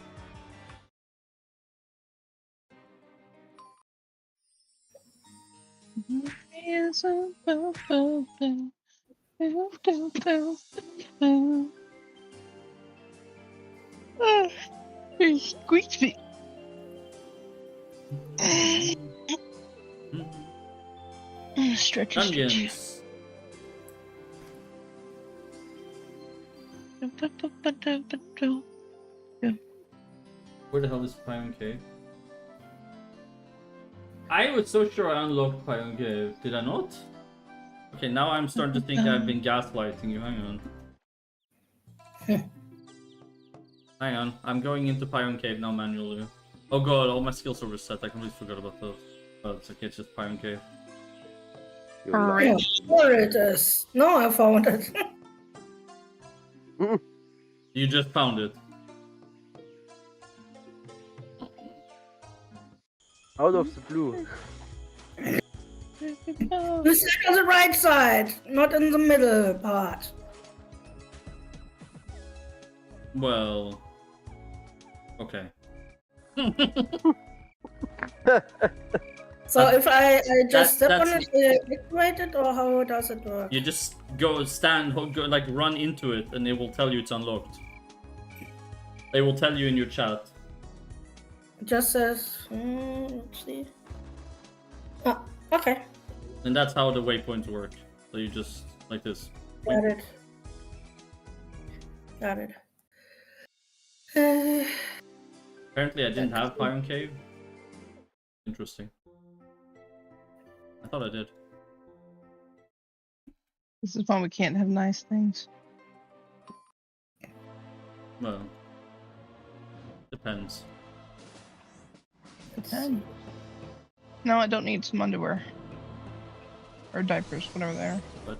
He squeaked me. Stretch.
Dungeons. Where the hell is Pion Cave? I was so sure I unlocked Pion Cave. Did I not? Okay, now I'm starting to think I've been gaslighting you. Hang on. Hang on. I'm going into Pion Cave now manually. Oh god, all my skills are reset. I completely forgot about those. But it's okay, it's just Pion Cave.
You're
Yeah, there it is. No, I found it.
You just found it.
out of the blue.
You sit on the right side, not in the middle part.
Well... Okay.
So if I just step on
that's-
it, activate it, or how does it work?
You just go stand, go, like run into it, and it will tell you it's unlocked. They will tell you in your chat.
It just says, let's see. Oh, okay,
And that's how the waypoints work. So you just, like this.
got it. Got it.
Apparently I didn't have Pion Cave. Interesting. I thought I did.
This is why we can't have nice things.
Well... Depends.
No, I don't need some underwear. Or diapers, whatever they are.
But...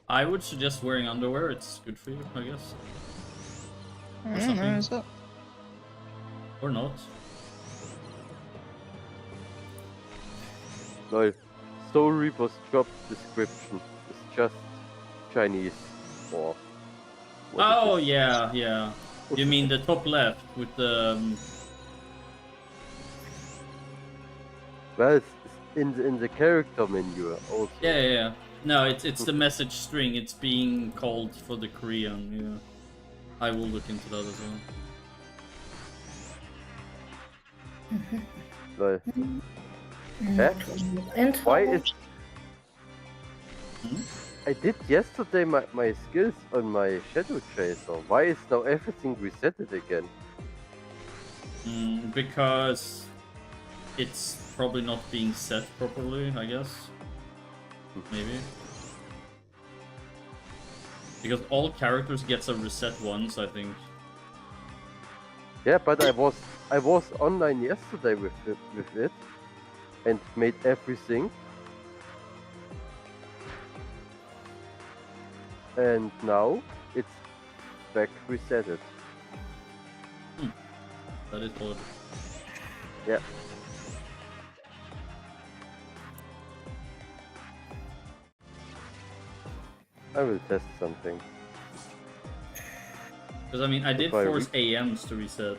I would suggest wearing underwear, it's good for you, I guess.
I
Or
don't
something.
know, is it?
Or not.
No, Soul Reaper's job description is just Chinese or. what it
Oh
is.
yeah, yeah. You mean the top left with the...
Well, it's in the character menu also.
Yeah, yeah, yeah. No, it's the message string. It's being called for the Korean. Yeah, I will look into that as well.
Well, Huh?
And
why is
Hmm?
I did yesterday my skills on my Shadow Chaser. Why is now everything resetted again?
Because it's probably not being set properly, I guess. Maybe. Because all characters gets a reset once, I think.
Yeah, but I was online yesterday with it and made everything. And now it's back resetted.
That is odd.
Yeah. I will test something.
Because I mean, I did
If I
force AMs to reset.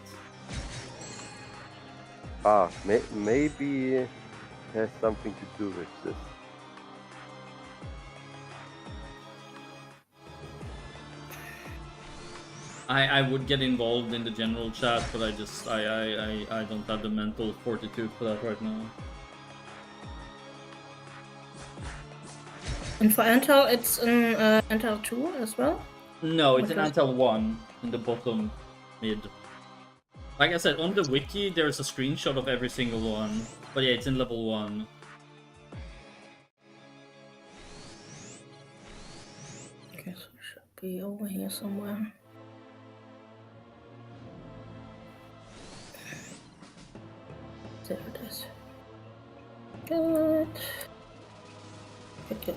Ah, maybe it has something to do with this.
I would get involved in the general chat, but I just I don't have the mental fortitude for that right now.
And for Intel, it's in Intel 2 as well?
No, it's in
Okay.
Intel 1 in the bottom mid. Like I said, on the wiki there's a screenshot of every single one. But yeah, it's in level 1.
Okay, so it should be over here somewhere. There it is. Good. Good, good.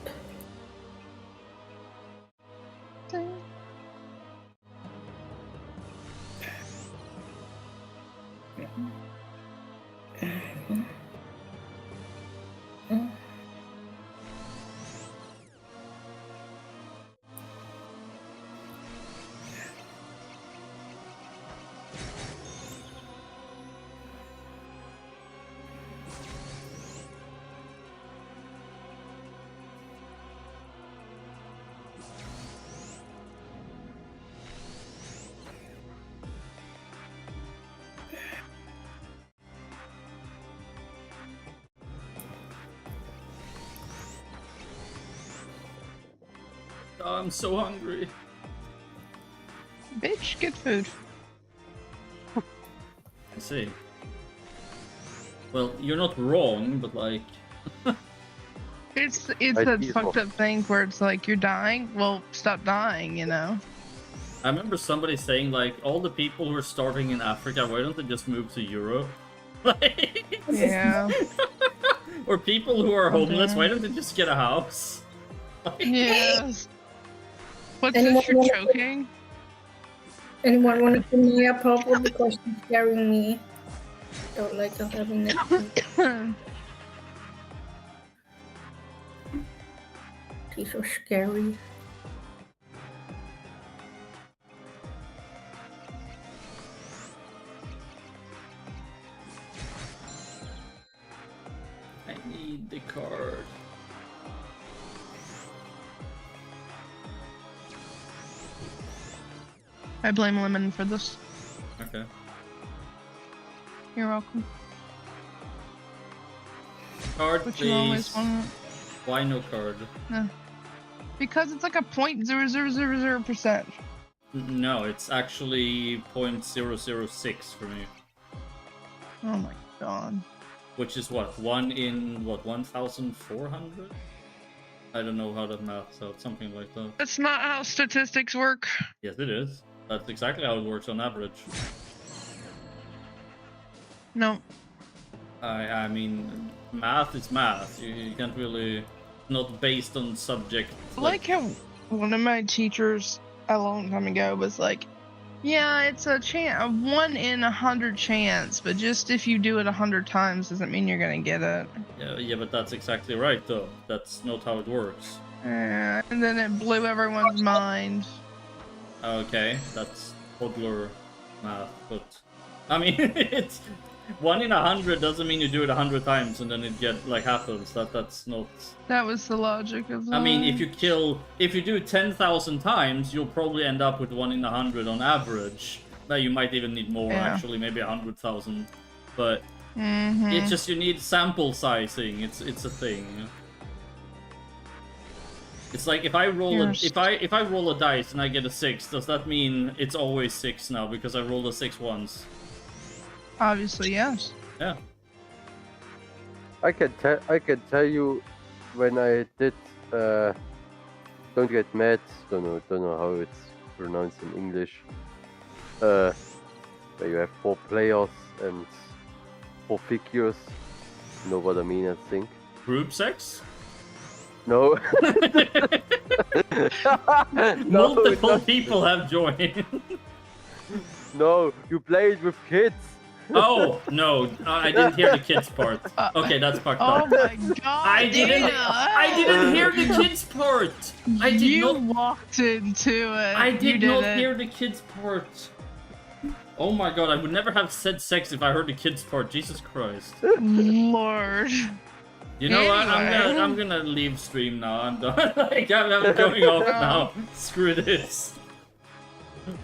Oh, I'm so hungry.
Bitch, get food.
I see. Well, you're not wrong, but like...
It's
I
that
see
fucked
so.
up thing where it's like, you're dying? Well, stop dying, you know?
I remember somebody saying, like, all the people who are starving in Africa, why don't they just move to Europe? Like...
Yeah.
Or people who are homeless,
Okay.
why don't they just get a house? Like...
Yes. What's
Anyone
this, you're
wanna-
choking?
Anyone want to give me a purple because she's scaring me? Don't like her having it. She's so scary.
I need the card.
I blame Lemon for this.
Okay.
You're welcome.
Card,
But you always
please.
want
Why no card?
because it's like a 0.0000%.
No, it's actually 0.006 for me.
Oh my god.
Which is what? 1 in, what, 1,400? I don't know how that maths out, something like that.
That's not how statistics work.
Yes, it is. That's exactly how it works on average.
No.
I mean, math is math. You can't really... Not based on subject.
I like how one of my teachers a long time ago was like, yeah, it's a 1 in 100 chance, but just if you do it 100 times doesn't mean you're gonna get it.
Yeah, but that's exactly right, though. That's not how it works.
And then it blew everyone's mind.
Okay, that's toddler math, but... I mean, it's... 1 in 100 doesn't mean you do it 100 times and then it happens. That's not...
That was the logic of that.
I mean, if you do it 10,000 times, you'll probably end up with 1 in 100 on average. Well, you might even need more,
Yeah.
actually, maybe 100,000. But
Mhm.
it's just, you need sample sizing. It's a thing. It's like if I roll if I roll a dice and I get a 6, does that mean it's always 6 now because I rolled a 6 once?
Obviously, yes.
Yeah.
I can tell you when I did don't get mad, don't know how it's pronounced in English. Where you have 4 players and 4 figures. You know what I mean, I think.
Group sex?
No.
Multiple people have joined.
No, you play it with kids.
Oh, no, I didn't hear the kids part. Okay, that's fucked
Oh
up.
my god!
I didn't hear the kids part. I did
you
not.
walked into it.
I
You
did not
it.
hear the kids part. Oh my god, I would never have said sex if I heard the kids part. Jesus Christ.
Lord.
You know what?
Anyway.
I'm gonna leave stream now. I'm done. Like, I'm going off now. Screw this.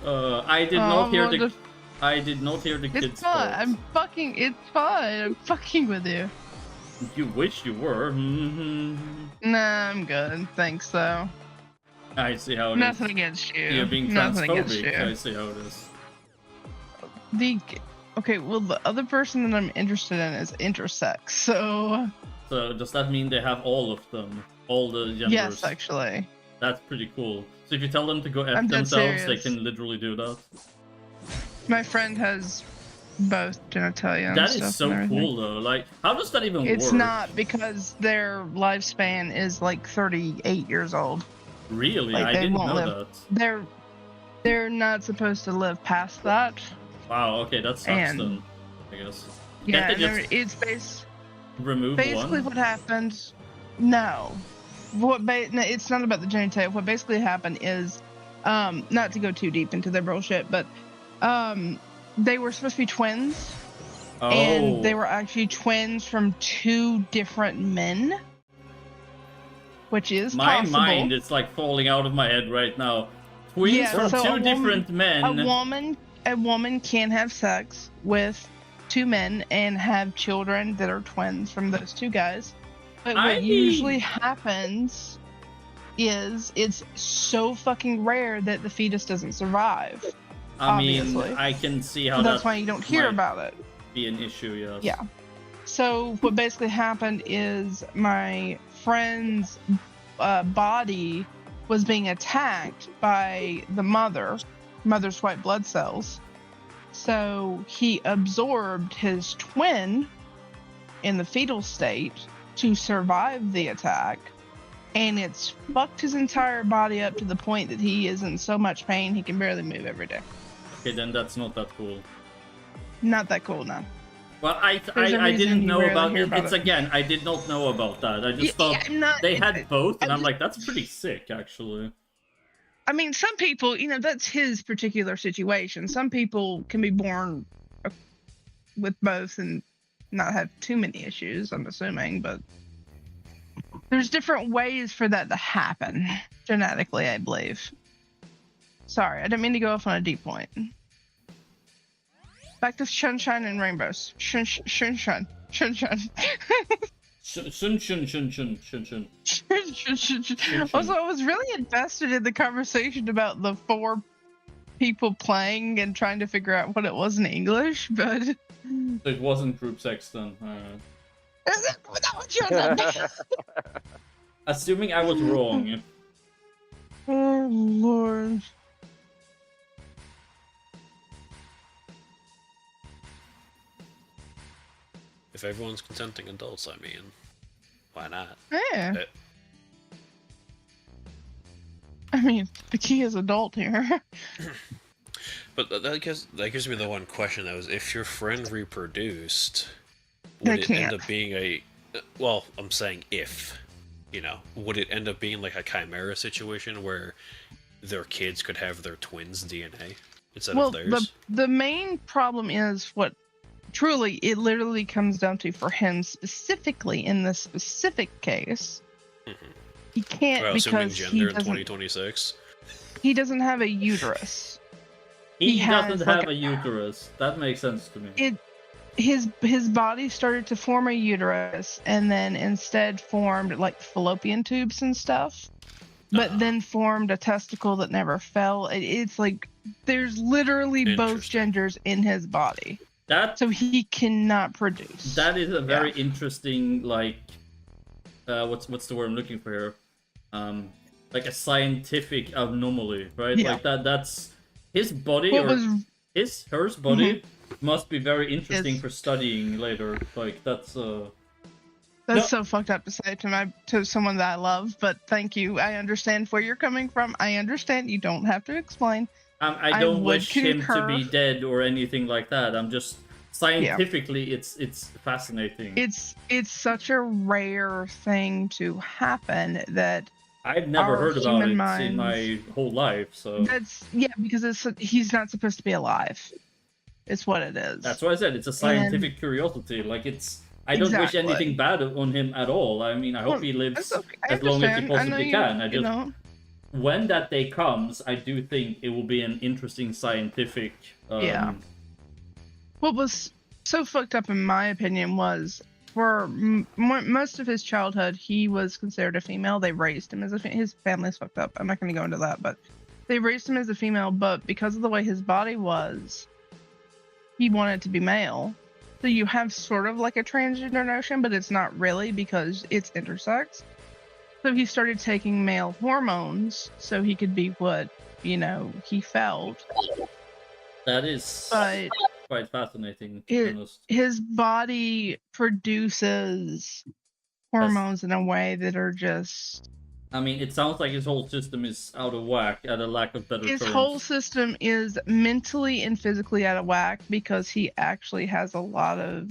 I did not hear the. I did not hear the
It's
kids
fine.
part.
It's fine. I'm fucking with you.
You wish you were.
Nah, I'm good. Thanks, though.
I see how it is.
Nothing against you.
You're being
Nothing against
transphobic.
you.
I see how it is.
Okay, well, the other person that I'm interested in is intersex, so...
So does that mean they have all of them? All the genders?
Yes, actually.
That's pretty cool. So if you tell them to go F
I'm dead
themselves, they
serious.
can literally do that.
My friend has both genitalia and
That
stuff
is so
and everything.
cool though. Like, how does that even
It's
work?
not, because their lifespan is like 38 years old.
Really?
Like,
I
they
didn't
won't
know
live.
that.
They're not supposed to live past that.
Wow, okay, that sucks
And-
then, I guess.
Yeah,
Can't they
and
just
it's
remove
basically
one?
what happened. No, no, it's not about the genitalia. What basically happened is, not to go too deep into their bullshit, but they were supposed to be twins,
Oh.
and they were actually twins from 2 different men, which is
My
possible.
mind is like falling out of my head right now. Twins
Yeah,
from
so a
2
woman-
different men.
A woman can have sex with 2 men and have children that are twins from those 2 guys. But what usually happens is it's so fucking rare that the fetus doesn't survive.
I mean,
Obviously.
I can see how
So that's
that
why you don't hear
might
about it.
be an issue, yes.
Yeah. So what basically happened is my friend's body was being attacked by the mother's white blood cells. So he absorbed his twin in the fetal state to survive the attack, and it's fucked his entire body up to the point that he is in so much pain he can barely move every day.
Okay, then that's not that cool.
Not that cool, no.
Well, I
There's a reason
didn't
you
know
rarely
about
hear
it.
about
It's
it.
again, I did not know about that. I just thought they had both, and I'm like, that's pretty sick, actually.
I mean, some people, you know, that's his particular situation. Some people can be born with both and not have too many issues, I'm assuming, but there's different ways for that to happen genetically, I believe. Sorry, I didn't mean to go off on a deep point. Back to sunshine and rainbows. Sunshine. Also, I was really invested in the conversation about the 4 people playing and trying to figure out what it was in English, but
It wasn't group sex then.
is it what you said?
Assuming I was wrong.
Oh Lord.
If everyone's consenting adults, I mean, why not?
Yeah. I mean, the key is adult here.
But that gives me the one question that was, if your friend reproduced,
They
would it end
can't.
up being a... Well, I'm saying if. You know, would it end up being like a chimera situation where their kids could have their twins' DNA instead
Well,
of theirs?
the main problem is what truly it literally comes down to for him specifically in this specific case. He can't
Well, assuming
because
gender in
he
2026.
doesn't have a uterus.
He
has,
doesn't
like,
have a uterus. That makes sense to me.
His body started to form a uterus and then instead formed like fallopian tubes and stuff, but then formed a testicle that never fell. It's like there's literally both
Interesting.
genders in his body,
That
so he cannot produce.
that is a very interesting, like, what's the word I'm looking for here? Like a scientific anomaly, right?
Yeah.
Like that's his body
What
or
was
hers body must be very interesting
Yes.
for studying later. Like that's
That's so fucked up to say to someone that I love, but thank you. I understand where you're coming from. I understand. You don't have to explain.
I don't
would
wish him to
concur.
be dead or anything like that. I'm just scientifically, it's fascinating.
It's such a rare thing to happen that
I've never
our
heard about it
human
in my
minds-
whole life, so
because he's not supposed to be alive. It's what it is.
that's why I said it's a scientific curiosity. Like I don't wish
Exactly.
anything bad on him at all. I mean, I hope
Well,
he lives
That's okay. I
as long as he
understand. I know
possibly
you-
can. I
you
just
know.
when that day comes, I do think it will be an interesting scientific.
Yeah. What was so fucked up, in my opinion, was for most of his childhood, he was considered a female. They raised him as his family's fucked up. I'm not going to go into that, but they raised him as a female. But because of the way his body was, he wanted to be male. So you have sort of like a transgender notion, but it's not really because it's intersex. So he started taking male hormones so he could be what, he felt.
That is
But
quite fascinating, to be honest.
his body produces hormones in a way that are just...
I mean, it sounds like his whole system is out of whack, at a lack of better
His
terms.
whole system is mentally and physically out of whack because he actually has a lot of...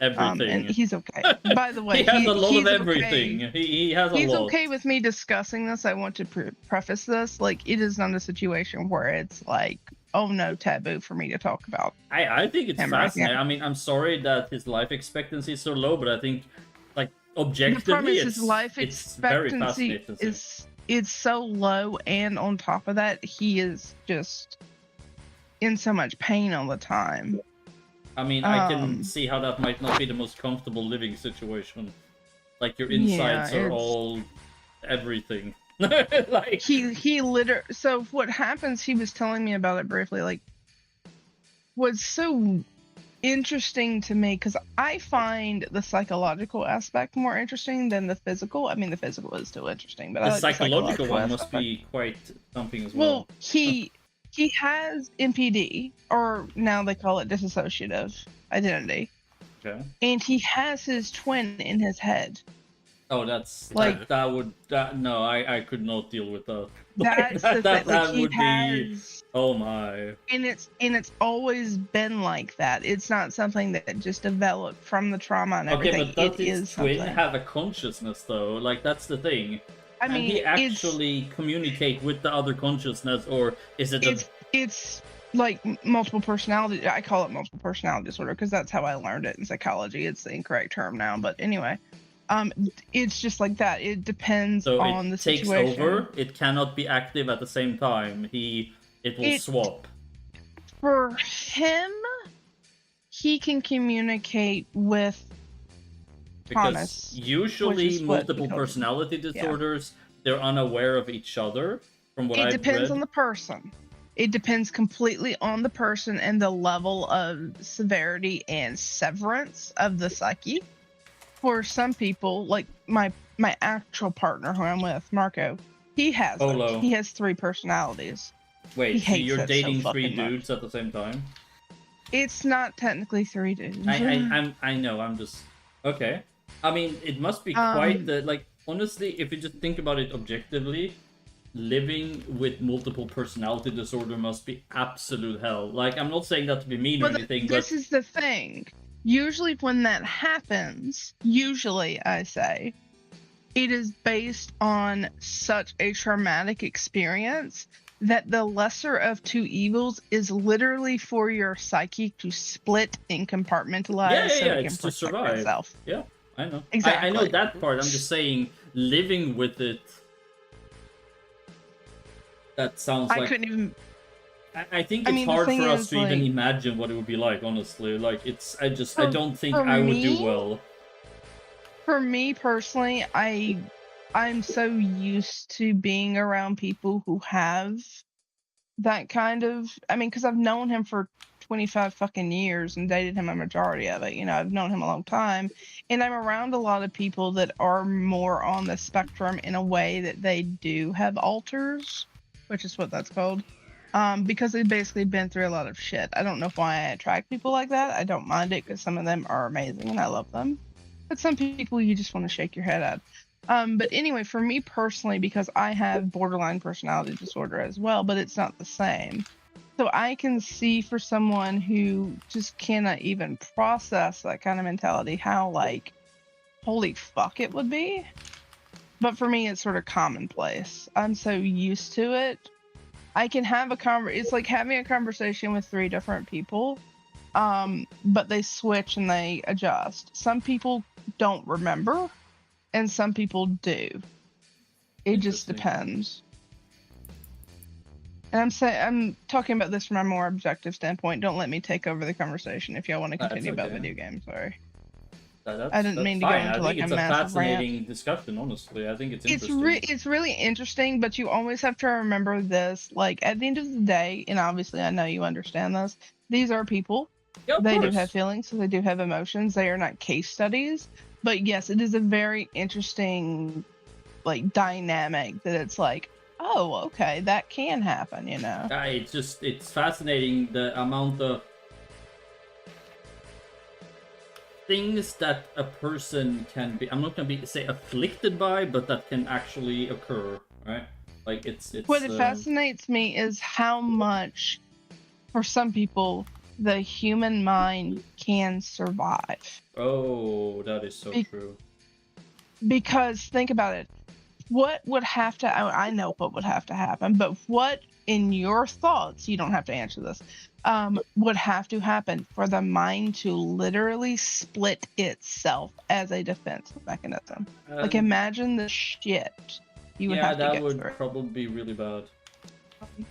Everything.
and he's okay. By the way,
he has a lot
he's
of everything.
Okay.
He has a
He's
lot.
okay with me discussing this. I want to preface this. Like, it is not a situation where it's like, oh no, taboo for me to talk about.
I think it's
him right
fascinating.
now.
I mean, I'm sorry that his life expectancy is so low, but I think, like,
The
objectively,
problem is
it's,
his life
it's very
expectancy
fascinating.
is so low, and on top of that, he is just in so much pain all the time.
I mean, I can
Um,
see how that might not be the most comfortable living situation. Like, your insides are
it's-
all everything. Like
he literally. So what happens? He was telling me about it briefly. Like, what's so interesting to me, because I find the psychological aspect more interesting than the physical. I mean, the physical is still interesting, but I
the
like
psychological
the
one
psychological
must
aspect.
be quite something as
Well,
well.
he has MPD, or now they call it dissociative identity,
Okay.
and he has his twin in his head.
Oh, that's
Like,
no, I could not deal with that.
that's the thing. Like,
That
he
would be,
has,
oh my.
and it's always been like that. It's not something that just developed from the trauma and
Okay,
everything.
but does
It
his
is
twin
something.
have a consciousness though? Like that's the thing.
I
Can
mean,
he actually communicate with the other consciousness, or is it
it's like multiple personality. I call it multiple personality disorder because that's how I learned it in psychology. It's the incorrect term now, but anyway, it's just like that. It depends
so
on
it
the
takes
situation.
over? It cannot be active at the same time. It will swap.
For him, he can communicate with
Because
Thomas,
usually
which is what
multiple
we call it.
personality disorders, they're unaware of each other. From what
It
I've
depends
read.
on the person. It depends completely on the person and the level of severity and severance of the psyche. For some people, like my actual partner who I'm with, Marco, he has
Polo.
it. He has 3 personalities.
Wait,
He
so
hates
you're
it so
dating 3
fucking much.
dudes at the same time?
It's not technically 3 dudes.
I know, I'm just okay. I mean, it must be quite the like. Honestly, if you just think about it objectively, living with multiple personality disorder must be absolute hell. Like, I'm not saying that to be mean or anything,
this
but
is the thing. Usually, when that happens, I say, it is based on such a traumatic experience that the lesser of 2 evils is literally for your psyche to split and compartmentalize so it can
it's to
protect
survive.
itself.
Yeah, I know.
Exactly.
I know that part. I'm just saying, living with it. That sounds like.
I couldn't even.
I think it's hard for us to even imagine what it would be like, honestly. Like, I don't think I would do well.
For me personally, I'm so used to being around people who have that kind of, I mean, because I've known him for 25 fucking years and dated him a majority of it. You know, I've known him a long time, and I'm around a lot of people that are more on the spectrum in a way that they do have alters, which is what that's called. Because they've basically been through a lot of shit. I don't know why I attract people like that. I don't mind it because some of them are amazing and I love them. But some people you just want to shake your head at. But anyway, for me personally, because I have borderline personality disorder as well, but it's not the same. So I can see for someone who just cannot even process that kind of mentality, how like, holy fuck it would be. But for me, it's sort of commonplace. I'm so used to it. I can have it's like having a conversation with 3 different people, but they switch and they adjust. Some people don't remember, and some people do. It just depends. And I'm talking about this from a more objective standpoint. Don't let me take over the conversation if y'all want to continue about video games. Sorry. I didn't mean to go into like a massive rant.
It's a fascinating discussion, honestly. I think it's interesting.
It's really interesting, but you always have to remember this. Like, at the end of the day, and obviously I know you understand this, these are people.
Yeah,
they do have feelings, so they do have emotions. They are not case studies. But yes, it is a very interesting, like, dynamic that it's like, oh, okay, that can happen, you know?
It's fascinating the amount of things that a person can be, I'm not gonna say afflicted by, but that can actually occur, right? Like it's
what it fascinates me is how much, for some people, the human mind can survive.
Oh, that is so true.
Because think about it. What would have to, I know what would have to happen, but what in your thoughts, you don't have to answer this, would have to happen for the mind to literally split itself as a defense mechanism? Like, imagine the shit you would have to get through. Yeah, that would
probably be really bad.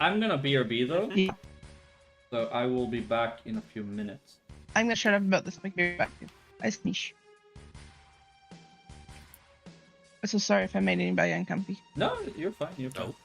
I'm gonna BRB though.
Yeah.
So I will be back in a few minutes.
I'm gonna shut up about this. Back to you. I sneeze. So sorry if I made anybody uncomfy.
No, you're fine. You're fine.
Oh.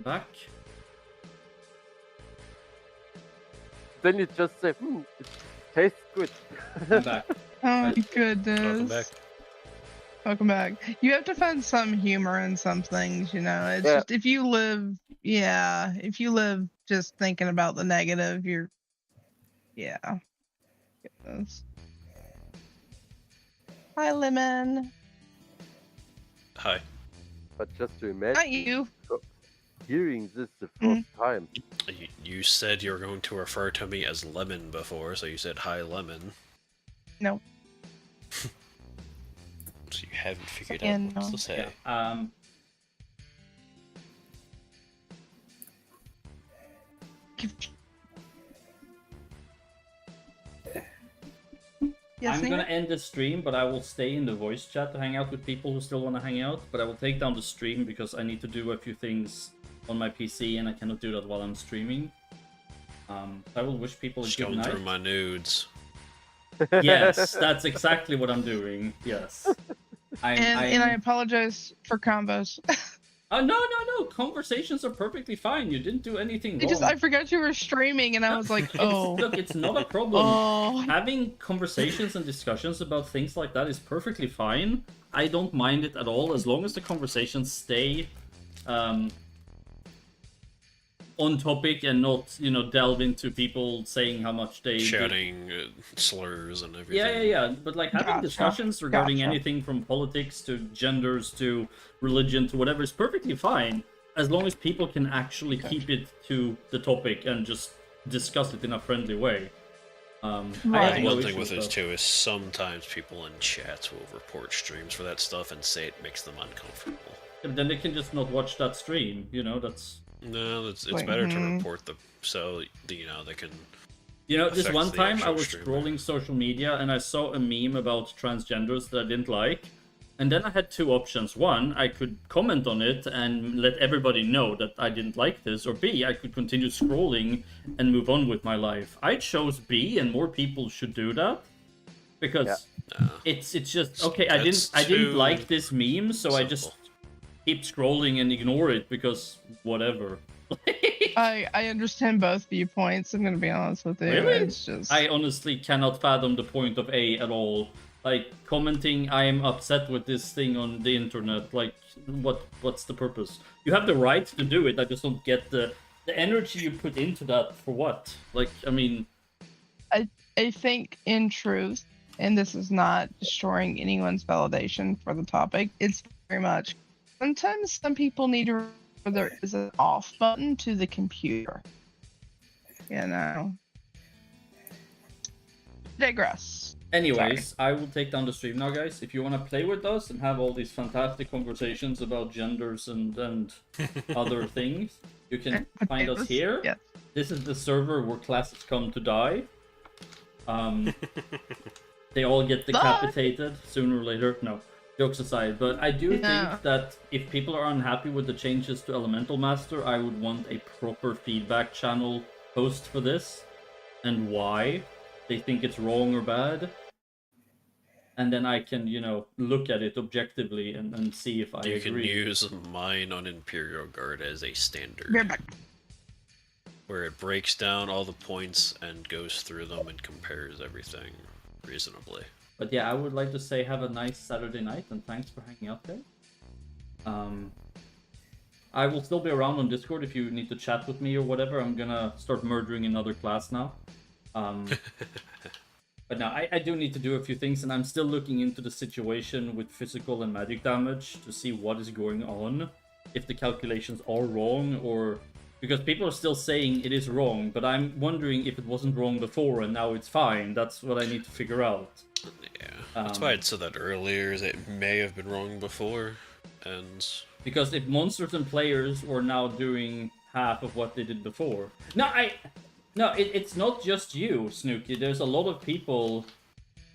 Back.
Then you just say, it tastes good.
I'm back.
Oh my
Right.
goodness.
Welcome back.
Welcome back. You have to find some humor in some things, you know. It's
Yeah.
just if you live just thinking about the negative, you're goodness. Hi, Lemon.
Hi.
But just to
Not
imagine
you.
hearing this the
Mhm.
first time.
You said you were going to refer to me as Lemon before, so you said hi, Lemon.
No.
So you haven't figured
Yeah,
out what
no.
to say.
Yeah.
Yes,
I'm
Nina?
gonna end the stream, but I will stay in the voice chat to hang out with people who still want to hang out. But I will take down the stream because I need to do a few things on my PC, and I cannot do that while I'm streaming. I will wish people a
Just
good
going
night.
through my nudes.
Yes, that's exactly what I'm doing. Yes.
And I apologize for combos.
No. Conversations are perfectly fine. You didn't do anything wrong.
I forgot you were streaming, and I was like, oh.
Look, it's not a problem.
Oh.
Having conversations and discussions about things like that is perfectly fine. I don't mind it at all, as long as the conversations stay on topic and not, you know, delve into people saying how much they
Shouting slurs and everything.
Yeah. But like having discussions regarding
Gotcha.
anything from politics to genders to religion to whatever is perfectly fine, as long as people can actually keep it to the topic and just discuss it in a friendly way. I have
Right.
no
One thing
issue
with
with
this
that.
too is sometimes people in chats will report streams for that stuff and say it makes them uncomfortable.
And then they can just not watch that stream, you know, that's...
No, it's
Wait,
better to report them so you know they can.
You know, this
affects
one
the
time I
actual
was
streamer.
scrolling social media and I saw a meme about transgenders that I didn't like. And then I had two options. One, I could comment on it and let everybody know that I didn't like this. Or B, I could continue scrolling and move on with my life. I chose B, and more people should do that. Because it's just, okay, I
That's
didn't
too
like this meme, so I just
simple.
keep scrolling and ignore it because whatever.
I understand both viewpoints. I'm gonna be honest with you.
Really?
It's just
I honestly cannot fathom the point of A at all. Like, commenting I am upset with this thing on the internet, like, what's the purpose? You have the right to do it, I just don't get the energy you put into that for what? Like, I mean...
I think in truth, and this is not destroying anyone's validation for the topic, it's very much sometimes some people need to there is an off button to the computer. You know. Digress.
Anyways, I will take down the stream now, guys. If you want to play with us and have all these fantastic conversations about genders and other things, you can find us here.
Yes.
This is the server where classes come to die. They all get decapitated sooner or later. No, jokes aside. But I do think that if people are unhappy with the changes to Elemental Master, I would want a proper feedback channel post for this and why they think it's wrong or bad. And then I can, you know, look at it objectively and see if I agree.
You can use mine on Imperial Guard as a standard.
We're back.
Where it breaks down all the points and goes through them and compares everything reasonably.
But yeah, I would like to say have a nice Saturday night and thanks for hanging out there. I will still be around on Discord if you need to chat with me or whatever. I'm gonna start murdering another class now. But no, I do need to do a few things, and I'm still looking into the situation with physical and magic damage to see what is going on. If the calculations are wrong, or... Because people are still saying it is wrong, but I'm wondering if it wasn't wrong before and now it's fine. That's what I need to figure out.
Yeah, that's why I said that earlier, is it may have been wrong before, and...
Because if monsters and players were now doing half of what they did before... No, it's not just you, Snooky. There's a lot of people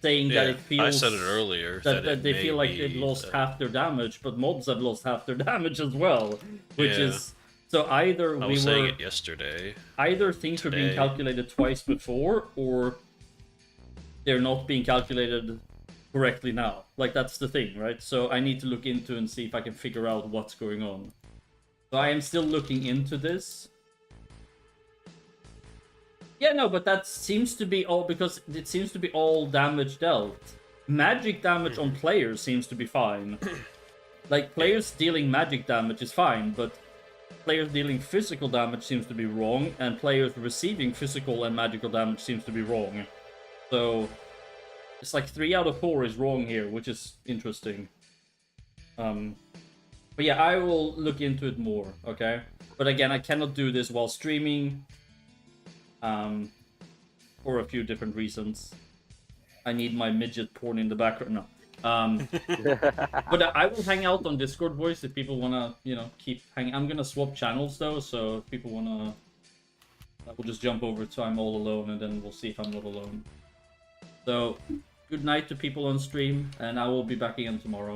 saying that it feels...
I said it earlier.
That they feel like they've lost half their damage, but mobs have lost half their damage as well. Which is... So either
I was saying it yesterday.
Either things were being calculated twice before, or they're not being calculated correctly now. Like, that's the thing, right? So I need to look into and see if I can figure out what's going on. So I am still looking into this. Yeah, no, but that seems to be all, because it seems to be all damage dealt. Magic damage on players seems to be fine. Like, players dealing magic damage is fine, but players dealing physical damage seems to be wrong, and players receiving physical and magical damage seems to be wrong. So, it's like 3 out of 4 is wrong here, which is interesting. But yeah, I will look into it more, okay? But again, I cannot do this while streaming, for a few different reasons. I need my midget porn in the background. No. But I will hang out on Discord voice if people wanna, you know, keep hanging. I'm gonna swap channels though, so if people wanna, I will just jump over to I'm all alone, and then we'll see if I'm not alone. So, Good night to people on stream, and I will be back again tomorrow.